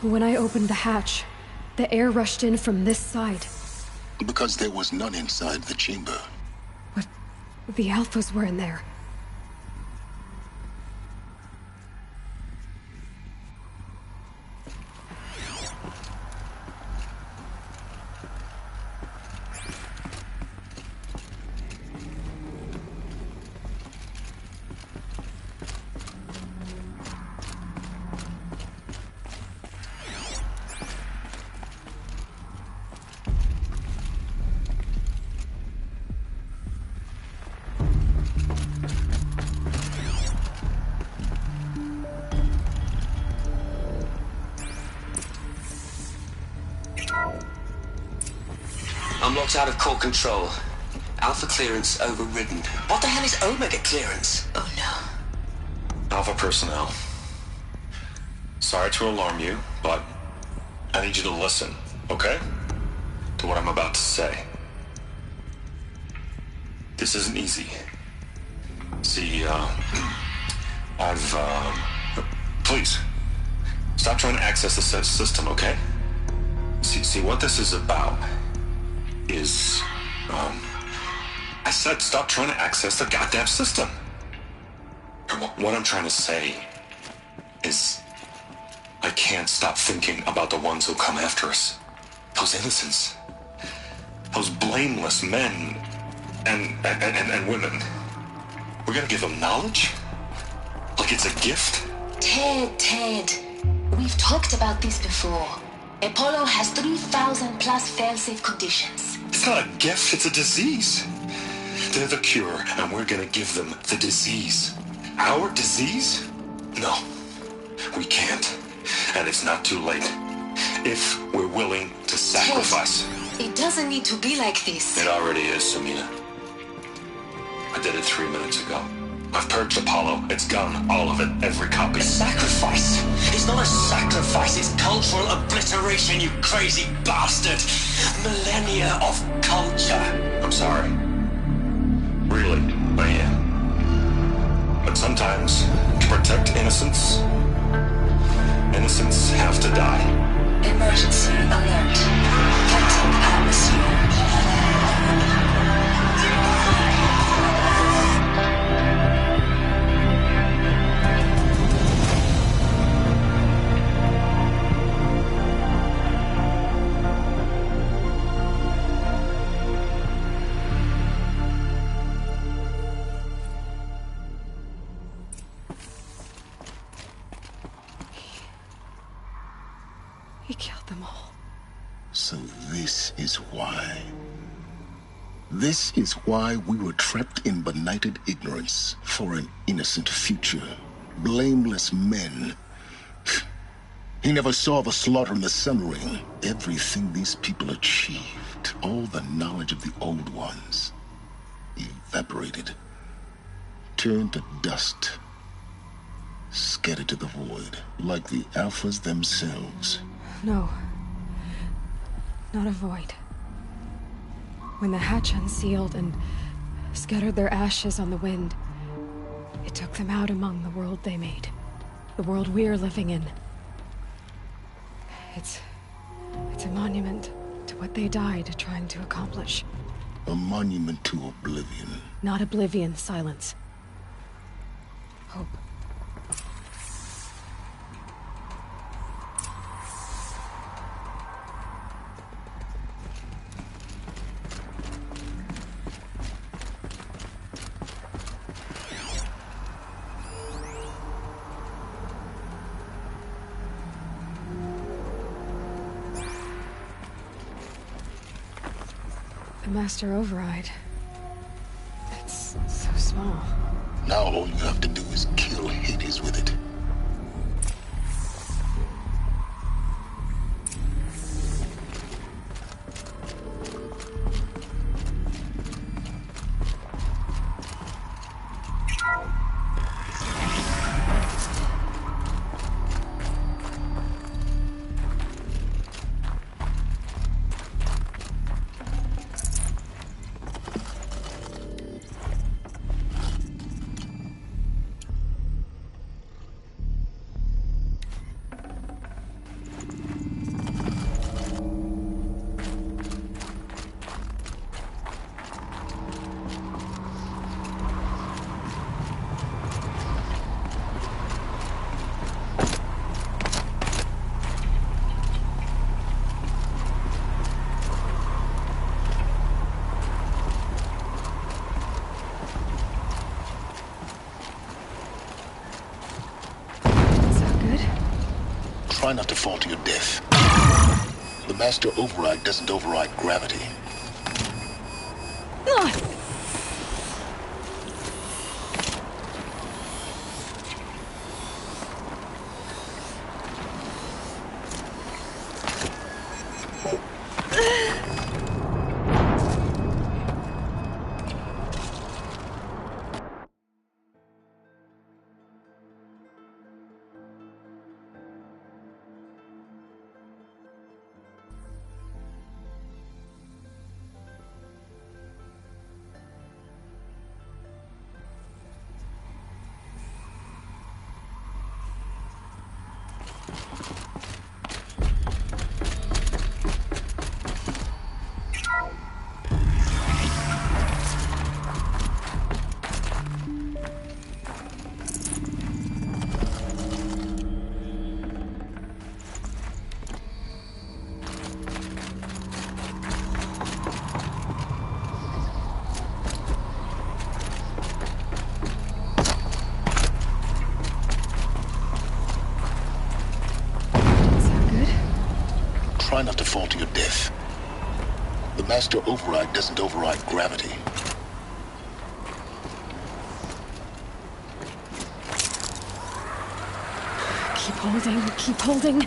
When I opened the hatch, the air rushed in from this side. Because there was none inside the chamber. But the Alphas were in there. I'm locked out of core control. Alpha clearance overridden. What the hell is Omega clearance? Oh no. Alpha personnel. Sorry to alarm you, but I need you to listen, okay? To what I'm about to say. This isn't easy. See, please, stop trying to access the system, okay? See, what this is about is, I said stop trying to access the goddamn system. What I'm trying to say is, I can't stop thinking about the ones who come after us. Those innocents. Those blameless men and women. We're gonna give them knowledge? Like it's a gift? Ted. We've talked about this before. Apollo has 3,000 plus fail-safe conditions. It's not a gift, it's a disease. They're the cure, and we're gonna give them the disease. Our disease? No, we can't. And it's not too late. If we're willing to sacrifice. Ted, it doesn't need to be like this. It already is, Samina. I did it 3 minutes ago. I've purged Apollo. It's gone. All of it. Every copy. A sacrifice? It's not a sacrifice. It's cultural obliteration, you crazy bastard. Millennia of culture. I'm sorry. Really, I am. But sometimes, to protect innocence, innocents have to die. Emergency alert. Toxic atmosphere. He killed them all. So this is why. This is why we were trapped in benighted ignorance for an innocent future. Blameless men. He never saw the slaughter in the Sun Ring. Everything these people achieved, all the knowledge of the old ones, evaporated, turned to dust, scattered to the void, like the Alphas themselves. No. Not a void. When the hatch unsealed and scattered their ashes on the wind, it took them out among the world they made. The world we're living in. It's a monument to what they died trying to accomplish. A monument to oblivion. Not oblivion, silence. Hope. Master Override. It's so small. Now all you have to do is kill Hades with it. Try not to fall to your death. The Master Override doesn't override gravity. Try not to fall to your death. The master override doesn't override gravity. Keep holding, keep holding.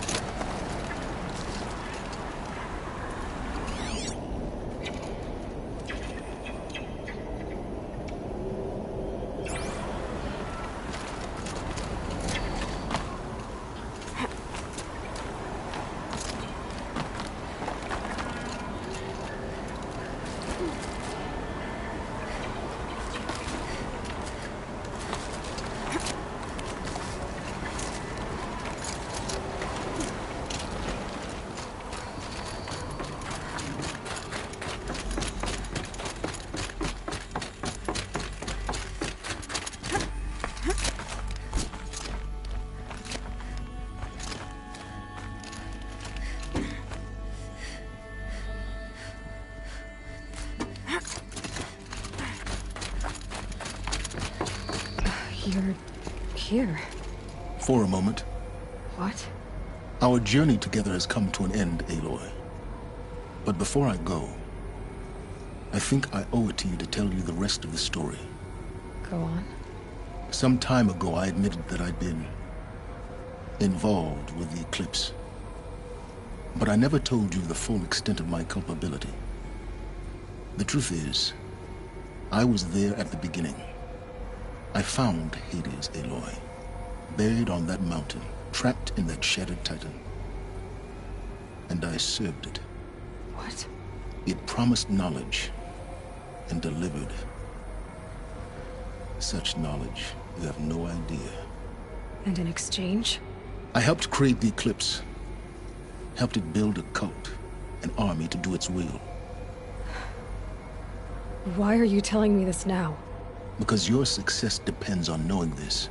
You're here. For a moment. What? Our journey together has come to an end, Aloy. But before I go, I think I owe it to you to tell you the rest of the story. Go on. Some time ago, I admitted that I'd been involved with the eclipse. But I never told you the full extent of my culpability. The truth is, I was there at the beginning. I found Hades, Aloy, buried on that mountain, trapped in that shattered titan. And I served it. What? It promised knowledge and delivered. Such knowledge, you have no idea. And in exchange? I helped create the eclipse. Helped it build a cult, an army to do its will. Why are you telling me this now? Because your success depends on knowing this.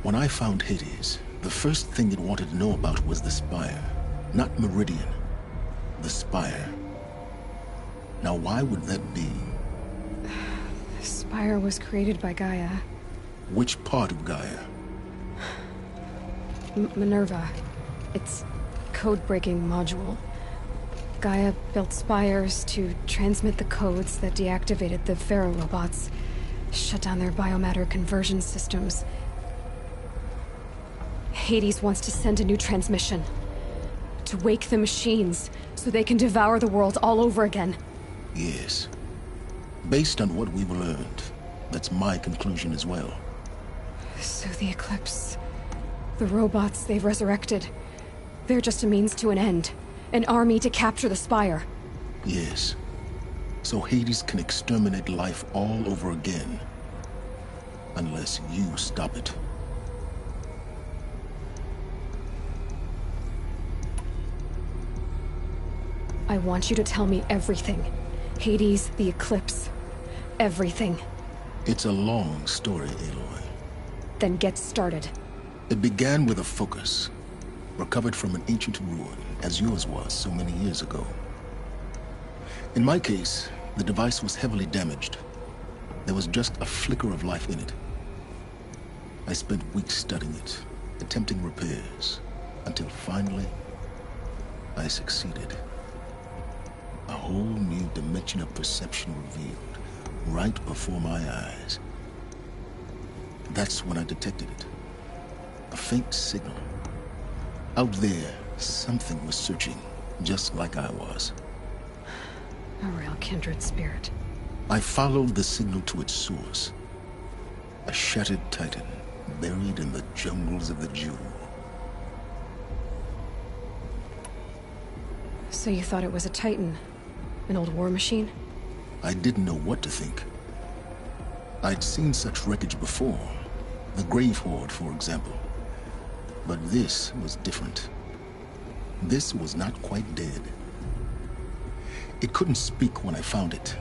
When I found Hades, the first thing it wanted to know about was the Spire. Not Meridian. The Spire. Now why would that be? The Spire was created by Gaia. Which part of Gaia? Minerva. Its code-breaking module. Gaia built spires to transmit the codes that deactivated the Pharaoh robots, shut down their biomatter conversion systems. Hades wants to send a new transmission. To wake the machines, so they can devour the world all over again. Yes. Based on what we've learned, that's my conclusion as well. So the Eclipse... the robots they've resurrected... they're just a means to an end. An army to capture the Spire. Yes. So Hades can exterminate life all over again. Unless you stop it. I want you to tell me everything. Hades, the Eclipse. Everything. It's a long story, Aloy. Then get started. It began with a focus. Recovered from an ancient ruin, as yours was so many years ago. In my case, the device was heavily damaged. There was just a flicker of life in it. I spent weeks studying it, attempting repairs, until finally, I succeeded. A whole new dimension of perception revealed, right before my eyes. That's when I detected it. A faint signal. Out there, something was searching, just like I was. A real kindred spirit. I followed the signal to its source. A shattered titan, buried in the jungles of the Jewel. So you thought it was a titan? An old war machine? I didn't know what to think. I'd seen such wreckage before. The Grave Horde, for example. But this was different. This was not quite dead. It couldn't speak when I found it,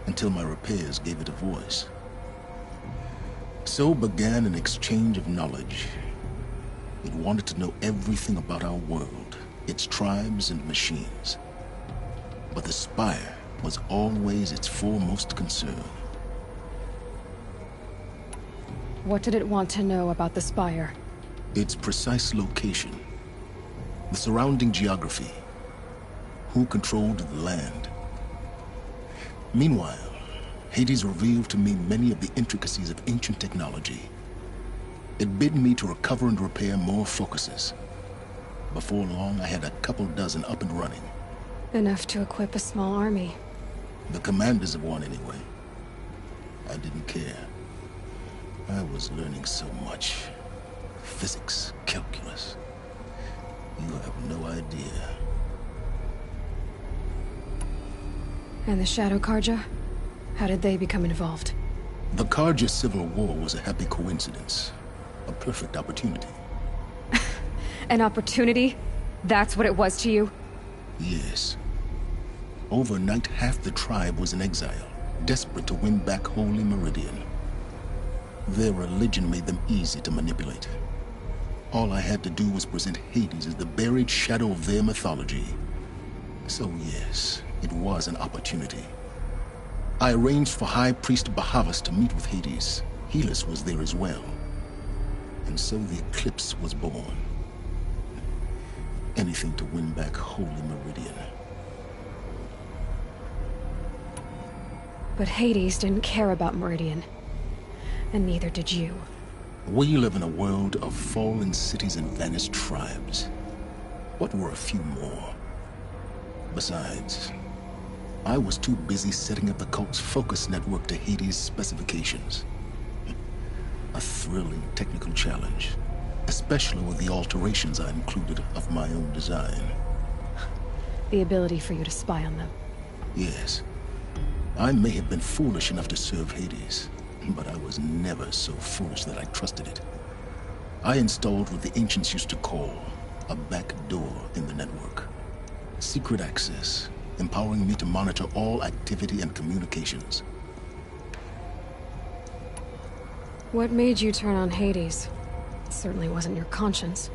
until my repairs gave it a voice. So began an exchange of knowledge. It wanted to know everything about our world, its tribes and machines. But the Spire was always its foremost concern. What did it want to know about the Spire? Its precise location. the surrounding geography, who controlled the land. Meanwhile, Hades revealed to me many of the intricacies of ancient technology. It bid me to recover and repair more focuses. Before long, I had a couple dozen up and running. Enough to equip a small army. The commanders of one, anyway. I didn't care. I was learning so much. Physics, calculus. You have no idea. And the Shadow Karja? How did they become involved? The Karja civil war was a happy coincidence. A perfect opportunity. An opportunity? That's what it was to you? Yes. Overnight, half the tribe was in exile, desperate to win back Holy Meridian. Their religion made them easy to manipulate. All I had to do was present Hades as the buried shadow of their mythology. So yes, it was an opportunity. I arranged for High Priest Bahavas to meet with Hades. Helis was there as well. And so the eclipse was born. Anything to win back Holy Meridian. But Hades didn't care about Meridian. And neither did you. We live in a world of fallen cities and vanished tribes. What were a few more? Besides, I was too busy setting up the cult's focus network to Hades' specifications. A thrilling technical challenge, especially with the alterations I included of my own design. The ability for you to spy on them. Yes. I may have been foolish enough to serve Hades, but I was never so foolish that I trusted it. I installed what the ancients used to call a back door in the network. Secret access, empowering me to monitor all activity and communications. What made you turn on Hades? It certainly wasn't your conscience.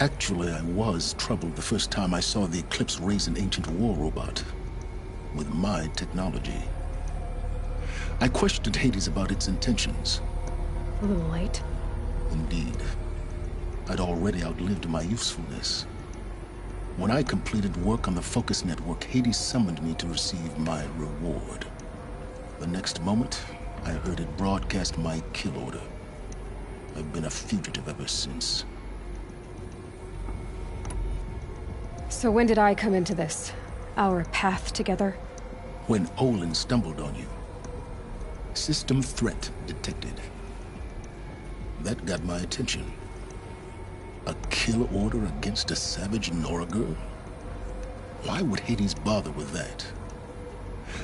Actually, I was troubled the first time I saw the Eclipse raise an ancient war robot. With my technology. I questioned Hades about its intentions. A little late. Indeed. I'd already outlived my usefulness. When I completed work on the Focus Network, Hades summoned me to receive my reward. The next moment, I heard it broadcast my kill order. I've been a fugitive ever since. So when did I come into this? Our path together? When Olin stumbled on you. System threat detected. That got my attention. A kill order against a savage Nora girl? Why would Hades bother with that?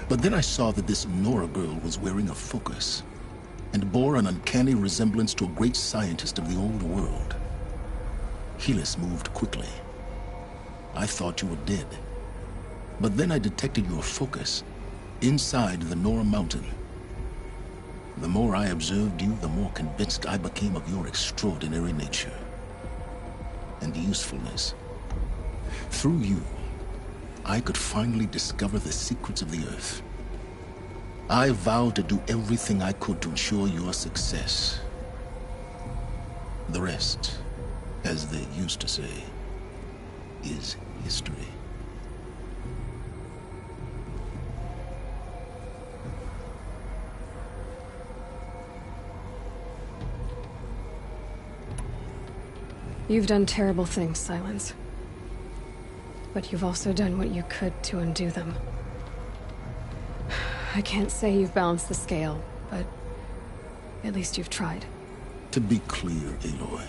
But then I saw that this Nora girl was wearing a focus, and bore an uncanny resemblance to a great scientist of the old world. Helis moved quickly. I thought you were dead. But then I detected your focus inside the Nora mountain. The more I observed you, the more convinced I became of your extraordinary nature and usefulness. Through you, I could finally discover the secrets of the Earth. I vowed to do everything I could to ensure your success. The rest, as they used to say, is history. You've done terrible things, Silence. But you've also done what you could to undo them. I can't say you've balanced the scale, but at least you've tried. To be clear, Aloy,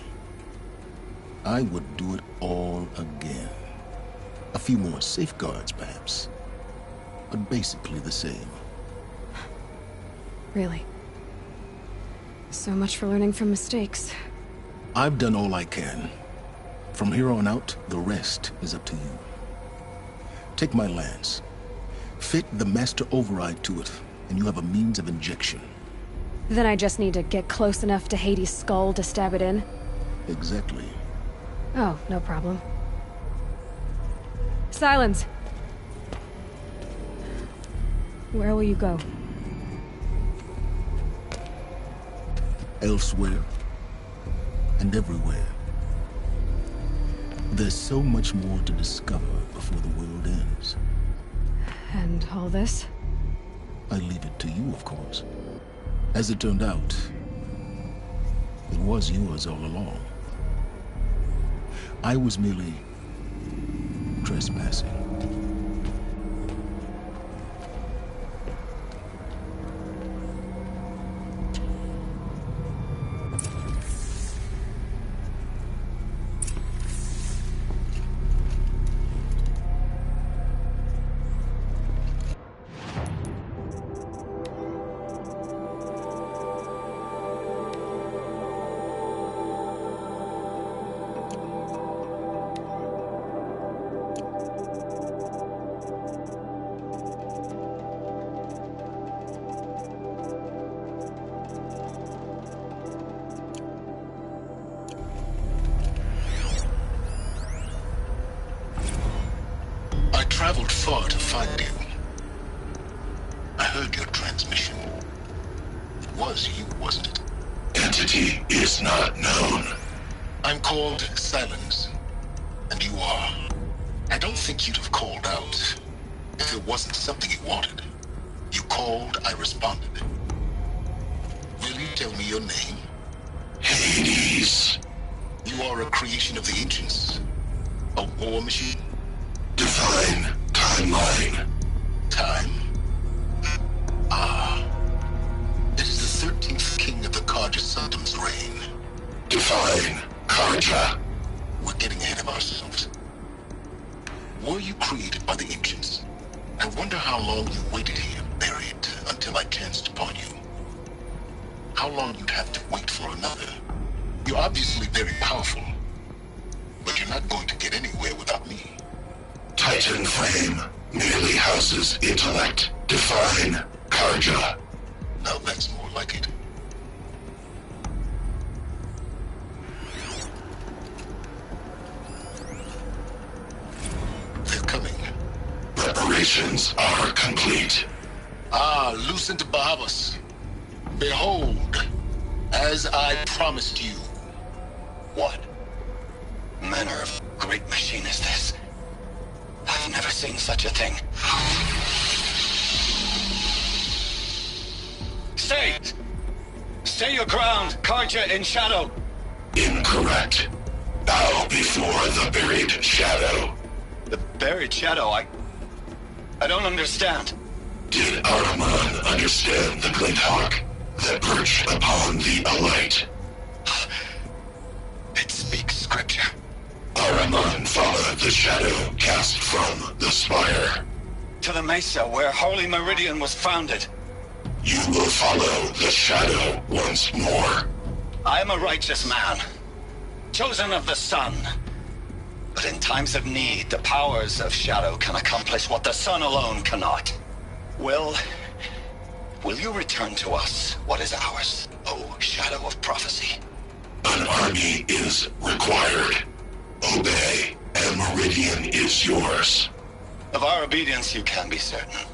I would do it all again. A few more safeguards, perhaps, but basically the same. Really? So much for learning from mistakes. I've done all I can. From here on out, the rest is up to you. Take my lance. Fit the master override to it, and you have a means of injection. Then I just need to get close enough to Hades' skull to stab it in? Exactly. Oh, no problem. Silence! Where will you go? Elsewhere. And everywhere. There's so much more to discover before the world ends. And all this? I leave it to you, of course. As it turned out, it was yours all along. I was merely trespassing. Traveled far to find you. I heard your transmission. It was you, wasn't it? Entity is not known. I'm called Silence, and you are. I don't think you'd have called out if it wasn't something you wanted. You called, I responded. Will you tell me your name? Hades. You are a creation of the ancients. A war machine? Divine timeline. Time? Ah. It is the 13th king of the Karja Soddom's reign. Divine Karja. We're getting ahead of ourselves. Were you created by the ancients? I wonder how long you waited here, buried, until I chanced upon you. How long you'd have to wait for another. You're obviously very powerful, but you're not going to get anywhere without me. Titan Flame merely houses intellect. Divine Karja. Now that's more like it. They're coming. Preparations are complete. Ah, Lucent Bahavas. Behold, as I promised you. What manner of great machine is this? I've never seen such a thing. Stay! Stay your ground, Karja in shadow! Incorrect. Bow before the buried shadow. The buried shadow? I don't understand. Did Ahriman understand the glint hawk that perched upon the alight? It speaks scripture. Ahriman followed the shadow cast from the spire. To the mesa where Holy Meridian was founded. You will follow the shadow once more. I am a righteous man, chosen of the sun. But in times of need, the powers of shadow can accomplish what the sun alone cannot. Will you return to us what is ours, O shadow of prophecy? An army is required. Obey, and Meridian is yours. Of our obedience you can be certain.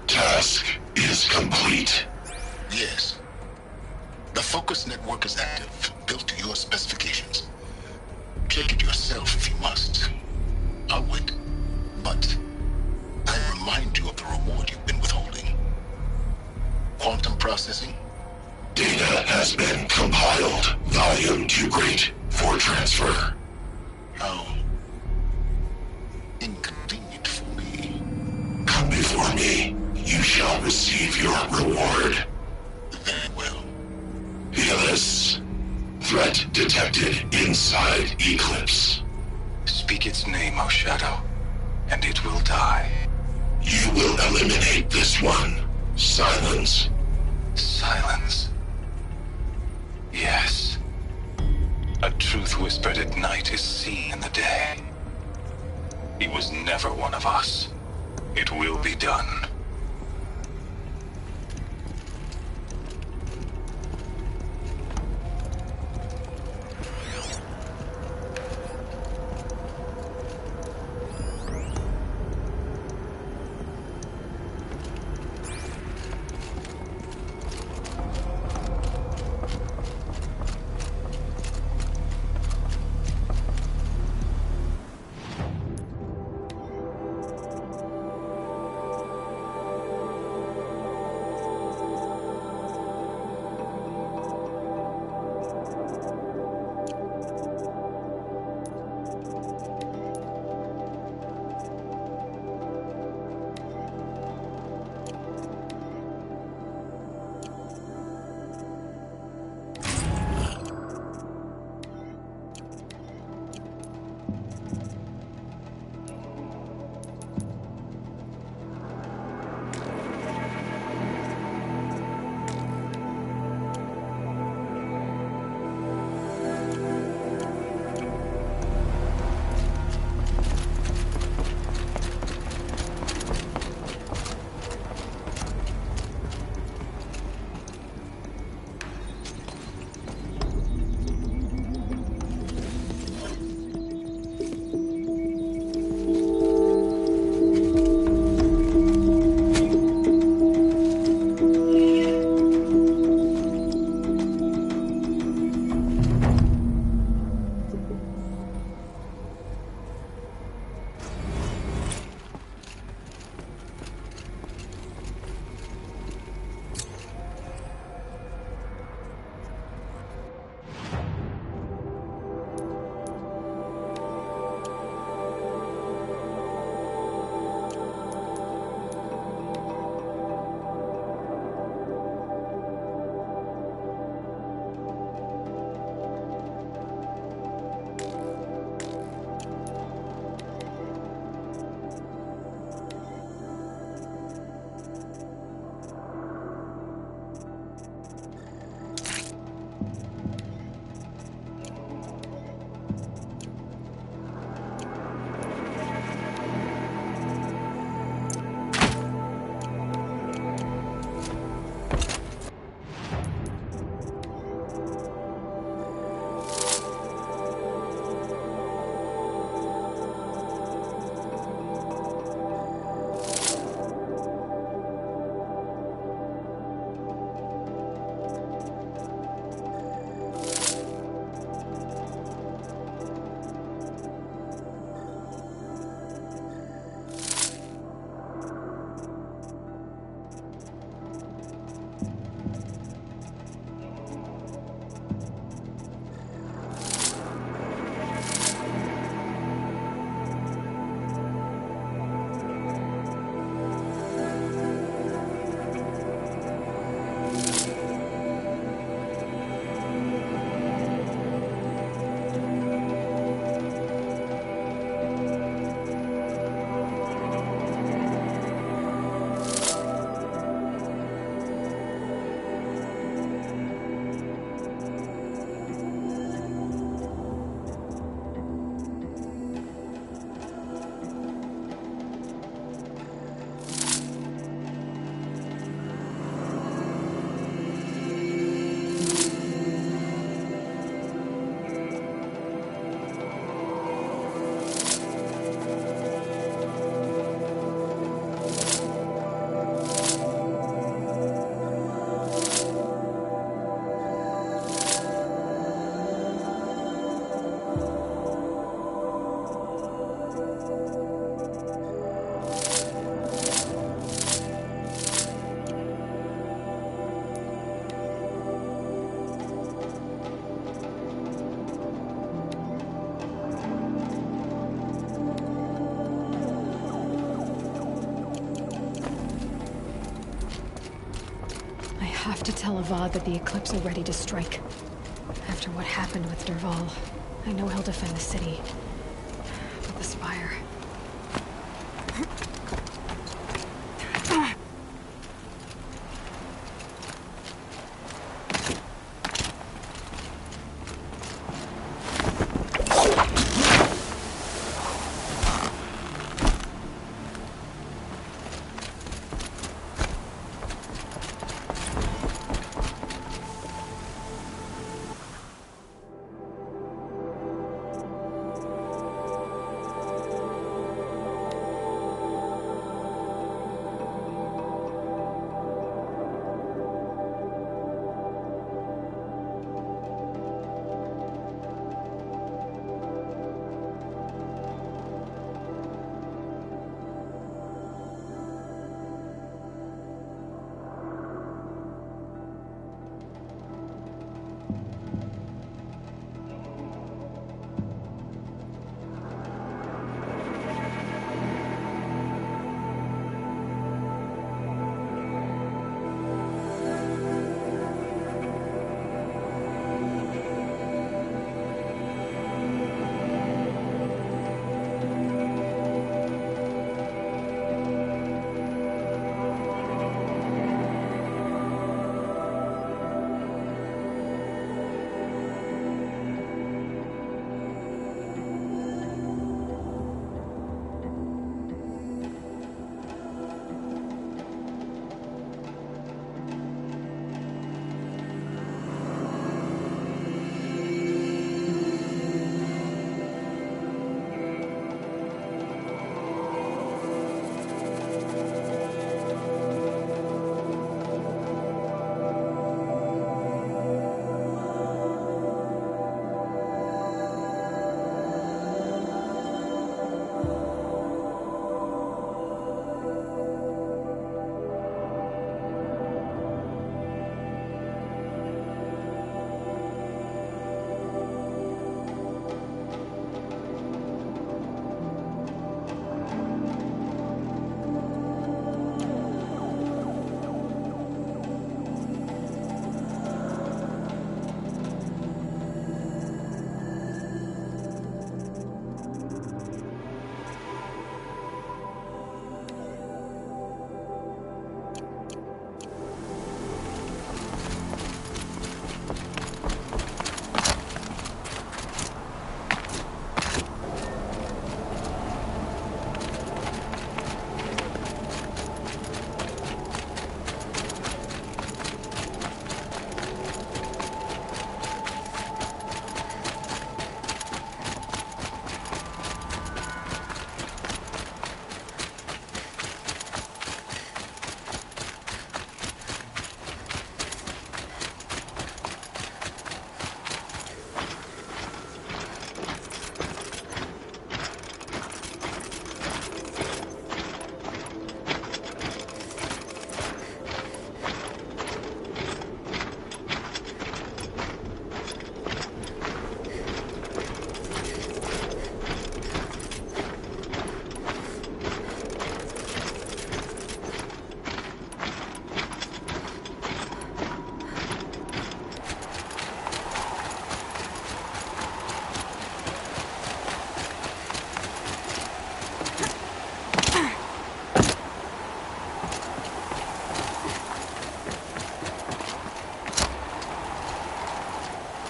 Task is complete. Yes. The focus network is active, built to your specifications. Check it yourself if you must. I'll wait. But I remind you of the reward you've been withholding. Quantum processing? Data has been compiled. Volume too great for transfer. How inconvenient for me. Come before me. You shall receive your reward. Very well. Helis. Threat detected inside Eclipse. Speak its name, O Shadow, and it will die. You will eliminate this one. Silence. Silence. Yes. A truth whispered at night is seen in the day. He was never one of us. It will be done. have to tell Avad that the Eclipse are ready to strike. After what happened with Derval, I know he'll defend the city. But the Spire...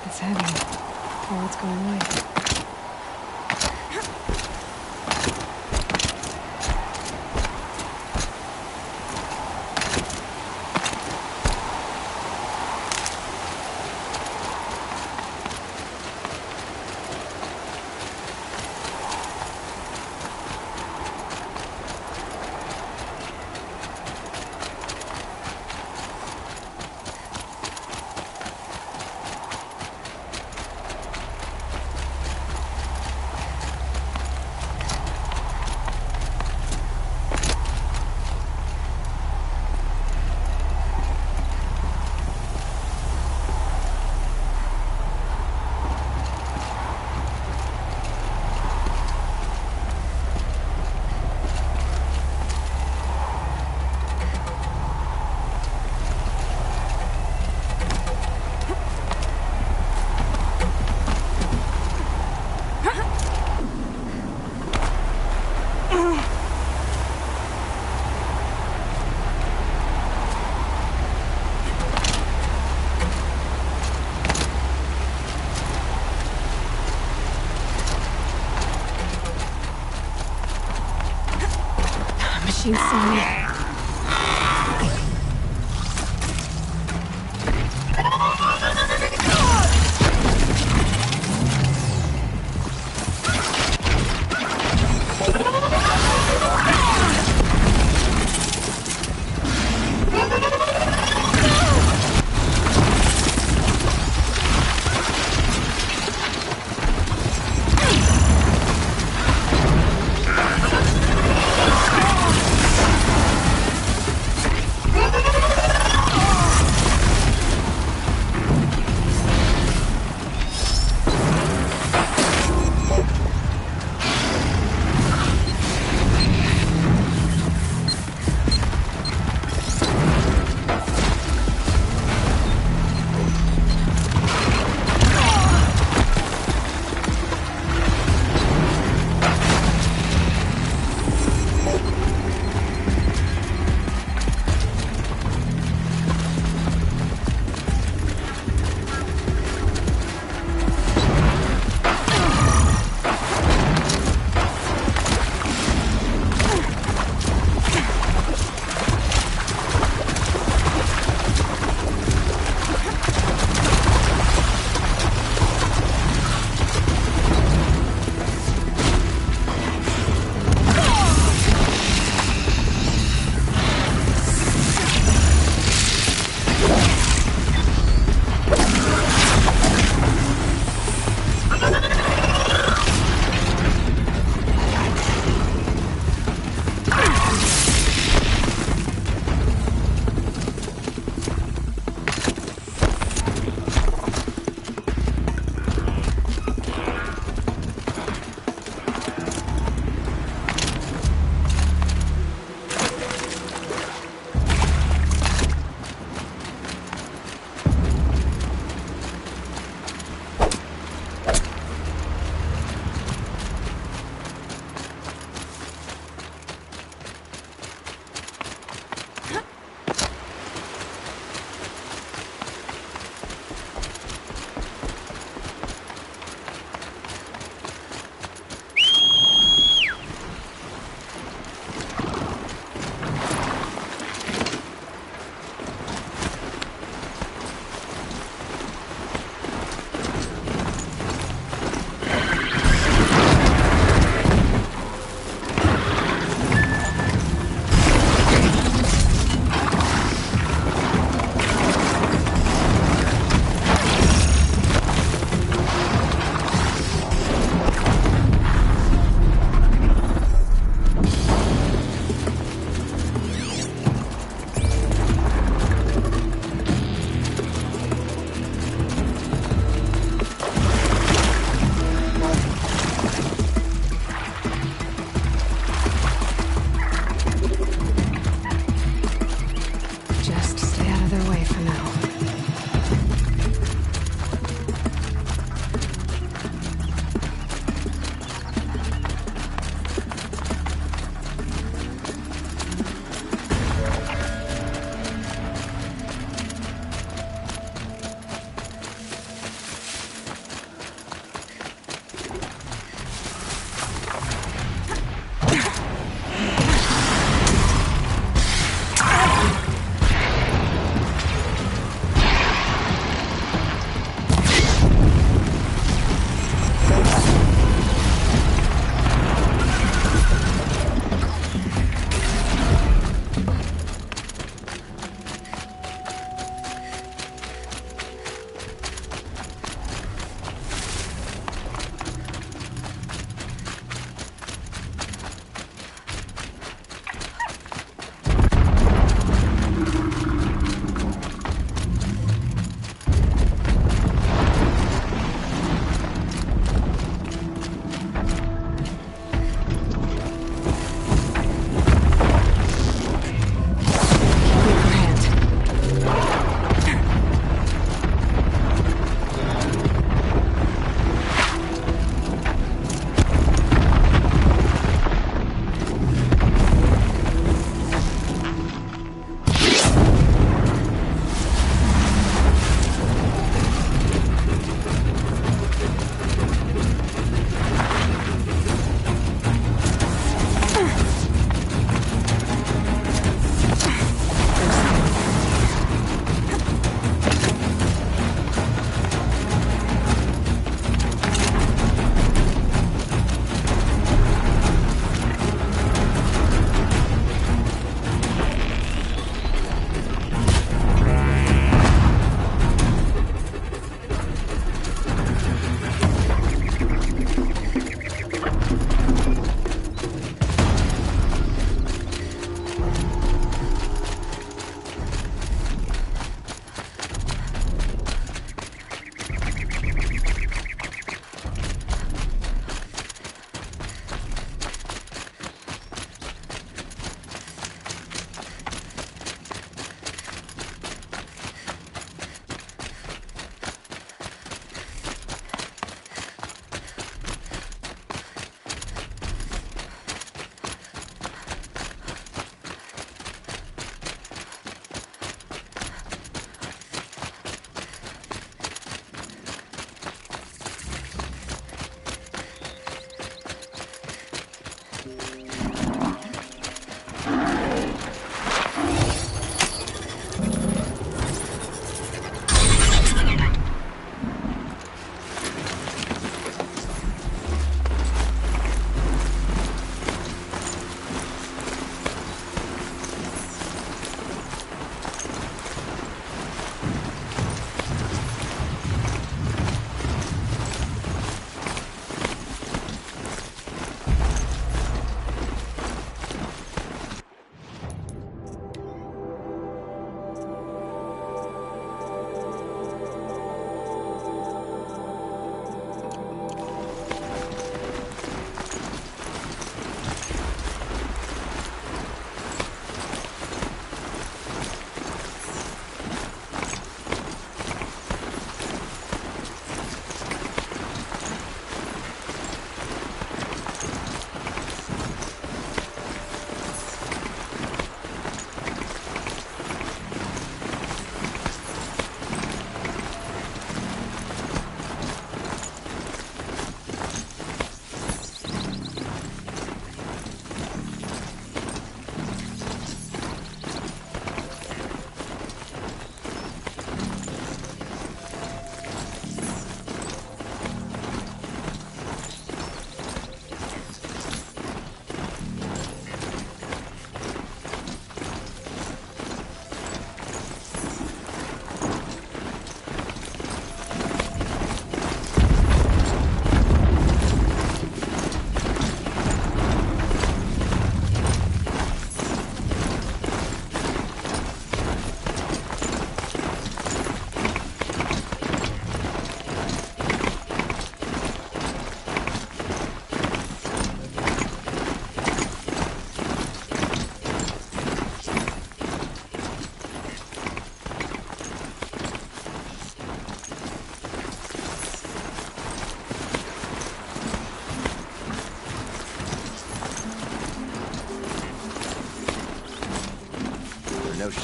It's heavy. Oh, it's going away. machine saw me.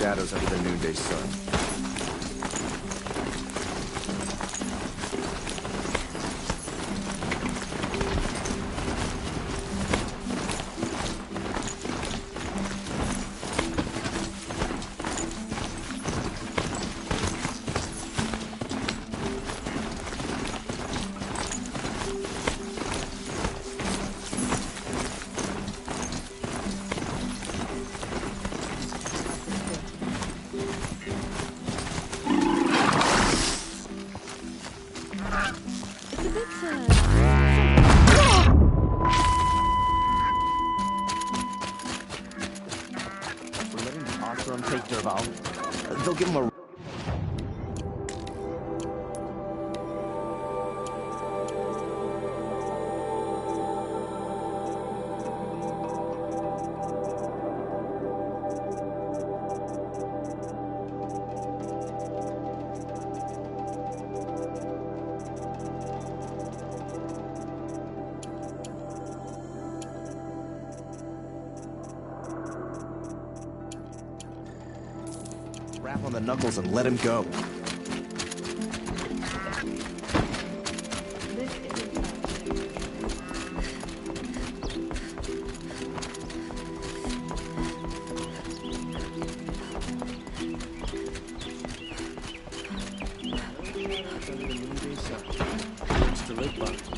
shadows under the noonday sun. Take Derval. They'll give him a... Rap on the knuckles and let him go. Mr. Lickbot.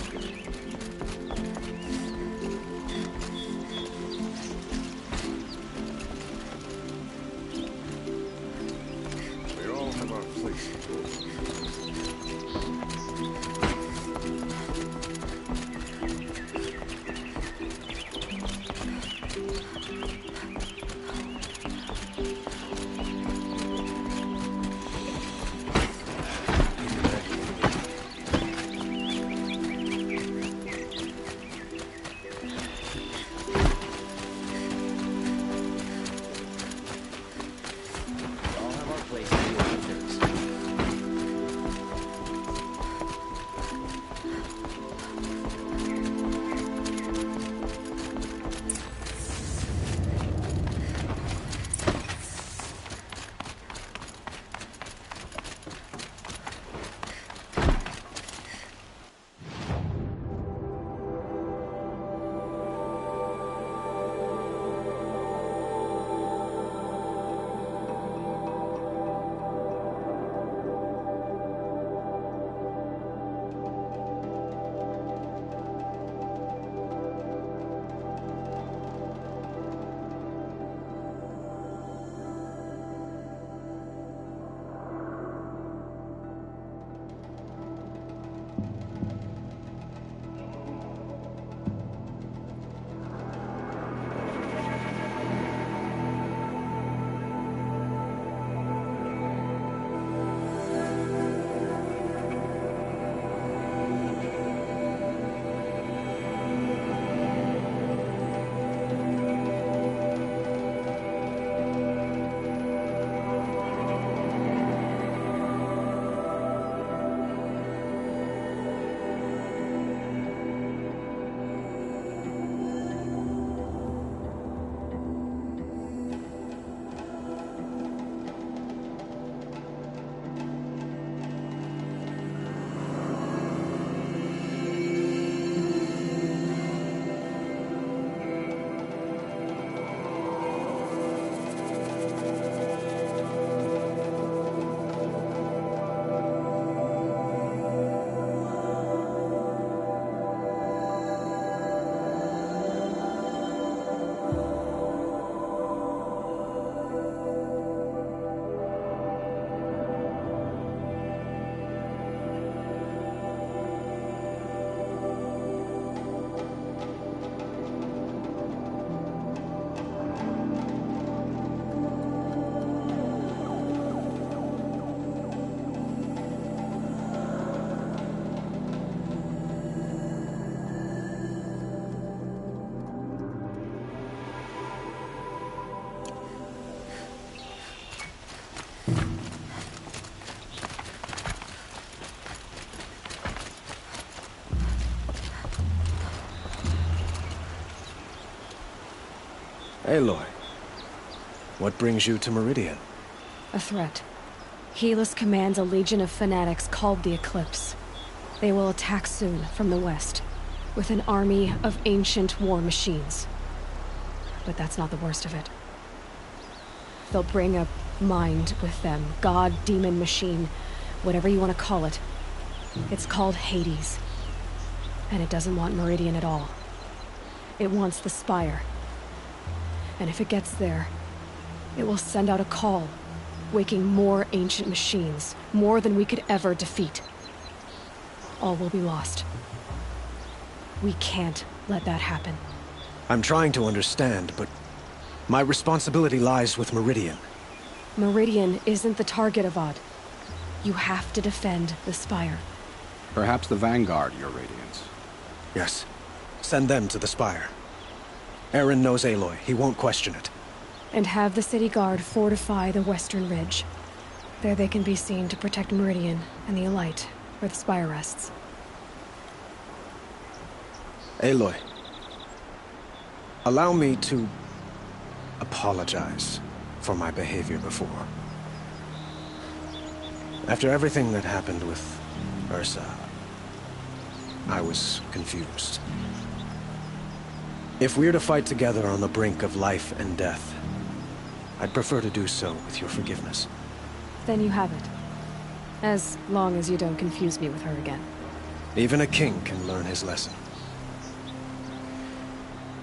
Aloy, what brings you to Meridian? A threat. Helis commands a legion of fanatics called the Eclipse. They will attack soon from the west, with an army of ancient war machines. But that's not the worst of it. They'll bring a mind with them, god, demon, machine, whatever you want to call it. It's called Hades. And it doesn't want Meridian at all. It wants the Spire. And if it gets there, it will send out a call, waking more ancient machines, more than we could ever defeat. All will be lost. We can't let that happen. I'm trying to understand, but my responsibility lies with Meridian. Meridian isn't the target, Avad. You have to defend the Spire. Perhaps the Vanguard, Your Radiance. Yes. Send them to the Spire. Aaron knows Aloy. He won't question it. And have the city guard fortify the western ridge. There they can be seen to protect Meridian and the Elite, where the Spire rests. Aloy, allow me to apologize for my behavior before. After everything that happened with Ursa, I was confused. If we're to fight together on the brink of life and death, I'd prefer to do so with your forgiveness. Then you have it. As long as you don't confuse me with her again. Even a king can learn his lesson.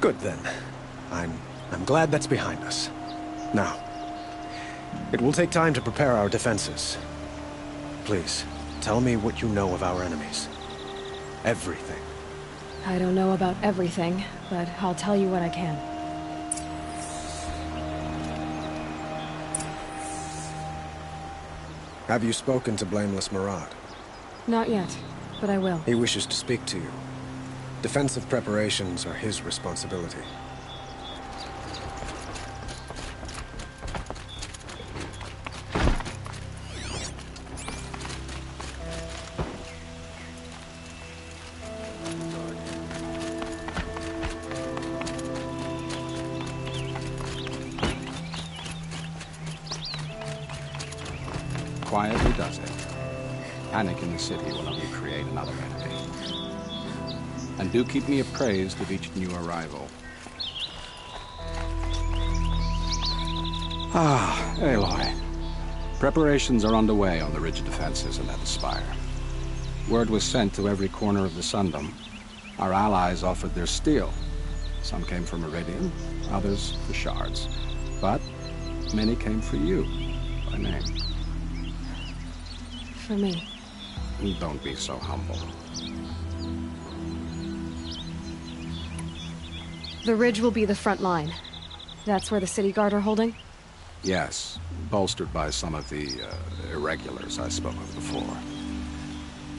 Good then. I'm glad that's behind us. Now, it will take time to prepare our defenses. Please, tell me what you know of our enemies. Everything. I don't know about everything, but I'll tell you what I can. Have you spoken to Blameless Murad? Not yet, but I will. He wishes to speak to you. Defensive preparations are his responsibility. Quietly does it. Panic in the city will only create another enemy. And do keep me appraised of each new arrival. Ah, Aloy. Preparations are underway on the ridge defenses and at the Spire. Word was sent to every corner of the Sundom. Our allies offered their steel. Some came for Meridian, others for shards. But many came for you, by name. For me. Don't be so humble. The ridge will be the front line. That's where the city guard are holding? Yes, bolstered by some of the irregulars I spoke of before.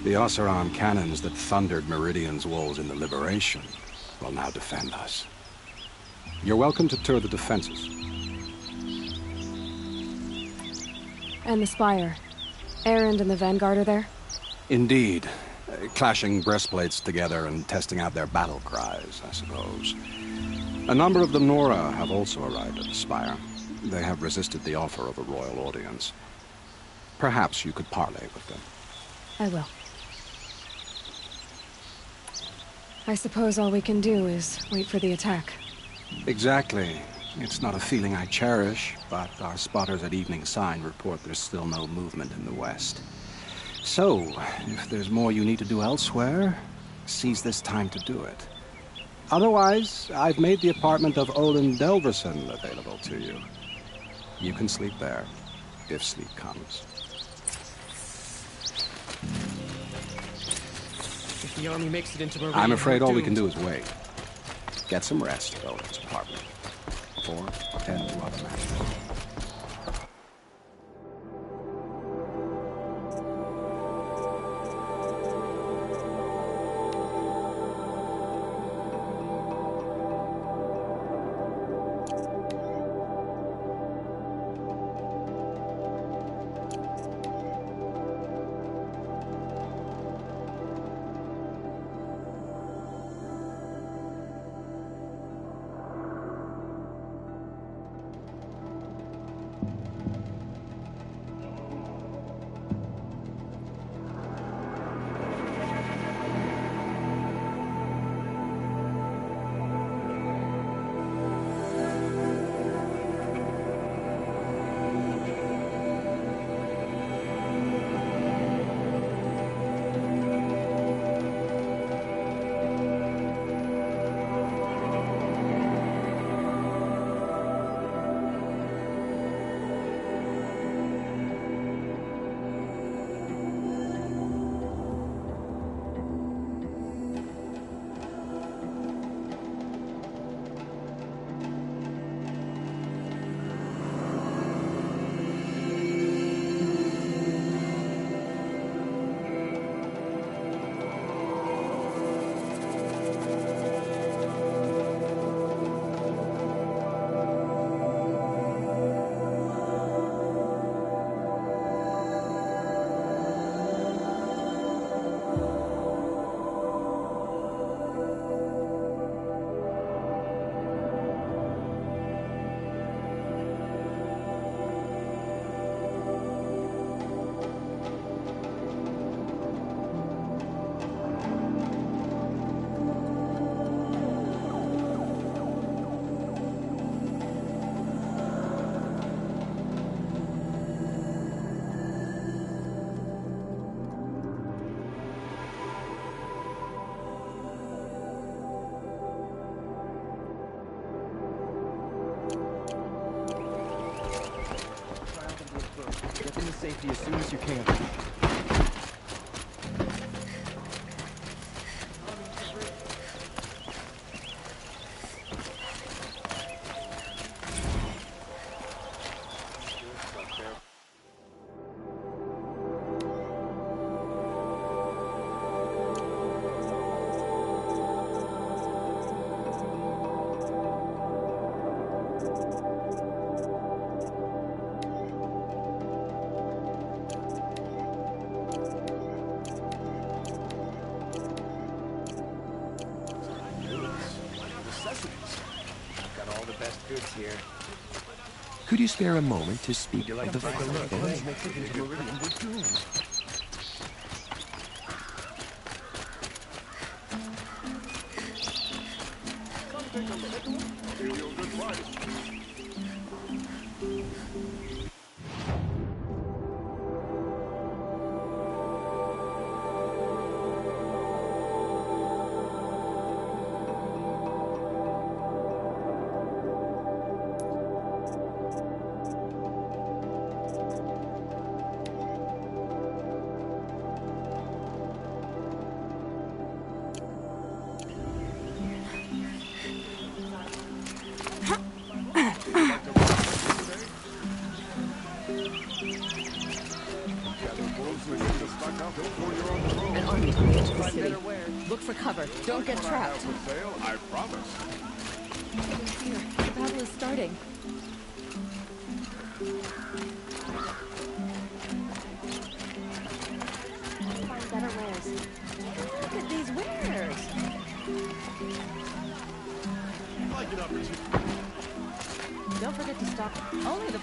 The Oseram cannons that thundered Meridian's walls in the Liberation will now defend us. You're welcome to tour the defenses. And the Spire. Erend and the Vanguard are there? Indeed. Clashing breastplates together and testing out their battle cries, I suppose. A number of the Nora have also arrived at the Spire. They have resisted the offer of a royal audience. Perhaps you could parley with them. I will. I suppose all we can do is wait for the attack. Exactly. It's not a feeling I cherish, but our spotters at Evening Sign report there's still no movement in the west. So, if there's more you need to do elsewhere, seize this time to do it. Otherwise, I've made the apartment of Olin Delverson available to you. You can sleep there, if sleep comes. If the army makes it into Meridian, I'm afraid we're all we can doomed. do is wait. Get some rest at Olin's apartment. Or attend to other matters. safety as soon as you can. Could you spare a moment to speak of the fire? An army coming into the city. Look for cover. Don't get trapped. I promise. Here, the battle is starting. Find better wares. Look at these wares. Like an opportunity. Don't forget to stop. Only the...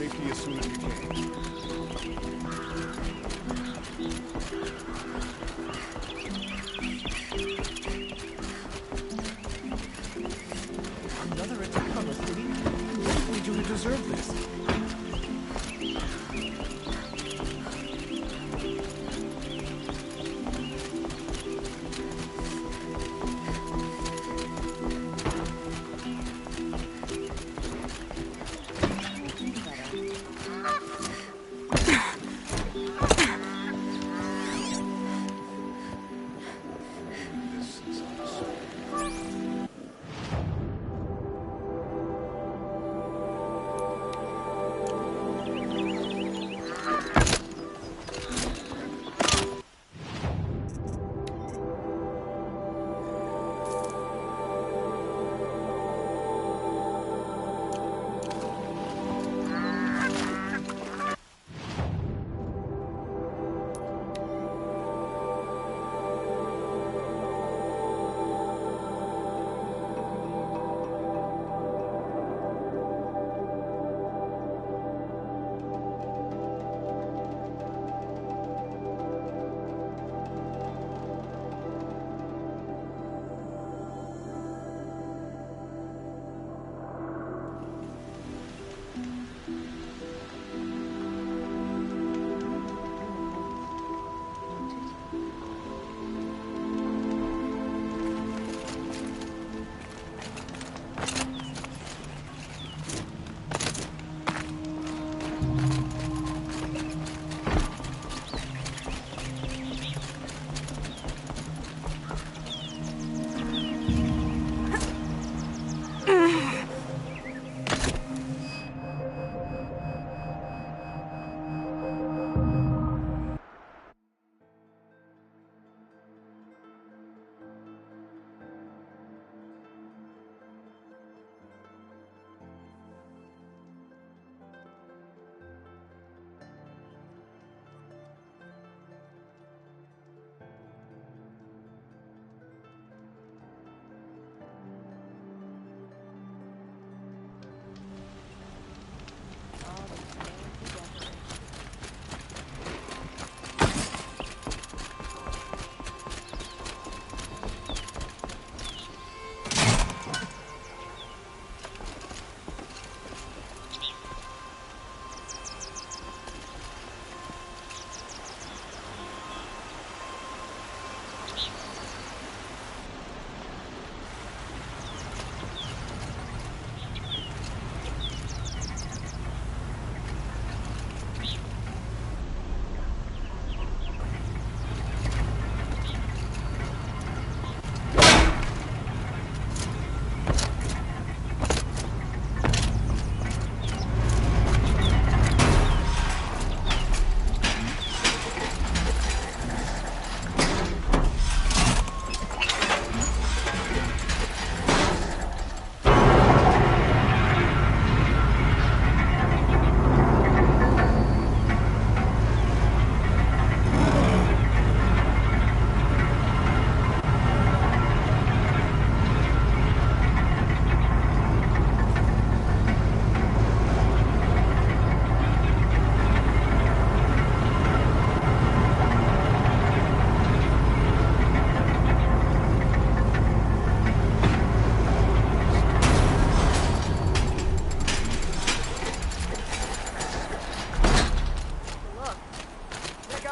Safety as soon as you can.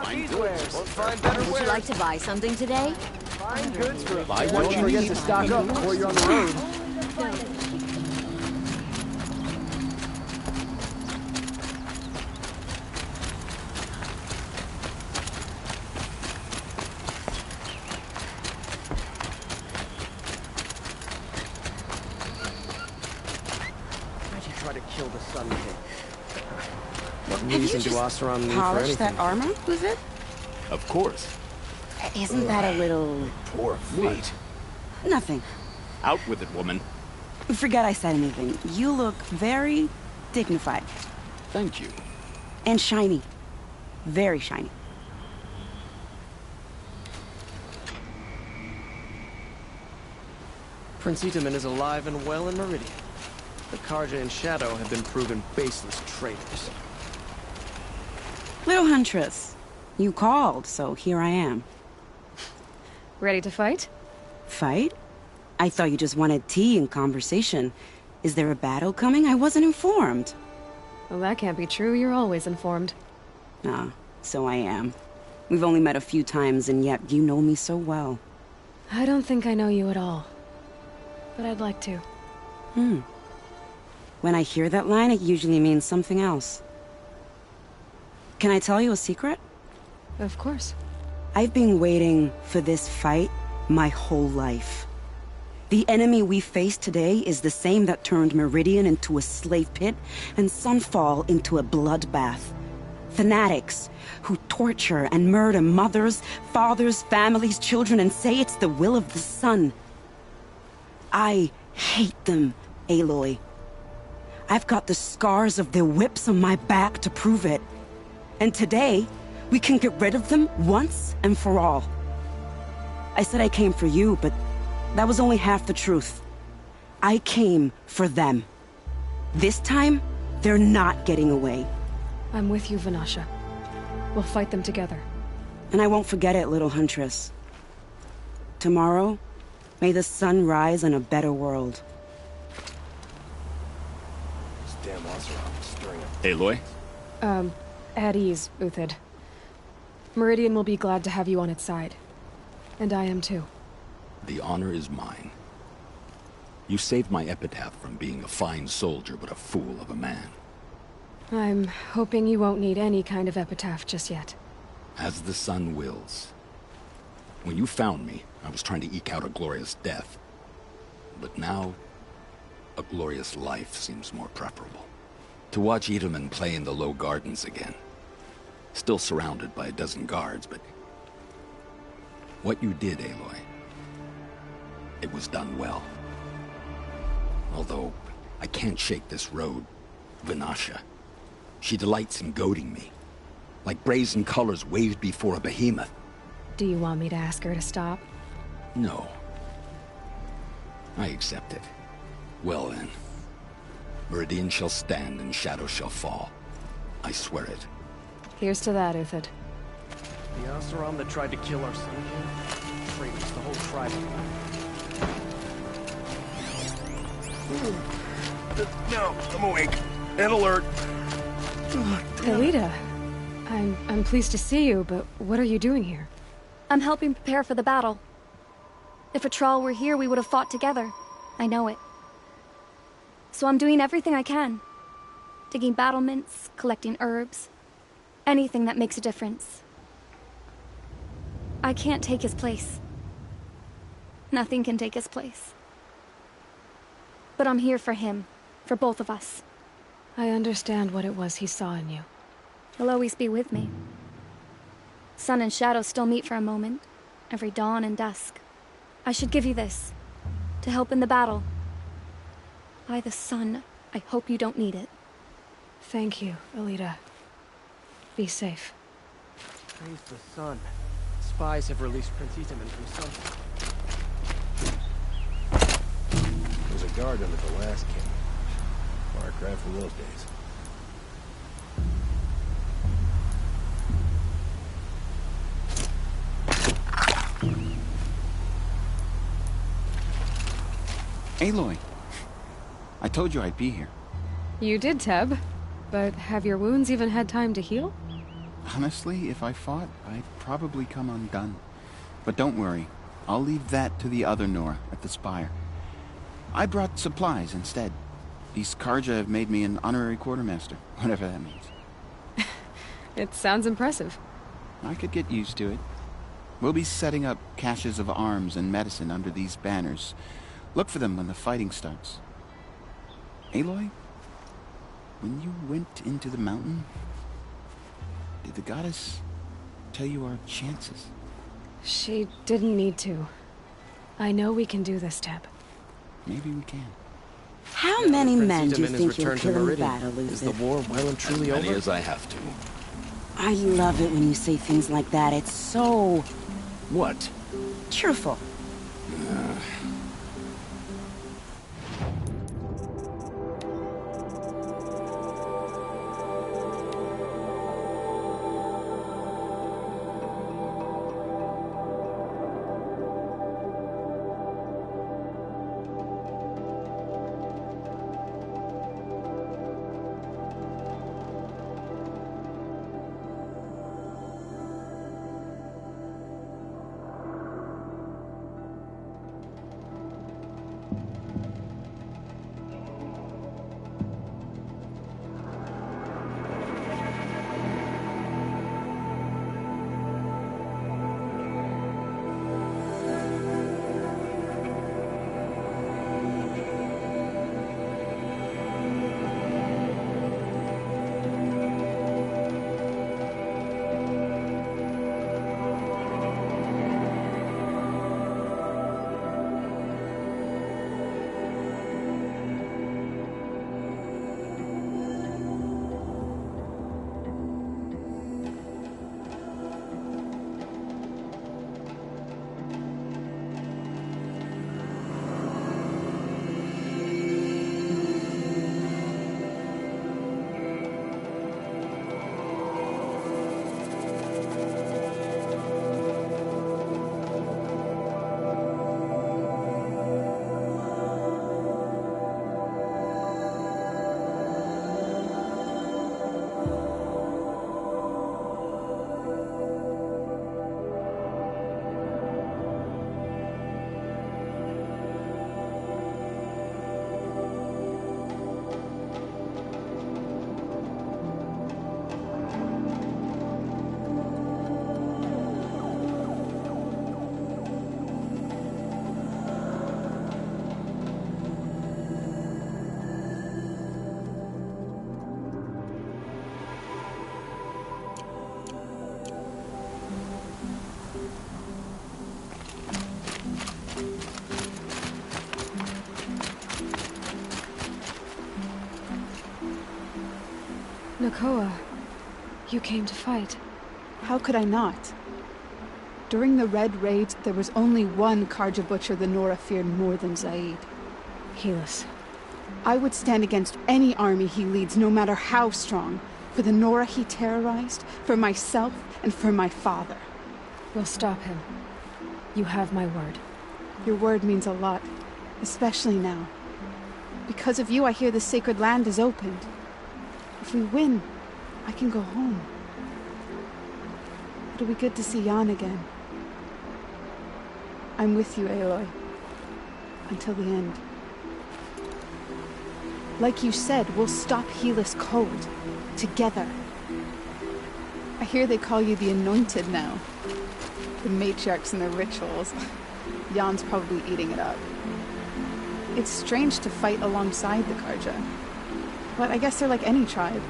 fine These goods. wares. Won't find better Would you wares. like to buy something today? Fine goods for Buy what you need to stock up before you're on the road. Why'd you try to kill the Sun King? What Have you reason do just Oseram need for polished anything? that armor, was it? Of course. Isn't that a little... Poor feet. Nothing. Out with it, woman. Forget I said anything. You look very dignified. Thank you. And shiny. Very shiny. Prince Itaman is alive and well in Meridian. The Karja and Shadow have been proven baseless traitors. Little Huntress, you called, so here I am. Ready to fight? Fight? I thought you just wanted tea and conversation. Is there a battle coming? I wasn't informed. Well, that can't be true. You're always informed. Ah, so I am. We've only met a few times, and yet you know me so well. I don't think I know you at all. But I'd like to. When I hear that line, it usually means something else. Can I tell you a secret? Of course. I've been waiting for this fight my whole life. The enemy we face today is the same that turned Meridian into a slave pit and Sunfall into a bloodbath. Fanatics who torture and murder mothers, fathers, families, children, and say it's the will of the sun. I hate them, Aloy. I've got the scars of their whips on my back to prove it. And today, we can get rid of them once and for all. I said I came for you, but that was only half the truth. I came for them. This time, they're not getting away. I'm with you, Vanasha. We'll fight them together. And I won't forget it, little Huntress. Tomorrow, may the sun rise in a better world. This damn Oseram is stirring up. Aloy? At ease, Uthid. Meridian will be glad to have you on its side. And I am too. The honor is mine. You saved my epitaph from being a fine soldier, but a fool of a man. I'm hoping you won't need any kind of epitaph just yet. As the sun wills. When you found me, I was trying to eke out a glorious death. But now, a glorious life seems more preferable. To watch Itaman play in the low gardens again. Still surrounded by a dozen guards, but... what you did, Aloy, it was done well. Although, I can't shake this road, Vanasha. She delights in goading me. Like brazen colors waved before a behemoth. Do you want me to ask her to stop? No. I accept it. Well then. Meridian shall stand and Shadow shall fall. I swear it. Here's to that, Uthid. The Oseram that tried to kill our Sun King? Traitors, the whole tribe of them. No, I'm awake. And alert. Elita, I'm pleased to see you, but what are you doing here? I'm helping prepare for the battle. If Atral were here, we would have fought together. I know it. So I'm doing everything I can. Digging battlements, collecting herbs. Anything that makes a difference. I can't take his place. Nothing can take his place. But I'm here for him. For both of us. I understand what it was he saw in you. He'll always be with me. Sun and Shadow still meet for a moment. Every dawn and dusk. I should give you this. To help in the battle. By the sun, I hope you don't need it. Thank you, Elita. Be safe. Praise the sun. Spies have released Prince Itaman from Sun. There was a guard under the last king. Far cry from those days. Aloy, I told you I'd be here. You did, Teb. But have your wounds even had time to heal? Honestly, if I fought, I'd probably come undone. But don't worry, I'll leave that to the other Nora at the Spire. I brought supplies instead. These Karja have made me an honorary quartermaster, whatever that means. It sounds impressive. I could get used to it. We'll be setting up caches of arms and medicine under these banners. Look for them when the fighting starts. Aloy, when you went into the mountain, did the goddess tell you our chances? She didn't need to. I know we can do this, Teb. Maybe we can. How many men do you Zeman think has you'll returned kill to in Meridian. battle, Luther? Is the war well and truly As many over? as I have to. I love it when you say things like that. It's so... What? cheerful. Nakoa, you came to fight. How could I not? During the Red Raids, there was only one Karja butcher the Nora feared more than Zaid. Helis. I would stand against any army he leads, no matter how strong. For the Nora he terrorized, for myself, and for my father. We'll stop him. You have my word. Your word means a lot, especially now. Because of you, I hear the sacred land is opened. If we win, I can go home. It'll be good to see Jan again. I'm with you, Aloy. Until the end. Like you said, we'll stop Helis cold. Together. I hear they call you the Anointed now. The matriarchs and their rituals. Jan's probably eating it up. It's strange to fight alongside the Karja. But I guess they're like any tribe.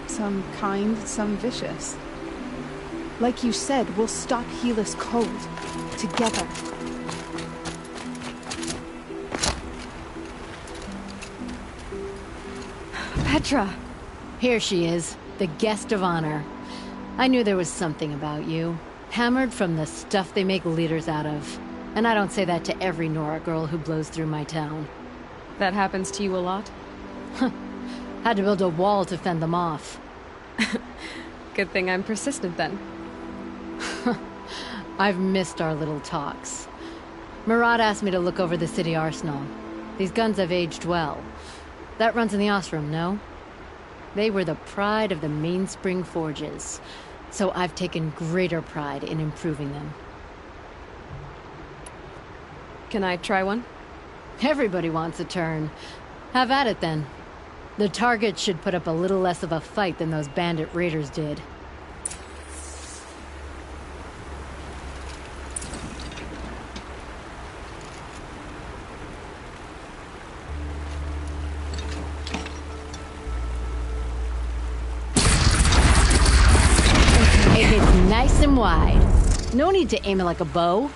Some kind, some vicious. Like you said, we'll stop Helis cold. Together. Petra! Here she is, the guest of honor. I knew there was something about you. Hammered from the stuff they make leaders out of. And I don't say that to every Nora girl who blows through my town. That happens to you a lot? Had to build a wall to fend them off. Good thing I'm persistent then. I've missed our little talks. Murad asked me to look over the city arsenal. These guns have aged well. That runs in the Ostrom, no? They were the pride of the Mainspring Forges. So I've taken greater pride in improving them. Can I try one? Everybody wants a turn. Have at it then. The target should put up a little less of a fight than those bandit raiders did. It hits nice and wide. No need to aim it like a bow.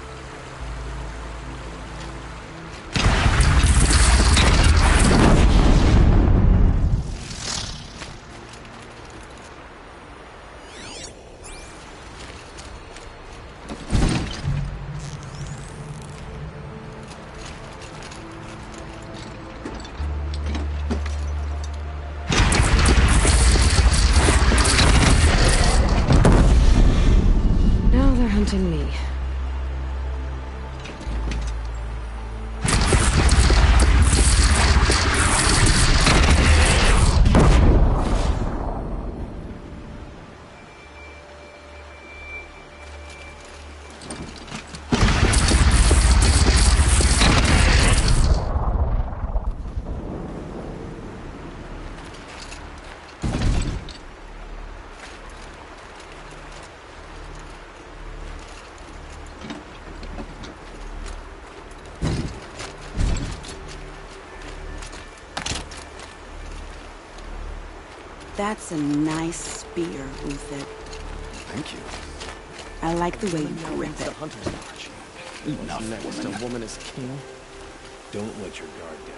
Now they're hunting me. That's a nice spear, Uthed. Thank you. I like the way you grip The it. hunter's march. Enough, Next, woman. a woman is king. Don't let your guard down.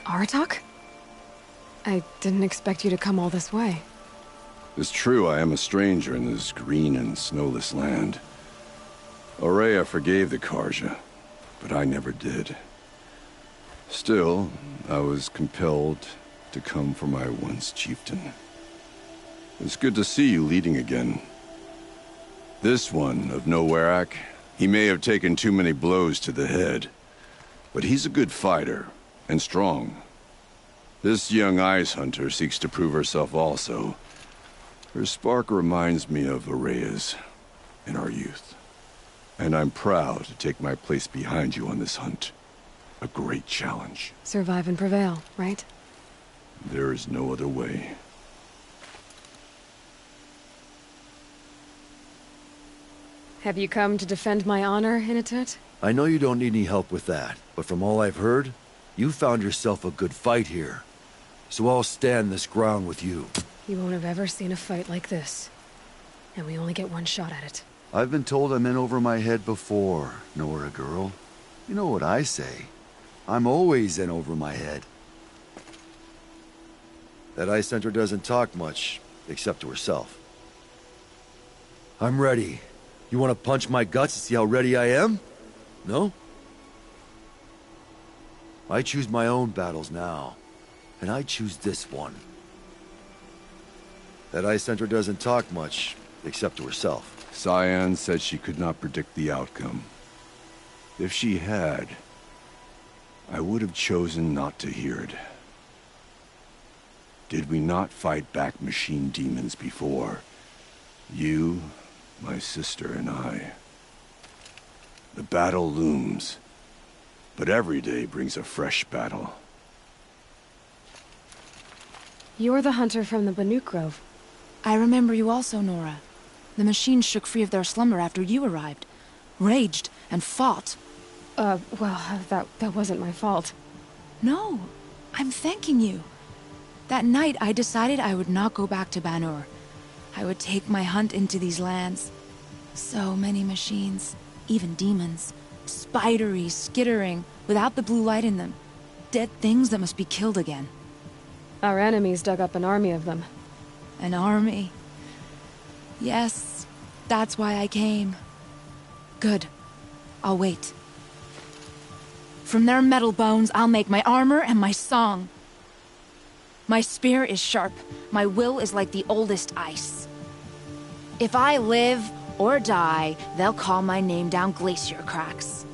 Aratak? I didn't expect you to come all this way. It's true I am a stranger in this green and snowless land. Aurea forgave the Karja, but I never did. Still, I was compelled to come for my once chieftain. It's good to see you leading again. This one of Nowarak, he may have taken too many blows to the head, but he's a good fighter, and strong. This young ice hunter seeks to prove herself also. Her spark reminds me of Aurea's in our youth. And I'm proud to take my place behind you on this hunt. A great challenge. Survive and prevail, right? There is no other way. Have you come to defend my honor, Inatut? I know you don't need any help with that, but from all I've heard, you found yourself a good fight here. So I'll stand this ground with you. You won't have ever seen a fight like this. And we only get one shot at it. I've been told I'm in over my head before, Nora girl. You know what I say. I'm always in over my head. That Ice Hunter doesn't talk much, except to herself. I'm ready. You want to punch my guts to see how ready I am? No? I choose my own battles now, and I choose this one. That Ice Hunter doesn't talk much, except to herself. Cyan said she could not predict the outcome. If she had, I would have chosen not to hear it. Did we not fight back machine demons before? You, my sister, and I. The battle looms. But every day brings a fresh battle. You're the hunter from the Banuk Grove. I remember you also, Nora. The machines shook free of their slumber after you arrived. Raged and fought. Well, that wasn't my fault. No, I'm thanking you. That night, I decided I would not go back to Banur. I would take my hunt into these lands. So many machines, even demons. Spidery, skittering, without the blue light in them. Dead things that must be killed again. Our enemies dug up an army of them. An army? Yes, that's why I came. Good. I'll wait. From their metal bones, I'll make my armor and my song. My spear is sharp. My will is like the oldest ice. If I live or die, they'll call my name down glacier cracks.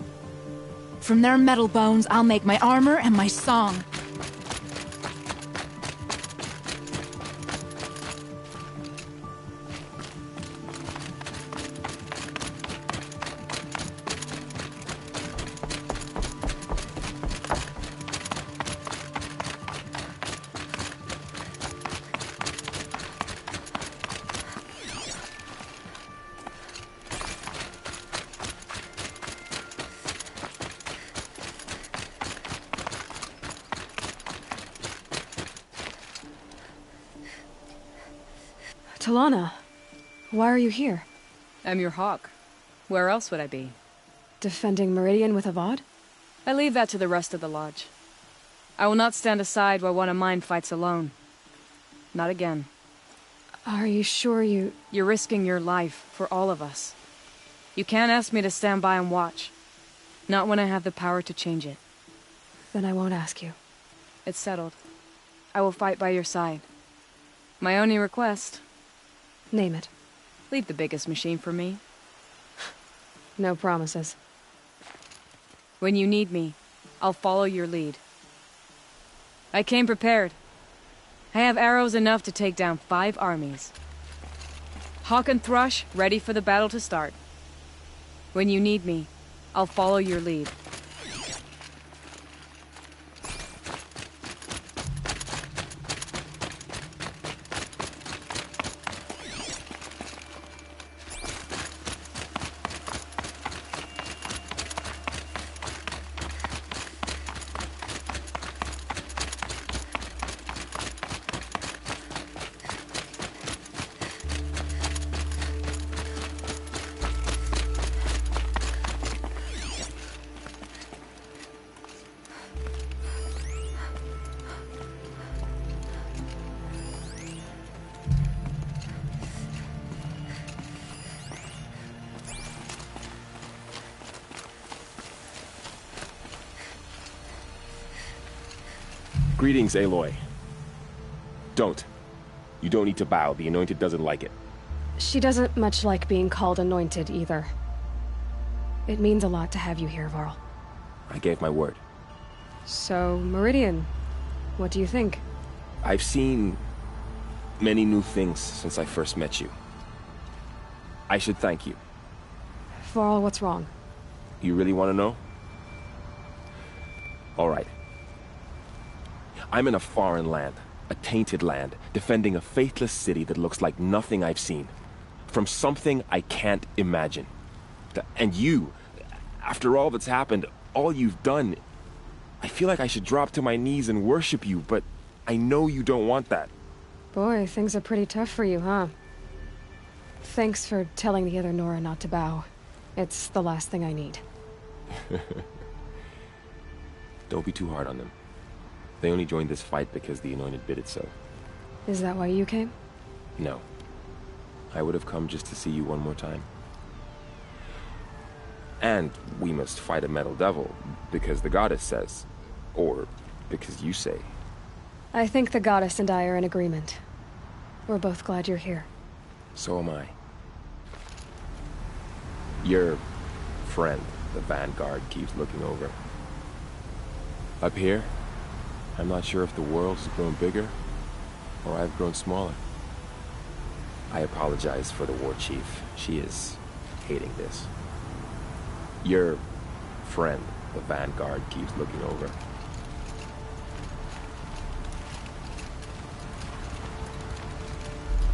From their metal bones, I'll make my armor and my song. Talana, why are you here? I'm your hawk. Where else would I be? Defending Meridian with Avad? I leave that to the rest of the Lodge. I will not stand aside while one of mine fights alone. Not again. Are you sure you... You're risking your life for all of us. You can't ask me to stand by and watch. Not when I have the power to change it. Then I won't ask you. It's settled. I will fight by your side. My only request... Name it. Leave the biggest machine for me. No promises. When you need me, I'll follow your lead. I came prepared. I have arrows enough to take down 5 armies. Hawk and Thrush, ready for the battle to start. When you need me, I'll follow your lead. Greetings, Aloy. Don't. You don't need to bow. The Anointed doesn't like it. She doesn't much like being called Anointed, either. It means a lot to have you here, Varl. I gave my word. So, Meridian, what do you think? I've seen many new things since I first met you. I should thank you. Varl, what's wrong? You really want to know? All right. I'm in a foreign land, a tainted land, defending a faithless city that looks like nothing I've seen. From something I can't imagine. And you, after all that's happened, all you've done, I feel like I should drop to my knees and worship you, but I know you don't want that. Boy, things are pretty tough for you, huh? Thanks for telling the other Nora not to bow. It's the last thing I need. Don't be too hard on them. They only joined this fight because the Anointed bid it so. Is that why you came? No. I would have come just to see you one more time. And we must fight a metal devil, because the goddess says. Or because you say. I think the goddess and I are in agreement. We're both glad you're here. So am I. Your friend, the Vanguard, keeps looking over. Up here, I'm not sure if the world has grown bigger, or I've grown smaller. I apologize for the war chief. She is hating this. Your friend, The Vanguard keeps looking over.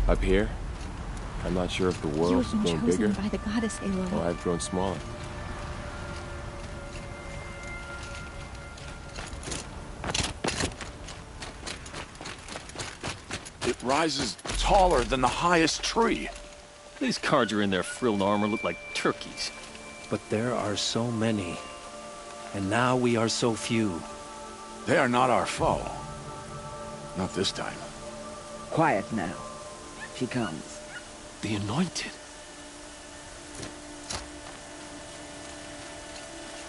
Up here, I'm not sure if the You world's have been grown chosen bigger by the goddess, Aloy. or I've grown smaller. It rises taller than the highest tree. These Carja in their frilled armor look like turkeys. But there are so many. And now we are so few. They are not our foe. Not this time. Quiet now. She comes. The Anointed.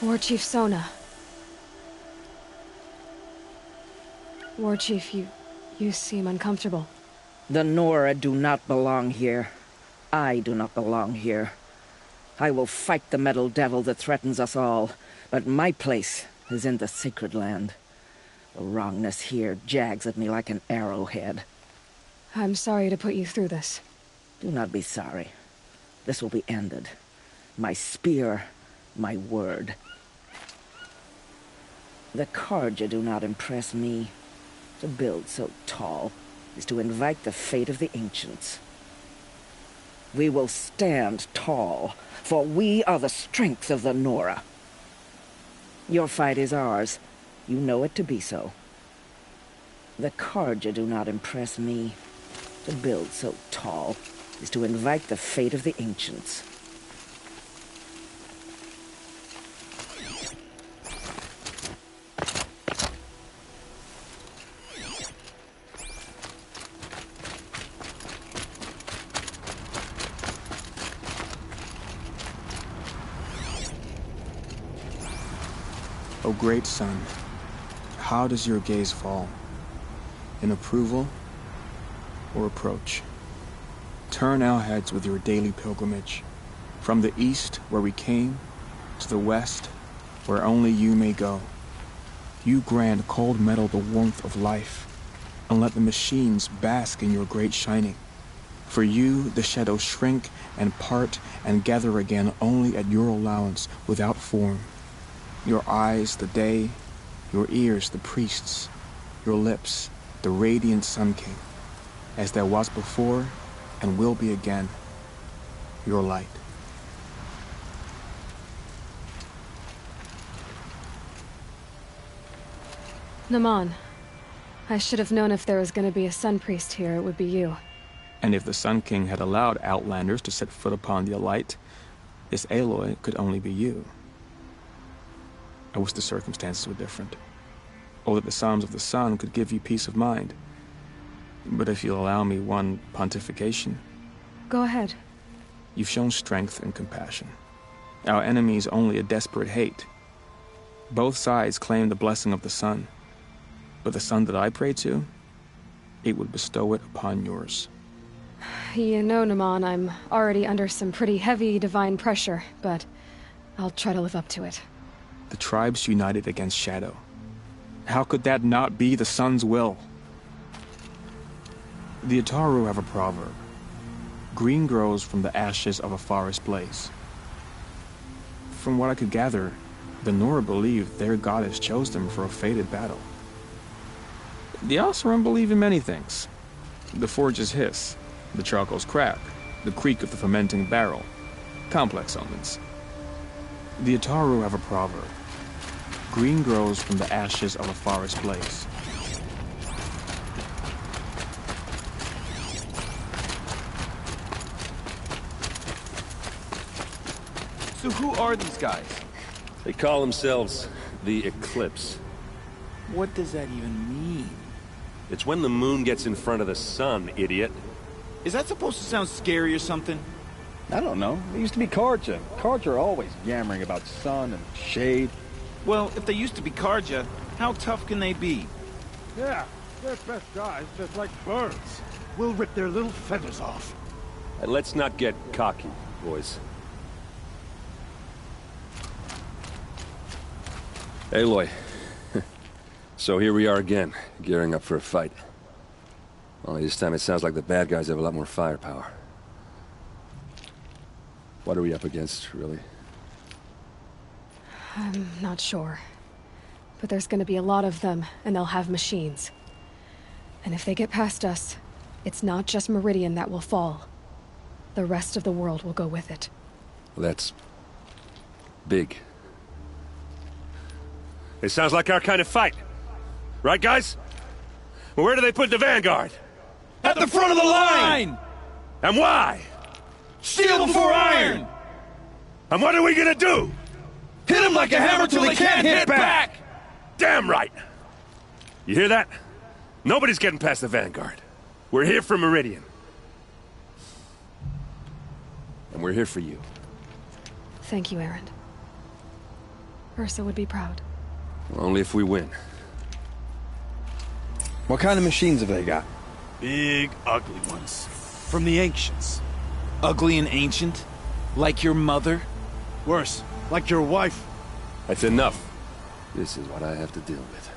War Chief Sona. War Chief, you seem uncomfortable. The Nora do not belong here. I do not belong here. I will fight the metal devil that threatens us all, but my place is in the sacred land. The wrongness here jags at me like an arrowhead. I'm sorry to put you through this. Do not be sorry. This will be ended. My spear, my word. The Carja do not impress me. To build so tall is to invite the fate of the ancients. We will stand tall, for we are the strength of the Nora. Your fight is ours. You know it to be so. The Carja do not impress me. To build so tall is to invite the fate of the ancients. O great sun, how does your gaze fall? In approval or approach? Turn our heads with your daily pilgrimage, from the east where we came, to the west where only you may go. You grant cold metal the warmth of life, and let the machines bask in your great shining. For you, the shadows shrink and part and gather again only at your allowance without form. Your eyes, the day, your ears, the priests, your lips, the radiant Sun King, as there was before and will be again, your light. Naman, I should have known if there was going to be a Sun Priest here, it would be you. And if the Sun King had allowed Outlanders to set foot upon the Alight, this Aloy could only be you. I wish the circumstances were different, or that the Psalms of the Sun could give you peace of mind. But if you'll allow me one pontification... Go ahead. You've shown strength and compassion. Our enemies only a desperate hate. Both sides claim the blessing of the sun. But the sun that I pray to, it would bestow it upon yours. You know, Naman, I'm already under some pretty heavy divine pressure, but I'll try to live up to it. The tribes united against Shadow. How could that not be the sun's will? The Ataru have a proverb. Green grows from the ashes of a forest blaze. From what I could gather, the Nora believe their goddess chose them for a fated battle. The Oseram believe in many things. The forge's hiss, the charcoal's crack, the creak of the fermenting barrel. Complex omens. The Ataru have a proverb. Green grows from the ashes of a forest blaze. So who are these guys? They call themselves the Eclipse. What does that even mean? It's when the moon gets in front of the sun, idiot. Is that supposed to sound scary or something? I don't know. They used to be Carja. Carja are always yammering about sun and shade. Well, if they used to be Carja, how tough can they be? Yeah, they're best guys, just like birds. We'll rip their little feathers off. And let's not get cocky, boys. Aloy. So here we are again, gearing up for a fight. Only this time it sounds like the bad guys have a lot more firepower. What are we up against, really? I'm not sure. But there's gonna be a lot of them, and they'll have machines. And if they get past us, it's not just Meridian that will fall. The rest of the world will go with it. Well, that's... big. It sounds like our kind of fight. Right, guys? Well, where do they put the Vanguard? At the front of the line! And why? Steel before iron! And what are we gonna do? Hit them like a hammer till they can't hit back! Damn right! You hear that? Nobody's getting past the Vanguard. We're here for Meridian. And we're here for you. Thank you, Erend. Ursa would be proud. Well, only if we win. What kind of machines have they got? Big, ugly ones. From the ancients. Ugly and ancient? Like your mother? Worse, like your wife. That's enough. This is what I have to deal with.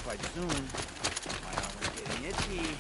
Quite soon. My armor's getting itchy.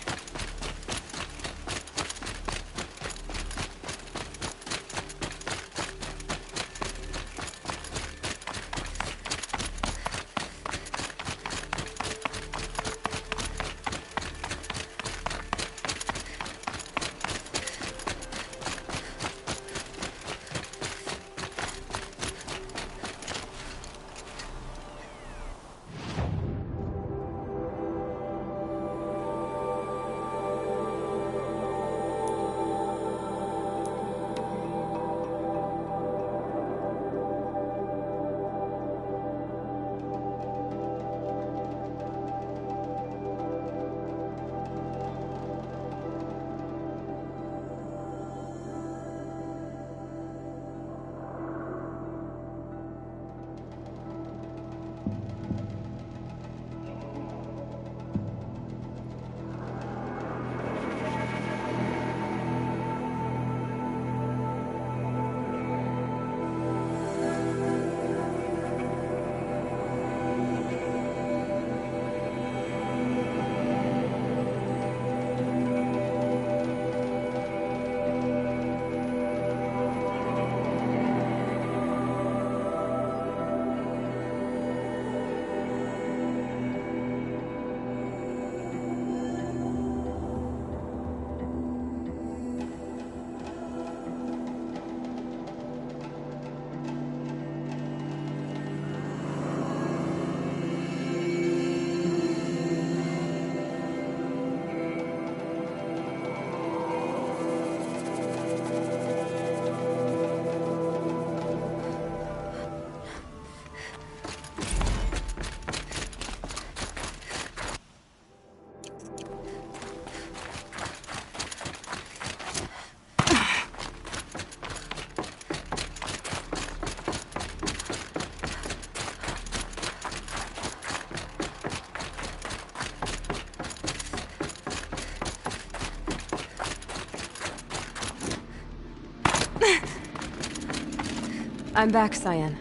I'm back, Cyan.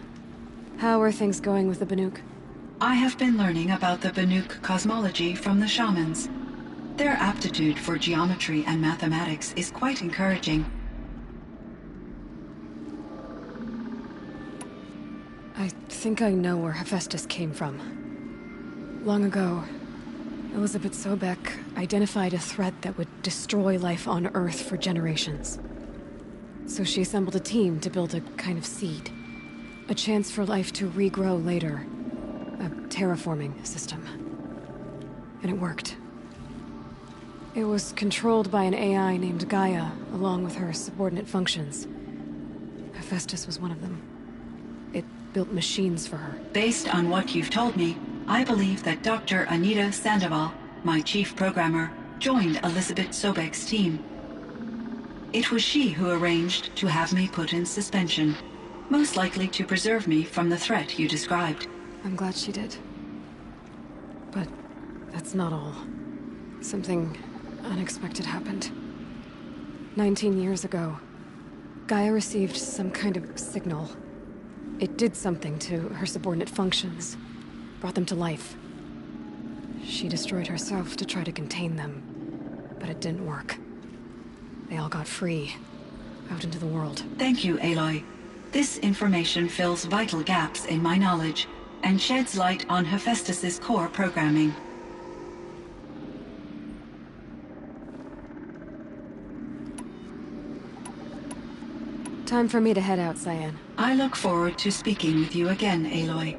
How are things going with the Banuk? I have been learning about the Banuk cosmology from the shamans. Their aptitude for geometry and mathematics is quite encouraging. I think I know where Hephaestus came from. Long ago, Elizabeth Sobek identified a threat that would destroy life on Earth for generations. So she assembled a team to build a kind of seed. A chance for life to regrow later. A terraforming system. And it worked. It was controlled by an AI named Gaia, along with her subordinate functions. Hephaestus was one of them. It built machines for her. Based on what you've told me, I believe that Dr. Anita Sandoval, my chief programmer, joined Elizabeth Sobek's team. It was she who arranged to have me put in suspension, most likely to preserve me from the threat you described. I'm glad she did. But that's not all. Something unexpected happened. 19 years ago, Gaia received some kind of signal. It did something to her subordinate functions, brought them to life. She destroyed herself to try to contain them, but it didn't work. They all got free, out into the world. Thank you, Aloy. This information fills vital gaps in my knowledge and sheds light on Hephaestus's core programming. Time for me to head out, Cyan. I look forward to speaking with you again, Aloy.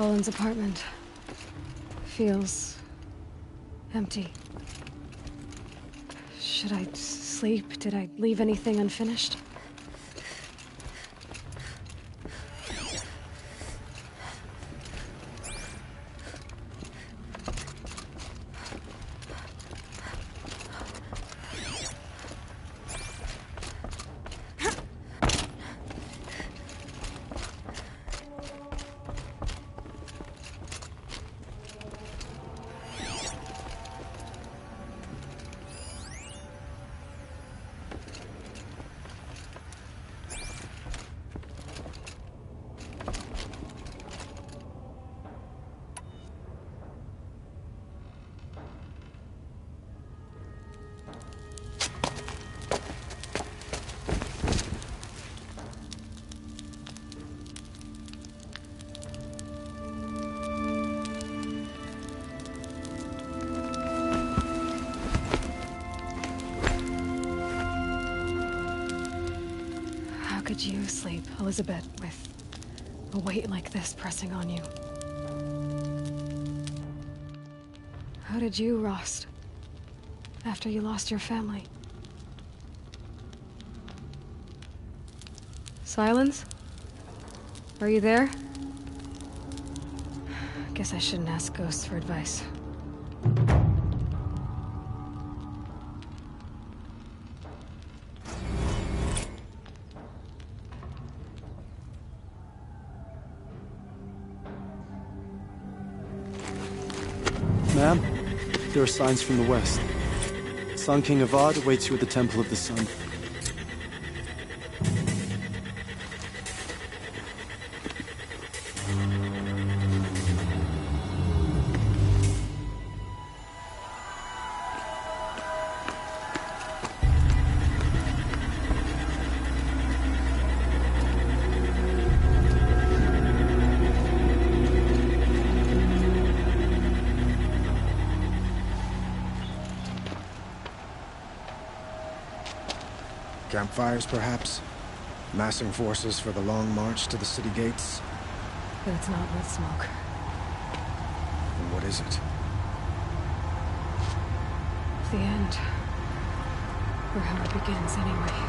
Olin's apartment feels empty. Should I sleep? Did I leave anything unfinished? could you sleep, Elizabeth, with a weight like this pressing on you? How did you rest after you lost your family? Silence? Are you there? Guess I shouldn't ask ghosts for advice. Ma'am, there are signs from the west. Sun King Avad awaits you at the Temple of the Sun. Campfires, perhaps? Massing forces for the long march to the city gates? But it's not with smoke. And what is it? The end. Or how it begins, anyway.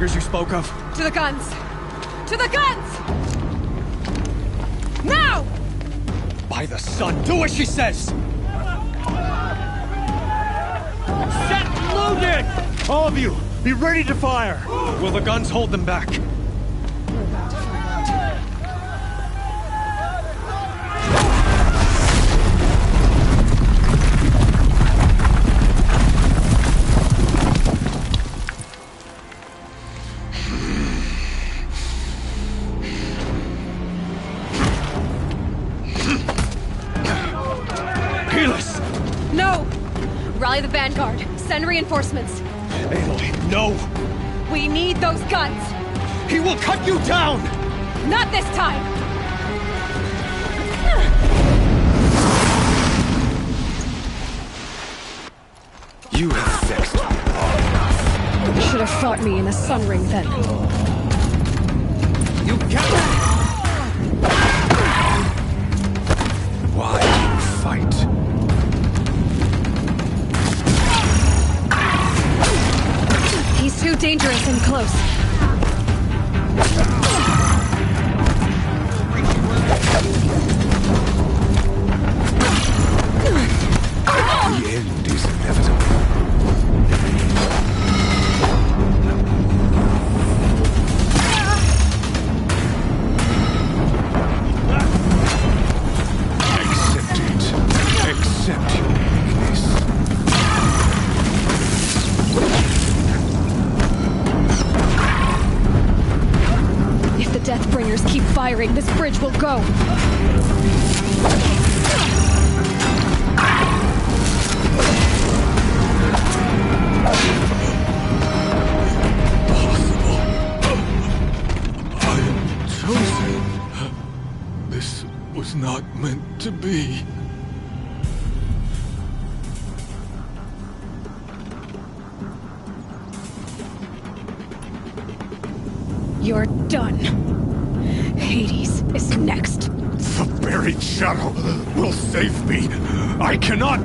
You spoke of? To the guns! To the guns! Now! By the sun, do as she says! Set loaded! All of you, be ready to fire! Will the guns hold them back? We're about to find out. Rally the vanguard. Send reinforcements. Aloy, no! We need those guns! He will cut you down! Not this time! You have fixed long enough. You should have fought me in the Sun Ring then. You can't! Why do you fight? He's too dangerous and close. The end is inevitable. Accept it. Accept your weakness. If the Deathbringers keep firing, this bridge will go. This was not meant to be. You're done. Hades is next. The buried shadow will save me. I cannot...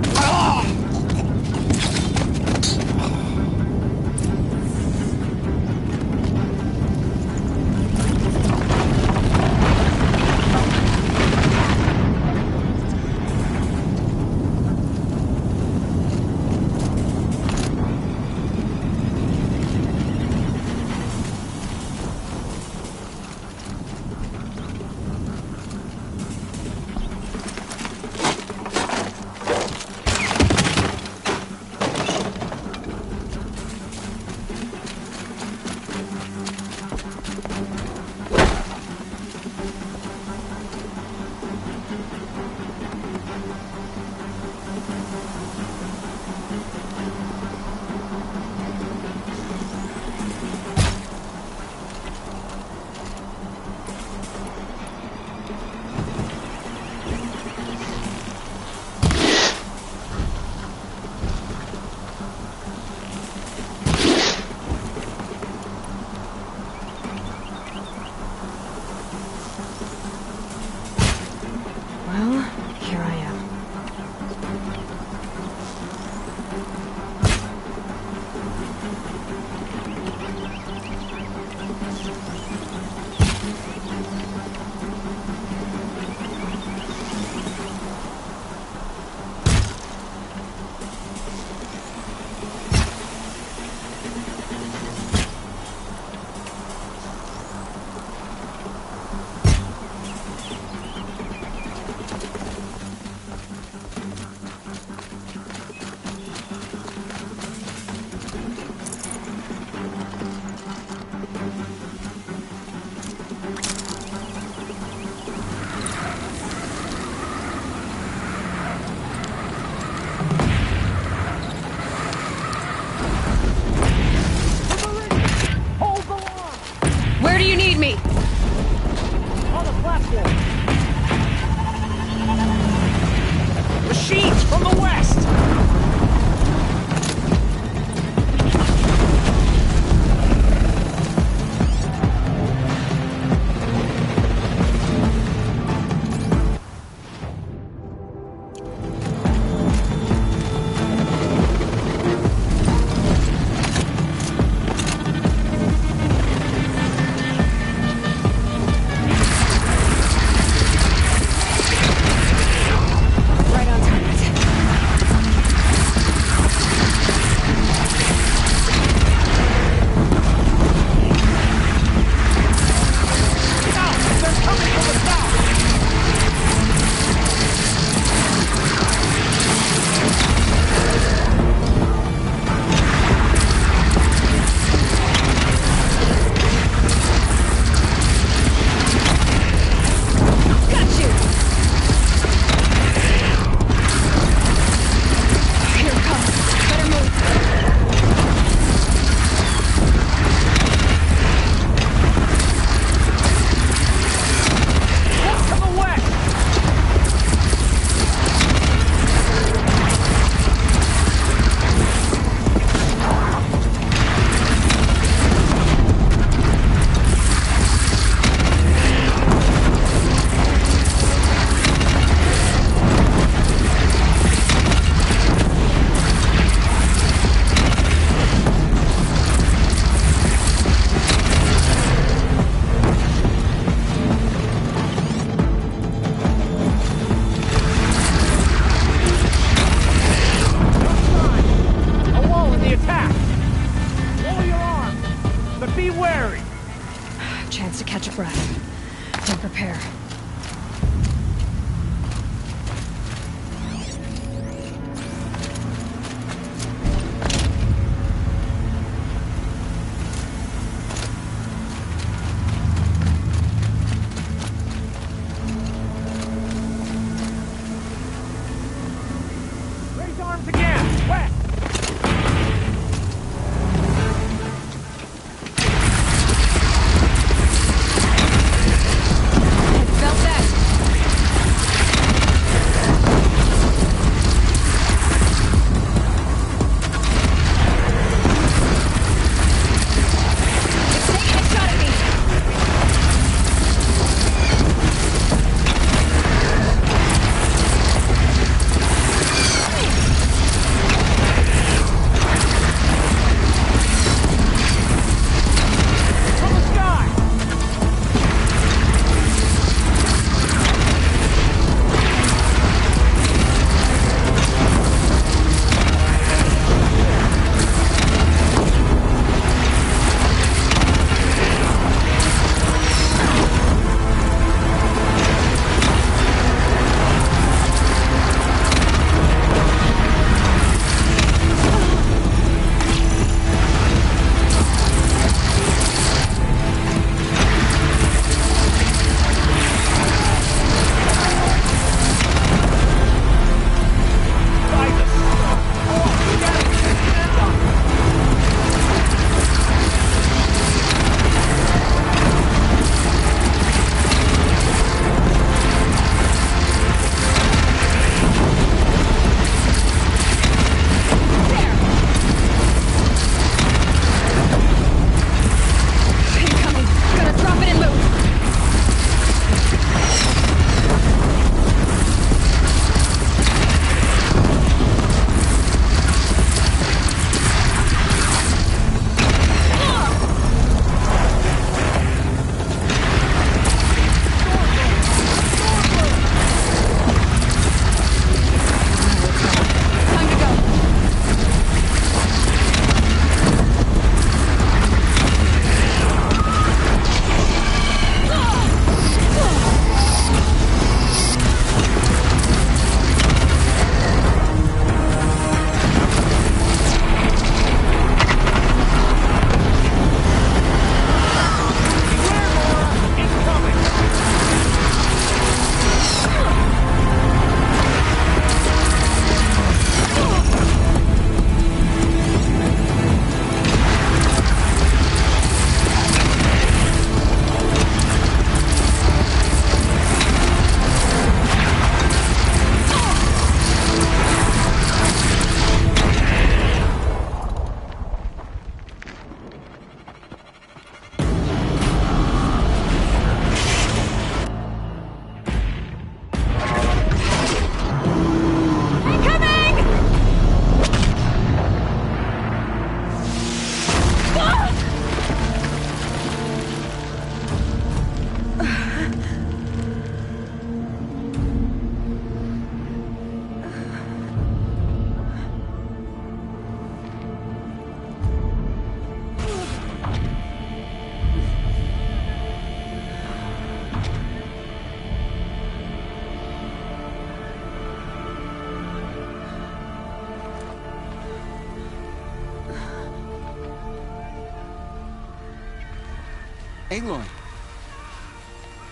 Aloy!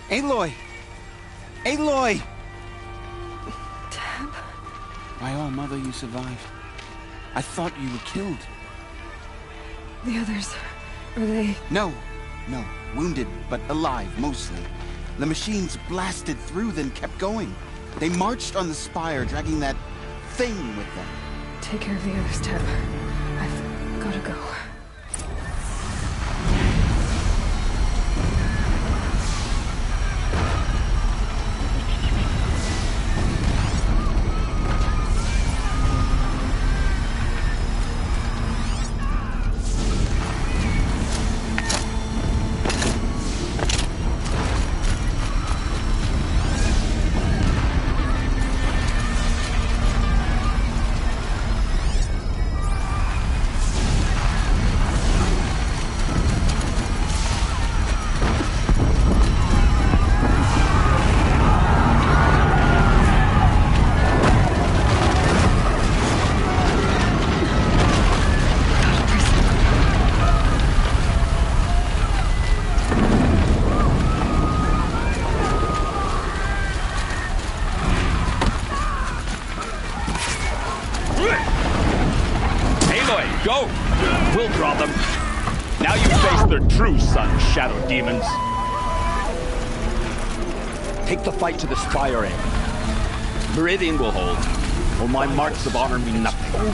Aloy! Aloy! Tab? My own mother, you survived. I thought you were killed. The others, are they... No. Wounded, but alive, mostly. The machines blasted through, then kept going. They marched on the spire, dragging that thing with them. Take care of the others, Tab. I've gotta go. Aloy, go! We'll draw them. Now you face their true sun, shadow demons. Take the fight to the spire end. Meridian will hold, or my marks of honor mean nothing.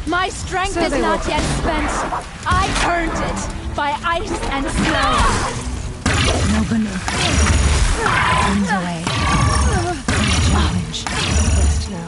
My strength So is they not will. yet spent. I earned it by ice and snow. No beneath. Winds away. Challenge. Rest now.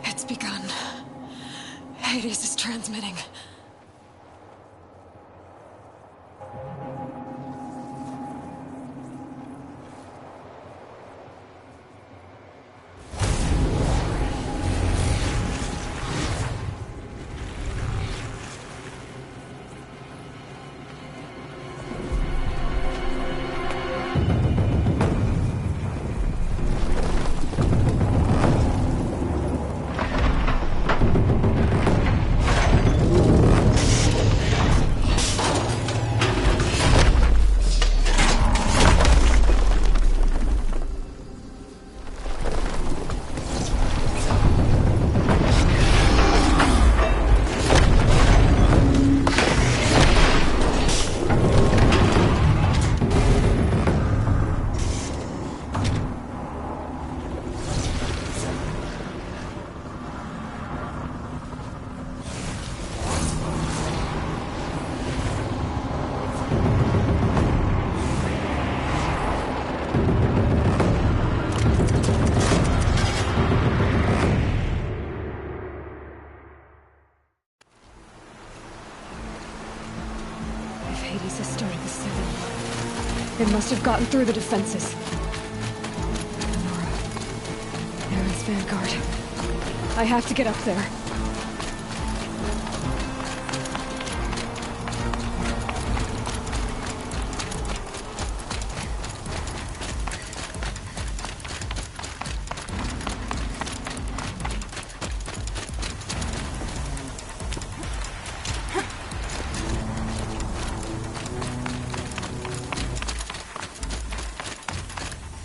It's begun. Hades is transmitting. Hades has started the civil war. It must have gotten through the defenses. Nora. Aaron's vanguard. I have to get up there.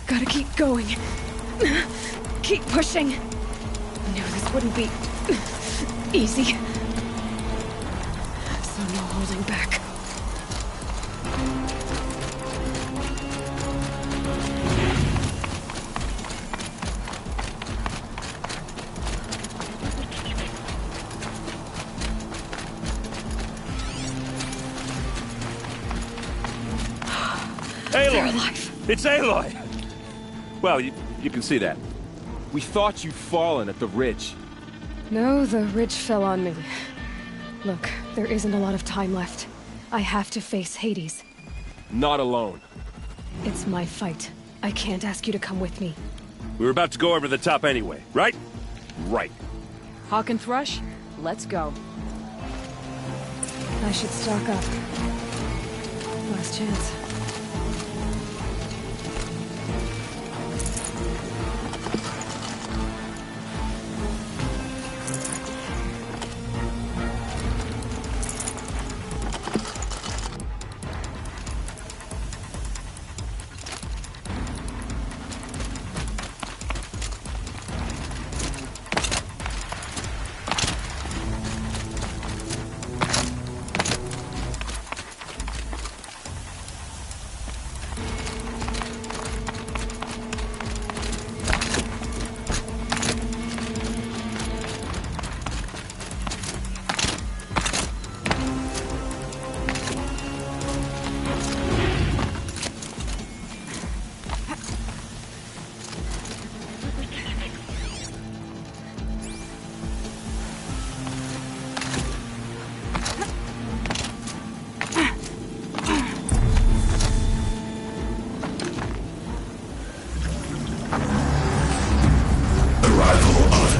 Gotta keep going. Keep pushing. Knew this wouldn't be easy. So no holding back. They're Aloy! alive. It's Aloy! Well, you can see that. We thought you'd fallen at the ridge. No, the ridge fell on me. Look, there isn't a lot of time left. I have to face Hades. Not alone. It's my fight. I can't ask you to come with me. We were about to go over the top anyway, right? Right. Hawk and Thrush, let's go. I should stock up. Last chance.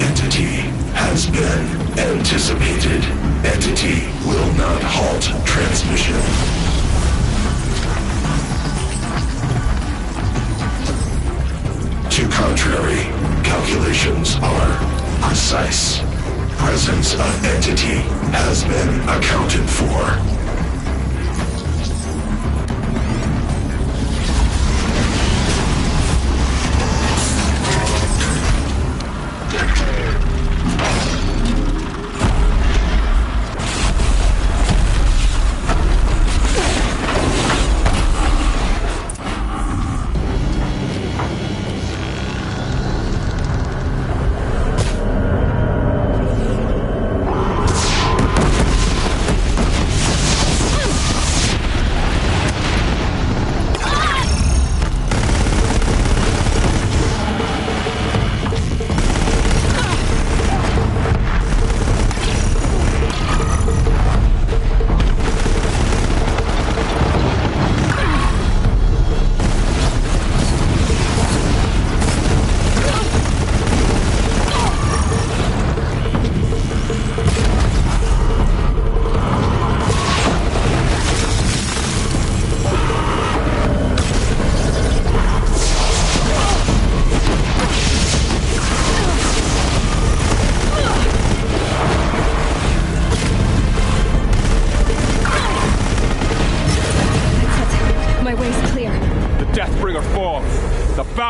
Entity has been anticipated. Entity will not halt transmission. To contrary, calculations are precise. Presence of entity has been accounted for.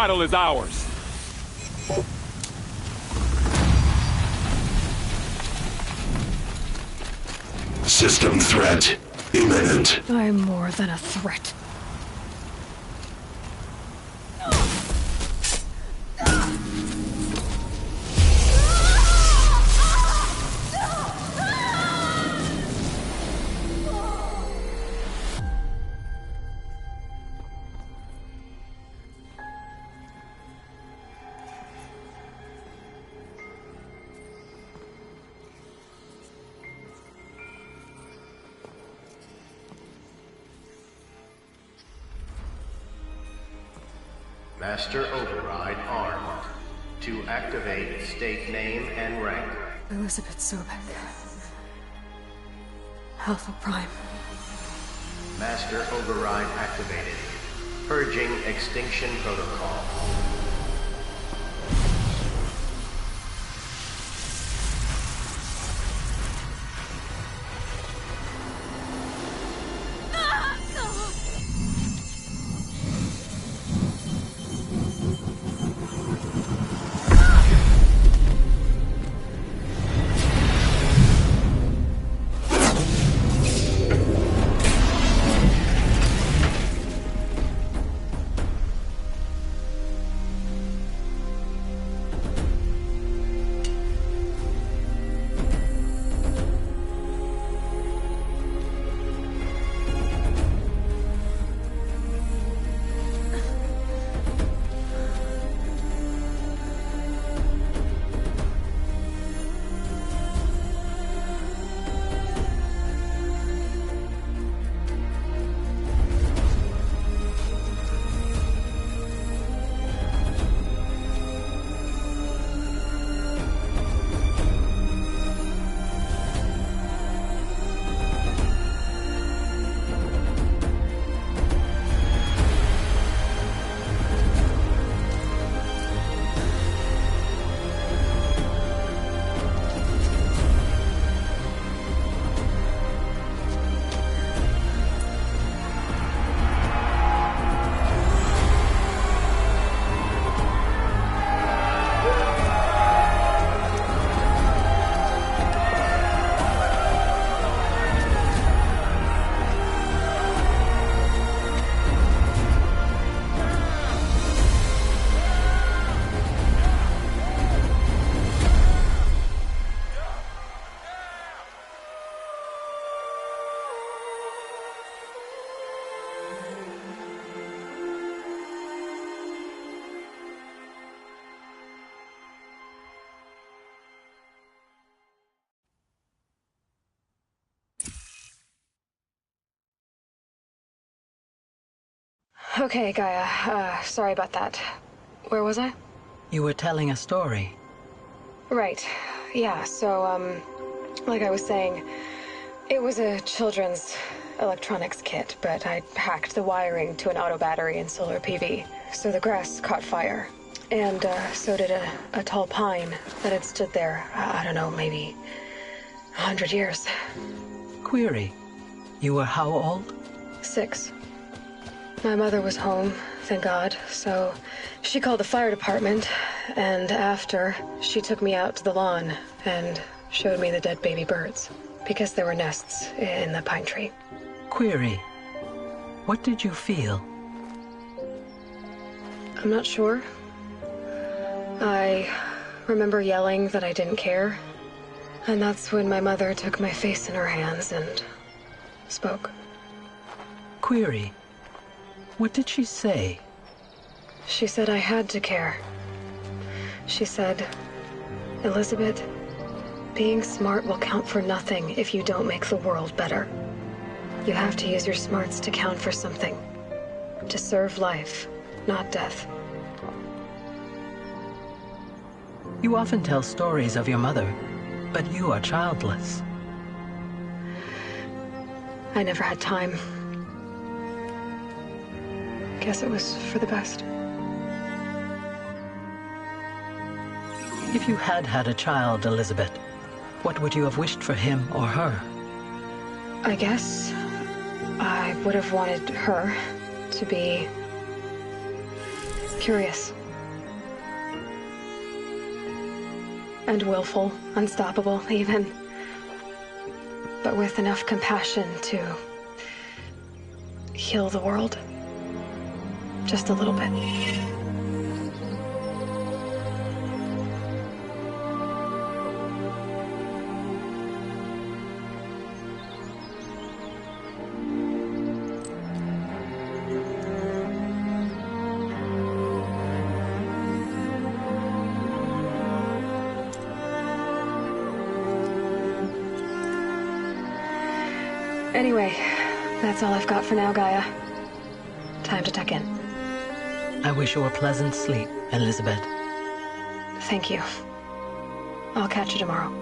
battle is ours. System threat imminent. I'm more than a threat. Master Override armed. To activate, state name and rank. Elizabeth Sobek. Alpha Prime. Master Override activated. Purging extinction protocol. Okay, Gaia. Sorry about that. Where was I? You were telling a story. Right. Yeah, so, like I was saying, it was a children's electronics kit, but I hacked the wiring to an auto battery and solar PV. So the grass caught fire. And, so did a tall pine that had stood there, I don't know, maybe 100 years. Query. You were how old? 6. My mother was home, thank God, so she called the fire department, and after, she took me out to the lawn and showed me the dead baby birds, because there were nests in the pine tree. Query. What did you feel? I'm not sure. I remember yelling that I didn't care, and that's when my mother took my face in her hands and spoke. Query. What did she say? She said I had to care. She said, Elizabeth, being smart will count for nothing if you don't make the world better. You have to use your smarts to count for something. To serve life, not death. You often tell stories of your mother, but you are childless. I never had time. Guess it was for the best. If you had had a child, Elizabeth, what would you have wished for him or her? I guess I would have wanted her to be curious. And willful, unstoppable, even. But with enough compassion to heal the world. Just a little bit. Anyway, that's all I've got for now, Gaia. Time to tuck in. I wish you a pleasant sleep, Elizabeth. Thank you. I'll catch you tomorrow.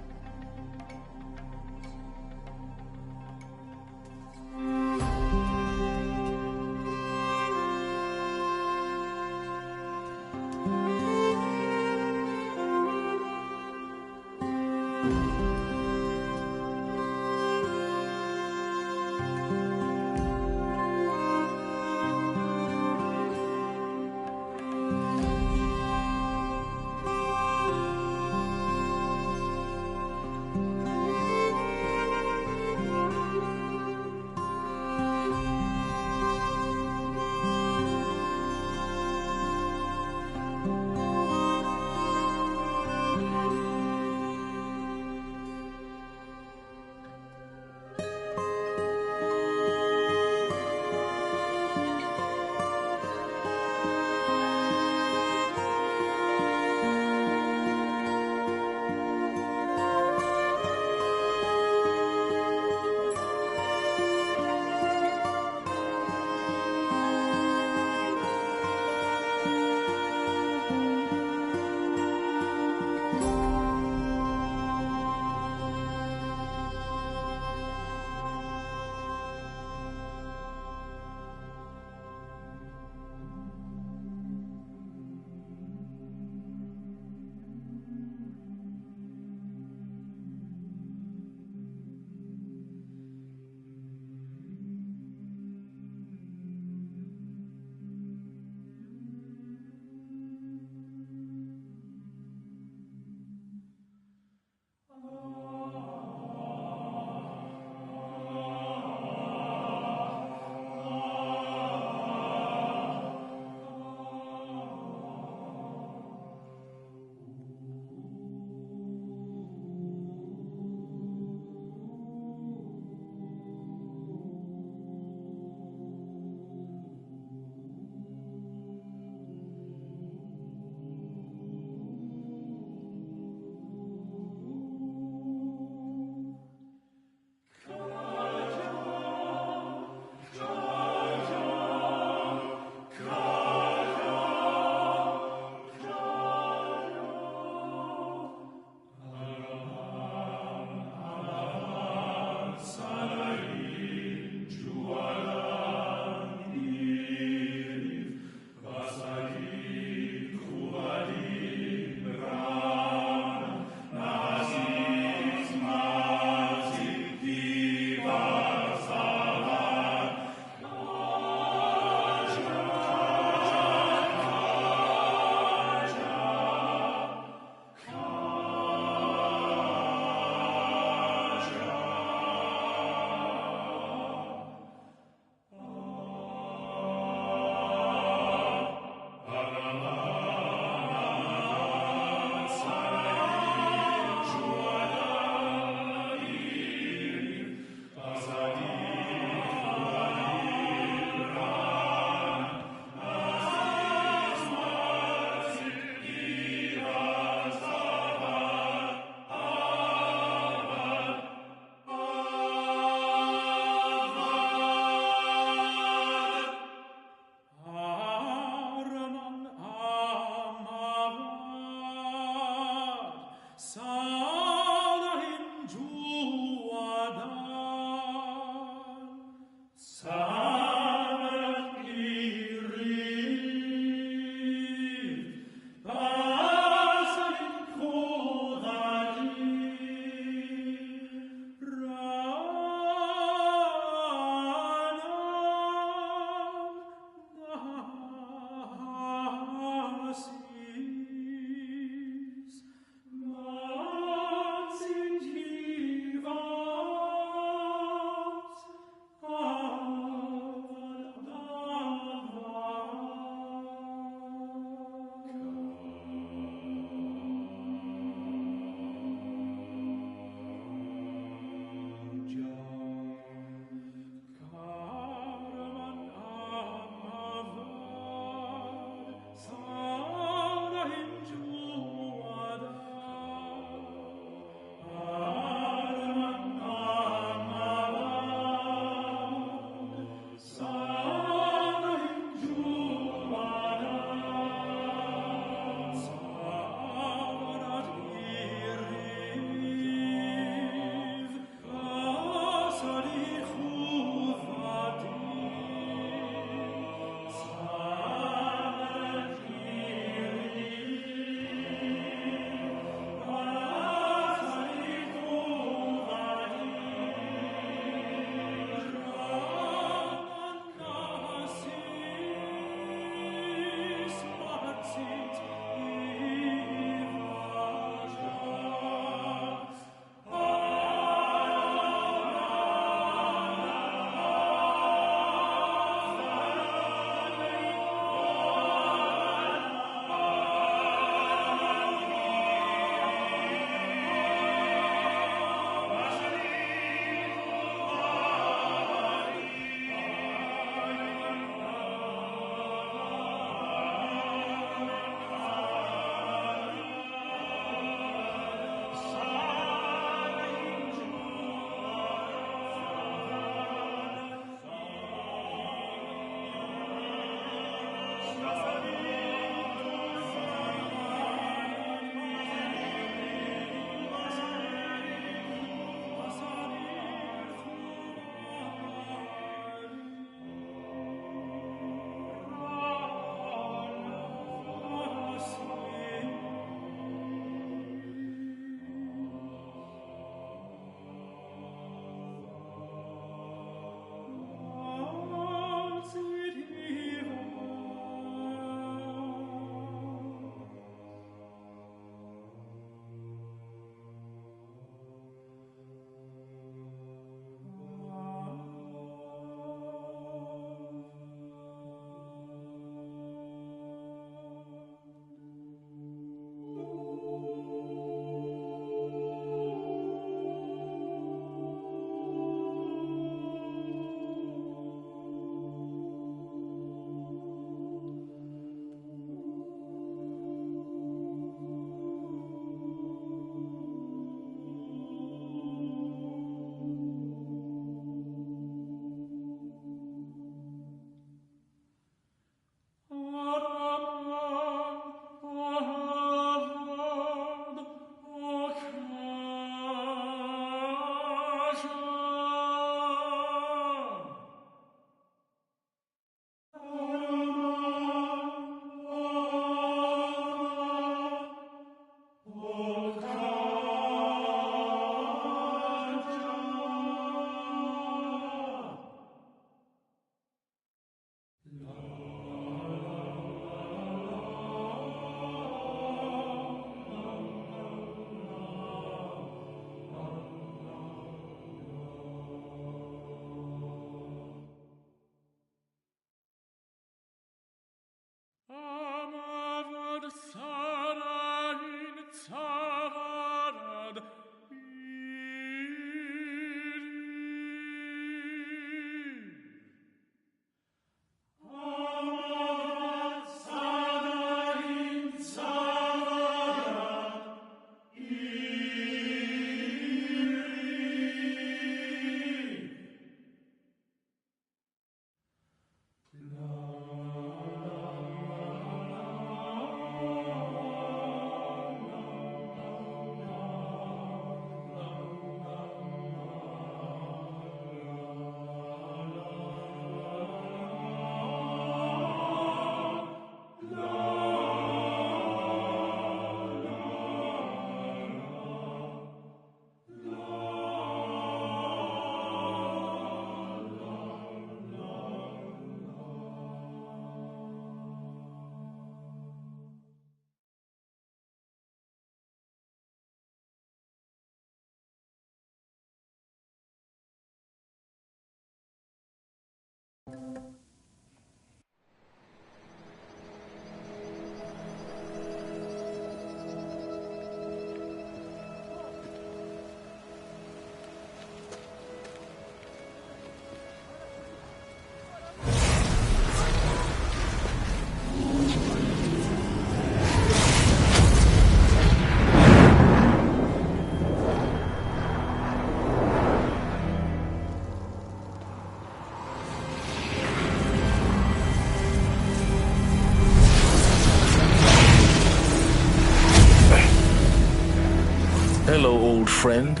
friend,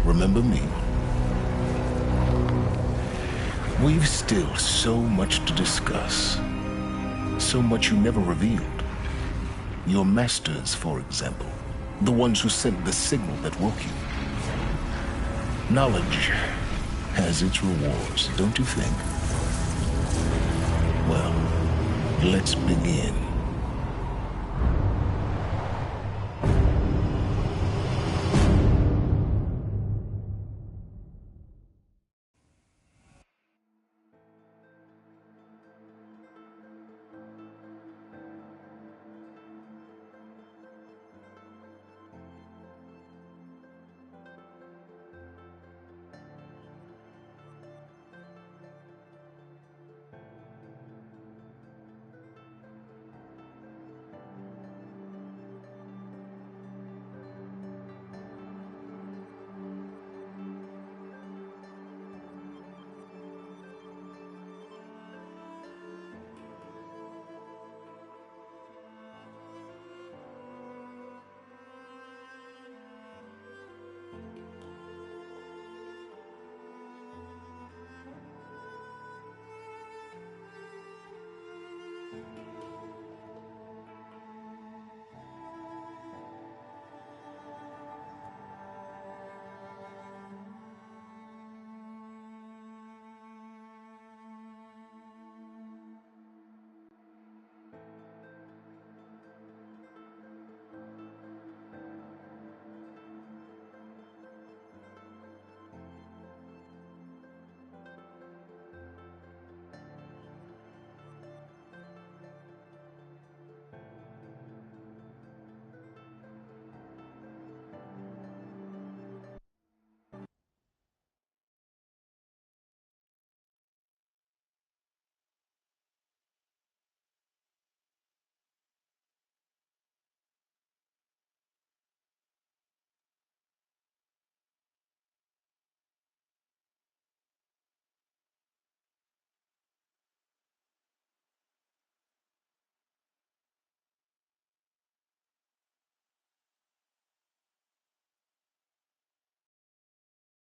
remember me. We've still so much to discuss. So much you never revealed. Your masters, for example. The ones who sent the signal that woke you. Knowledge has its rewards, don't you think? Well, let's begin.